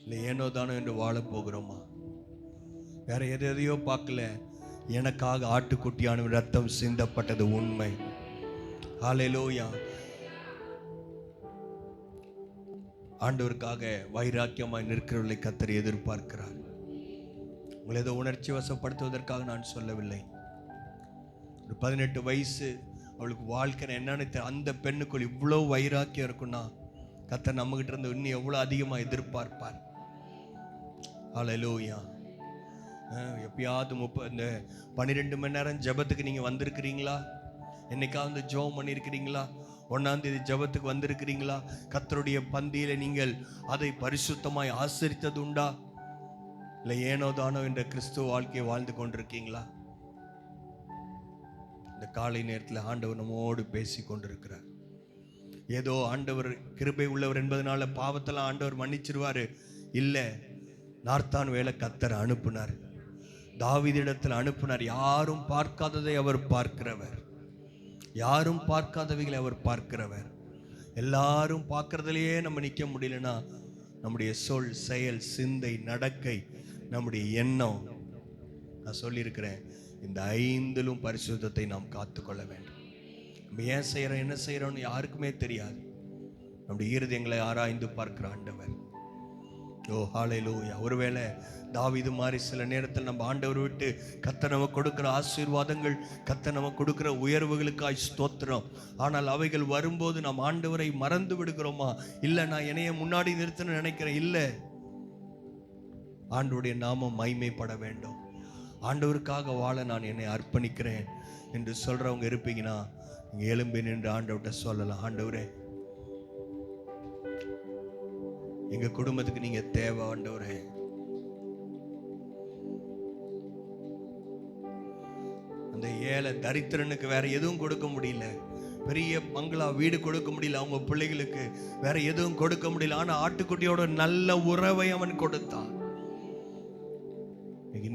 இல்லை ஏனோ தானோ என்று வாழ போகிறோமா? வேற எதையோ பார்க்கல, எனக்காக ஆட்டுக்குட்டியான ரத்தம் சிந்தப்பட்டது உண்மை. ஹல்லேலூயா. ஆண்டவருக்காக வைராக்கியமாய் நிற்கிறவர்களை கர்த்தர் எதிர்பார்க்கிறார். உங்களை ஏதோ உணர்ச்சி வசப்படுத்துவதற்காக நான் சொல்லவில்லை. ஒரு 18 வயசு அவளுக்கு வாழ்க்கை என்னன்னு அந்த பெண்ணுக்குள் இவ்வளோ வைராக்கியம் இருக்குன்னா கர்த்தர் நம்மகிட்ட இருந்து இன்னும் எவ்வளோ அதிகமாக எதிர்பார்ப்பார். ஹல்லேலூயா. எப்பயாவது இந்த 12 மணி நேரம் ஜபத்துக்கு நீங்கள் வந்திருக்கிறீங்களா? என்னைக்காவது ஜெபம் பண்ணியிருக்கிறீங்களா? 1ஆம் தேதி ஜபத்துக்கு வந்திருக்கிறீங்களா? கர்த்தருடைய பந்தியில் நீங்கள் அதை பரிசுத்தமாய் ஆசரித்தது உண்டா? இல்லை ஏனோ தானோ என்ற கிறிஸ்துவ வாழ்க்கையை வாழ்ந்து கொண்டிருக்கீங்களா? இந்த காலை நேரத்தில் ஆண்டவர் நம்மோடு பேசி கொண்டிருக்கிறார். ஏதோ ஆண்டவர் கிருபை உள்ளவர் என்பதனால பாவத்தெல்லாம் ஆண்டவர் மன்னிச்சிருவாரு இல்லை. நார்த்தான் வேலை கர்த்தர் அனுப்புனார், தாவீதிடத்தில் அனுப்புனார். யாரும் பார்க்காததை அவர் பார்க்கிறவர், யாரும் பார்க்காதவைகளை அவர் பார்க்கிறவர். எல்லாரும் பார்க்கறதுலையே நம்ம நிற்க முடியலன்னா நம்முடைய சொல், செயல், சிந்தை, நடக்கை, நம்முடைய எண்ணம், நான் சொல்லியிருக்கிறேன், இந்த 5லும் பரிசுத்தத்தை நாம் காத்துக்கொள்ள வேண்டும். நம்ம ஏன் செய்கிறோம், என்ன செய்கிறோம்னு யாருக்குமே தெரியாது. நம்முடைய இருதயங்களை ஆராய்ந்து பார்க்கிற ஆண்டவர். ஓ ஹல்லேலூயா. ஒருவேளை தாவீது மாதிரி சில நேரத்தில் நம்ம ஆண்டவர் விட்டு கர்த்தர் நமக்கு கொடுக்கிற ஆசீர்வாதங்கள், கர்த்தர் நமக்கு கொடுக்கிற உயர்வுகளுக்காய் ஸ்தோத்திரம். ஆனால் அவைகள் வரும்போது நாம் ஆண்டவரை மறந்து விடுகிறோமா? இல்லை, நான் என்னைய முன்னாடி நிறுத்தணும்னு நினைக்கிறேன். இல்லை, ஆண்டவருடைய நாமம் மகிமைப்பட வேண்டும். ஆண்டவருக்காக வாழ நான் என்னை அர்ப்பணிக்கிறேன் என்று சொல்றவங்க இருப்பீங்கன்னா நீங்க எழும்பி நின்று ஆண்டவர்கிட்ட சொல்லலாம், ஆண்டவரே எங்க குடும்பத்துக்கு நீங்க தேவை ஆண்டவரே. அந்த ஏழை தரித்திரனுக்கு வேற எதுவும் கொடுக்க முடியல, பெரிய பங்களா வீடு கொடுக்க முடியல, அவங்க பிள்ளைகளுக்கு வேற எதுவும் கொடுக்க முடியல. ஆனா ஆட்டுக்குட்டியோட நல்ல உறவை அவன் கொடுத்தான்.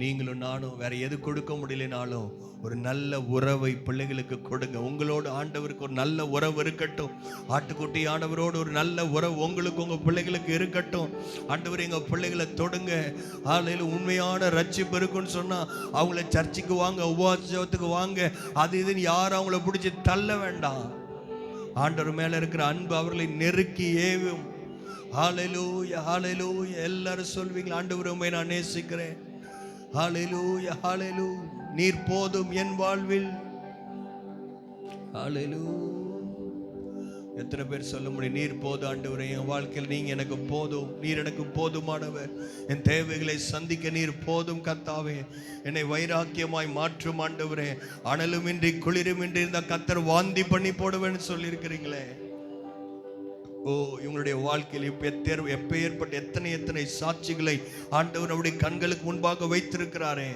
நீங்களும் நானும் வேற எது கொடுக்க முடியலனாலும் ஒரு நல்ல உறவை பிள்ளைகளுக்கு கொடுங்க. உங்களோட ஆண்டவருக்கு ஒரு நல்ல உறவு இருக்கட்டும். ஆட்டுக்குட்டி ஆண்டவரோடு ஒரு நல்ல உறவு உங்களுக்கு உங்க பிள்ளைகளுக்கு இருக்கட்டும். ஆண்டவர் எங்க பிள்ளைகளை தொடுங்க. ஆலையில் உண்மையான ரட்சிப்பு இருக்குன்னு சொன்னா அவங்கள சர்ச்சுக்கு வாங்க, உபவாசத்துக்கு வாங்க, அது இதுன்னு யாரும் அவங்கள பிடிச்சி தள்ள வேண்டாம். ஆண்டவர் மேல இருக்கிற அன்பு அவர்களை நெருக்கி ஏவும். ஹல்லேலூயா, ஹல்லேலூயா. எல்லாரும் சொல்வீங்களா, ஆண்டவரை உம்மை நான் நேசிக்கிறேன். ஹல்லேலூயா, ஹல்லேலூயா. நீர் போதும் என் வாழ்வில். ஹல்லேலூயா. எத்தனை பேர் சொல்ல முடியும், நீர் போதும் ஆண்டவரே, என் வாழ்க்கையில் நீங்க எனக்கு போதும், நீர் எனக்கு போதுமானவர், என் தேவைகளை சந்திக்க நீர் போதும் கர்த்தாவே, என்னை வைராக்கியமாய் மாற்றும் ஆண்டவரே, அனலுமின்றி குளிருமின்றி இருந்த கர்த்தர் வாந்தி பண்ணி போடுவேன்னு சொல்லியிருக்கிறீங்களே. ஓ, இவங்களுடைய வாழ்க்கையில் எப்பேற்பட்ட எத்தனை சாட்சிகளை ஆண்டவர் நம்முடைய கண்களுக்கு முன்பாக வைத்திருக்கிறாரே.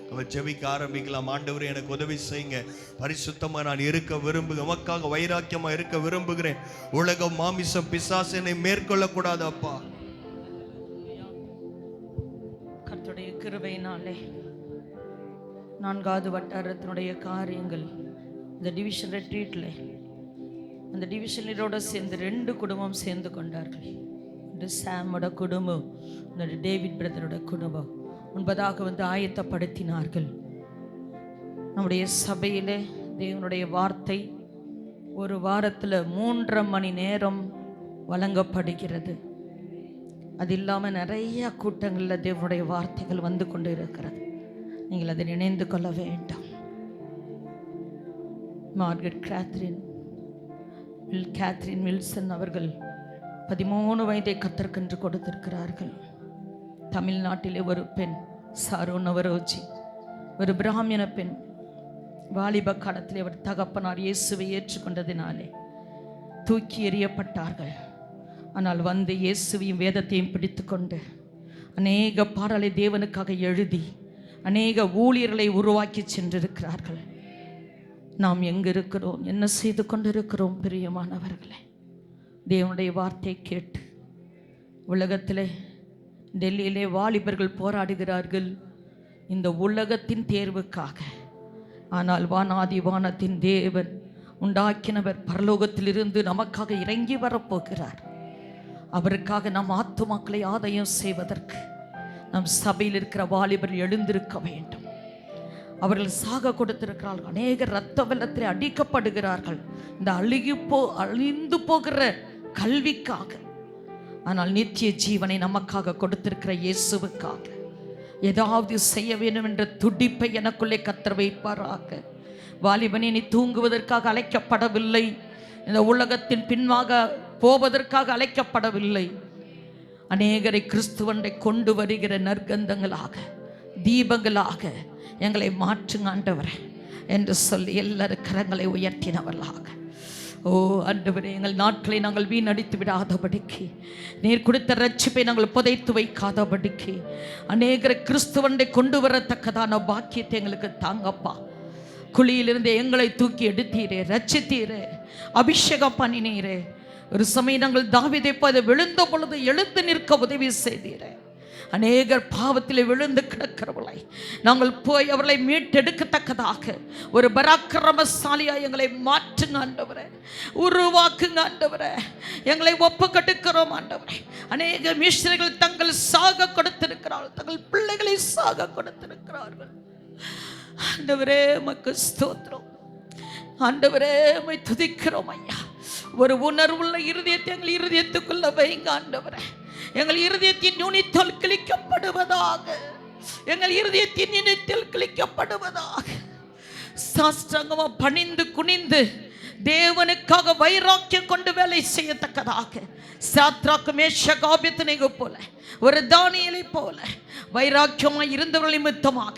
நம்ம ஜெபிக்க ஆரம்பிக்கலாம். ஆண்டவரே எனக்கு உதவி செய்யுங்க, பரிசுத்தமா நான் இருக்க விரும்புகிறேன், உமக்காக வைராக்கியமா இருக்க விரும்புகிறேன். உலகம், மாமிசம், பிசாசு என்னை மேற்கொள்ள கூடாது அப்பா. கர்த்தருடைய கிருபையினாலே 4வது வட்டாரத்தினுடைய காரியங்கள் இந்த டிவிஷன் ரெட்ரீட்ல அந்த டிவிஷன் லீடரோட சேர்ந்து 2 குடும்பம் சேர்ந்து கொண்டார்கள். இந்த சாமோட குடும்பம், இந்த டேவிட் பிரதரோட குடும்பம் முன்பதாக வந்து ஆயத்தப்படுத்தினார்கள். நம்முடைய சபையிலே தேவனுடைய வார்த்தை ஒரு வாரத்தில் 3.5 மணி நேரம் வழங்கப்படுகிறது. அது இல்லாமல் நிறைய கூட்டங்களில் தேவனுடைய வார்த்தைகள் வந்து கொண்டு இருக்கிறது. நீங்கள் அதை நினைந்து கொள்ள வேண்டும். மார்கரெட் கேத்ரின் வில்சன் அவர்கள் 13 வயதை கர்த்தருக்கென்று கொடுத்திருக்கிறார்கள். தமிழ்நாட்டிலே ஒரு பெண் சாரு நவரோஜி, ஒரு பிராமண பெண், வாலிப காலத்திலே அவர் தகப்பனார் இயேசுவை ஏற்றுக்கொண்டதினாலே தூக்கி எறியப்பட்டார்கள். ஆனால் வந்து இயேசுவையும் வேதத்தையும் பிடித்து கொண்டு அநேக பாடலை தேவனுக்காக எழுதி அநேக ஊழியர்களை உருவாக்கி சென்றிருக்கிறார்கள். நாம் எங்கே இருக்கிறோம், என்ன செய்து கொண்டிருக்கிறோம்? பிரியமானவர்களே, தேவனுடைய வார்த்தை கேட்டு உலகத்திலே டெல்லியிலே வாலிபர்கள் போராடுகிறார்கள் இந்த உலகத்தின் தேர்வுக்காக. ஆனால் வானாதி வானத்தின் தேவன் உண்டாக்கினவர் பரலோகத்திலிருந்து நமக்காக இறங்கி வரப்போகிறார். அவருக்காக நம் ஆத்துமாக்களை ஆதாயம் செய்வதற்கு நம் சபையில் இருக்கிற வாலிபர்கள் எழுந்திருக்க வேண்டும். அவர்கள் சாக கொடுத்திருக்கிறார்கள். அநேக இரத்த வெள்ளத்தில் அடிக்கப்படுகிறார்கள் இந்த அழிந்து போகிற கல்விக்காக. ஆனால் நித்திய ஜீவனை நமக்காக கொடுத்திருக்கிற இயேசுவுக்காக ஏதாவது செய்ய வேண்டும் என்ற துடிப்பை எனக்குள்ளே கர்த்தர் வைப்பாராக. வாலிபனே, நீ தூங்குவதற்காக அழைக்கப்படவில்லை, இந்த உலகத்தின் பின்வாக போவதற்காக அழைக்கப்படவில்லை. அநேகரை கிறிஸ்துவனை கொண்டு வருகிற நற்கந்தங்களாக, தீபங்களாக எங்களை மாற்றுங்க ஆண்டவரே என்று சொல்லி எல்லாரும் கரங்களை உயர்த்தினவர்களாக. ஓ ஆண்டவரே, எங்கள் நாட்களை நாங்கள் வீணடித்து விடாதபடிக்கு, நீர் கொடுத்த ரட்சிப்பை நாங்கள் புதைத்து வைக்காதபடிக்கு, அநேகரை கிறிஸ்துவனை கொண்டு வரத்தக்கதான பாக்கியத்தை எங்களுக்கு தாங்கப்பா. குழியிலிருந்து எங்களை தூக்கி எடுத்தீரே, ரட்சித்தீரே, அபிஷேகம் பண்ணினீரே. ஒரு சமயம் நாங்கள் தாவீதை போல விழுந்த பொழுது எழுந்து நிற்க உதவி செய்தீரே. அநேகர் பாவத்தில் விழுந்து கிடக்கிறவர்களை நாங்கள் போய் அவர்களை மீட்டெடுக்கத்தக்கதாக ஒரு பராக்கிரமசாலியாய் எங்களை மாற்றுங்க ஆண்டவரே, உருவாக்குங்க ஆண்டவரே. எங்களை ஒப்பு கட்டுக்கிறோம் ஆண்டவரே. அநேக மிஷனரிகள் தங்கள் சாக கொடுத்திருக்கிறார்கள், தங்கள் பிள்ளைகளை சாக கொடுத்திருக்கிறார்கள். ஆண்டவரே உமக்கு ஸ்தோத்திரம். ஆண்டவரே உம்மை துதிக்கிறோம் ஐயா. ஒரு உணர்வுள்ள இருதயத்தை எங்கள் இருதயத்துக்குள்ள வைங்க ஆண்டவரே. எங்கள் இருதயத்தின் நுனித்தோல் கிழிக்கப்படுவதாக, எங்கள் இருதயத்தின் நுனித்தோல் கிழிக்கப்படுவதாக. சாஸ்திரங்கமா பணிந்து குனிந்து தேவனுக்காக வைராக்கியம் கொண்டு வேலை செய்யத்தக்கதாக சாத்ராக்கு மேஷக் ஆபேத்நேகோ போல, ஒரு தானியேலை போல வைராக்கியமாய் இருந்தவர்கள் நிமித்தமாக,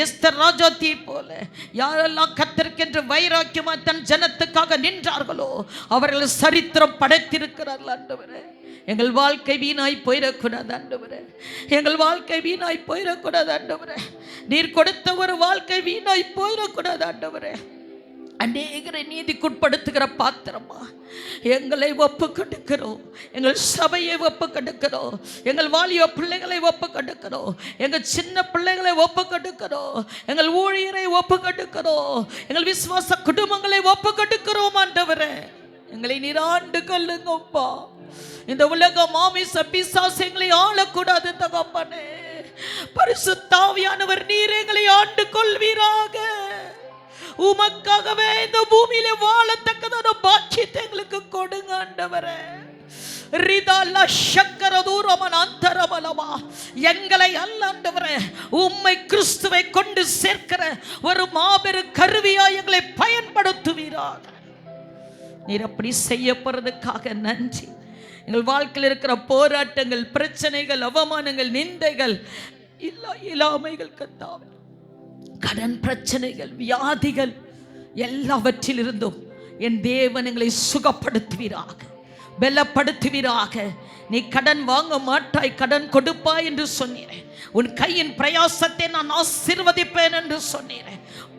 எஸ்தர் ராஜாத்தியை போல யாரெல்லாம் கர்த்தருக்கென்று வைராக்கியமாய் தன் ஜனத்துக்காக நின்றார்களோ அவர்கள் சரித்திரம் படைத்திருக்கிறார்கள் ஆண்டவரே. எங்கள் வாழ்க்கை வீணாய் போயிடக்கூடாது ஆண்டவரே. எங்கள் வாழ்க்கை வீணாய் போயிடக்கூடாது ஆண்டவரே. நீர் கொடுத்த ஒரு வாழ்க்கை வீணாய் போயிடக்கூடாது ஆண்டவரே. அநேகரை நீதிக்குட்படுத்துகிற பாத்திரமா எங்களை ஒப்பு கெடுக்கிறோம். எங்கள் சபையை ஒப்பு கெடுக்கிறோம். எங்கள் வாலிய பிள்ளைகளை ஒப்பு கெடுக்கிறோம். எங்கள் சின்ன பிள்ளைகளை ஒப்பு கெடுக்கிறோம். எங்கள் ஊழியரை ஒப்பு கெடுக்கிறோம். எங்கள் விசுவாச குடும்பங்களை ஒப்பு கெடுக்கிறோம் ஆண்டவரே. எங்களை நீராண்டு கொள்ளுங்கப்பா. இந்த உலக மாமிச பிசாசு எங்களை ஆளக்கூடாது தகப்பனே. பரிசுத்த ஆவியானவர் நீர் எங்களை ஆண்டு கொள்வீராக. உமக்காகவே இந்த பூமியில வாழத்தக்கதான பாக்கியத்தை எங்களுக்கு கொடுங்க ஆண்டவரே. எங்களை அல்ல ஆண்டவரே, உம்மை கிறிஸ்துவை கொண்டு சேர்க்கிற ஒரு மாபெரும் கருவியா எங்களை பயன்படுத்துவீராக. நீர் அப்படி செய்ய போறதுக்காக நன்றி. எங்கள் வாழ்க்கையில் இருக்கிற போராட்டங்கள், பிரச்சனைகள், அவமானங்கள், நிந்தைகள், இல்லாமைகள், கத்தாவே கடன் பிரச்சனைகள், வியாதிகள் எல்லாவற்றிலிருந்தும் என் தேவன் எங்களை சுகப்படுத்துவீராக, பலப்படுத்துவீராக. நீ கடன் வாங்க மாட்டாய், கடன் கொடுப்பாய் என்று சொன்னீரே. உன் கையின் பிரயாசத்தை நான் ஆசீர்வதிப்பேன் என்று சொன்னீரே.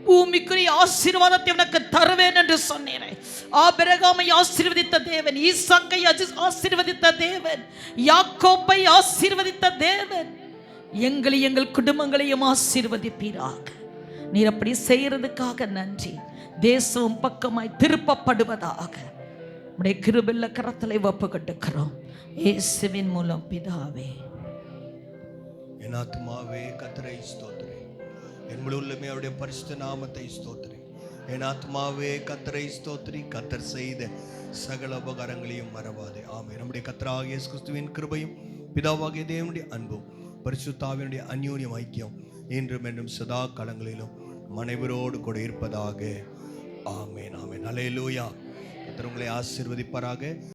பூமிக்குரிய ஆசீர்வாதத்தை உனக்கு தருவேன் என்று சொன்னீரே. ஆபிரகாமை ஆசீர்வதித்த தேவன், ஈசாக்கை ஆசீர்வதித்த தேவன், யாக்கோபை ஆசீர்வதித்த தேவன் எங்களை எங்கள் குடும்பங்களையும் ஆசீர்வதிப்பீராக. நீர் அப்படி செய்யறதுக்காக நன்றி. தேசம் பக்கமாய் திருப்பப்படுவதாக உடைய கிருபையுள்ள கரத்திலே ஒப்பு கட்டுக்கிறோம் இயேசுவின் மூலம் பிதாவே. என் ஆத்துமாவே கர்த்தரை ஸ்தோத்திரி, என் முழு உள்ளமே அவருடைய பரிசுத்த நாமத்தை ஸ்தோத்திரி. என் ஆத்துமாவே கர்த்தரை ஸ்தோத்திரி, கர்த்தர் செய்த சகல உபகாரங்களையும் மறவாதே. ஆமென். நம்முடைய கர்த்தராகிய இயேசு கிறிஸ்துவின் கிருபையும் பிதாவாகிய தேவனுடைய அன்பும் பரிசுத்த ஆவியினுடைய அந்யோன்யம் ஐக்கியம் இன்றும் என்றும் சதா காலங்களிலும் அனைவரோடு கூட இருப்பதாக. ஆமென். ஆமென். அல்லேலூயா. கர்த்தர் உங்களை ஆசீர்வதிப்பாராக.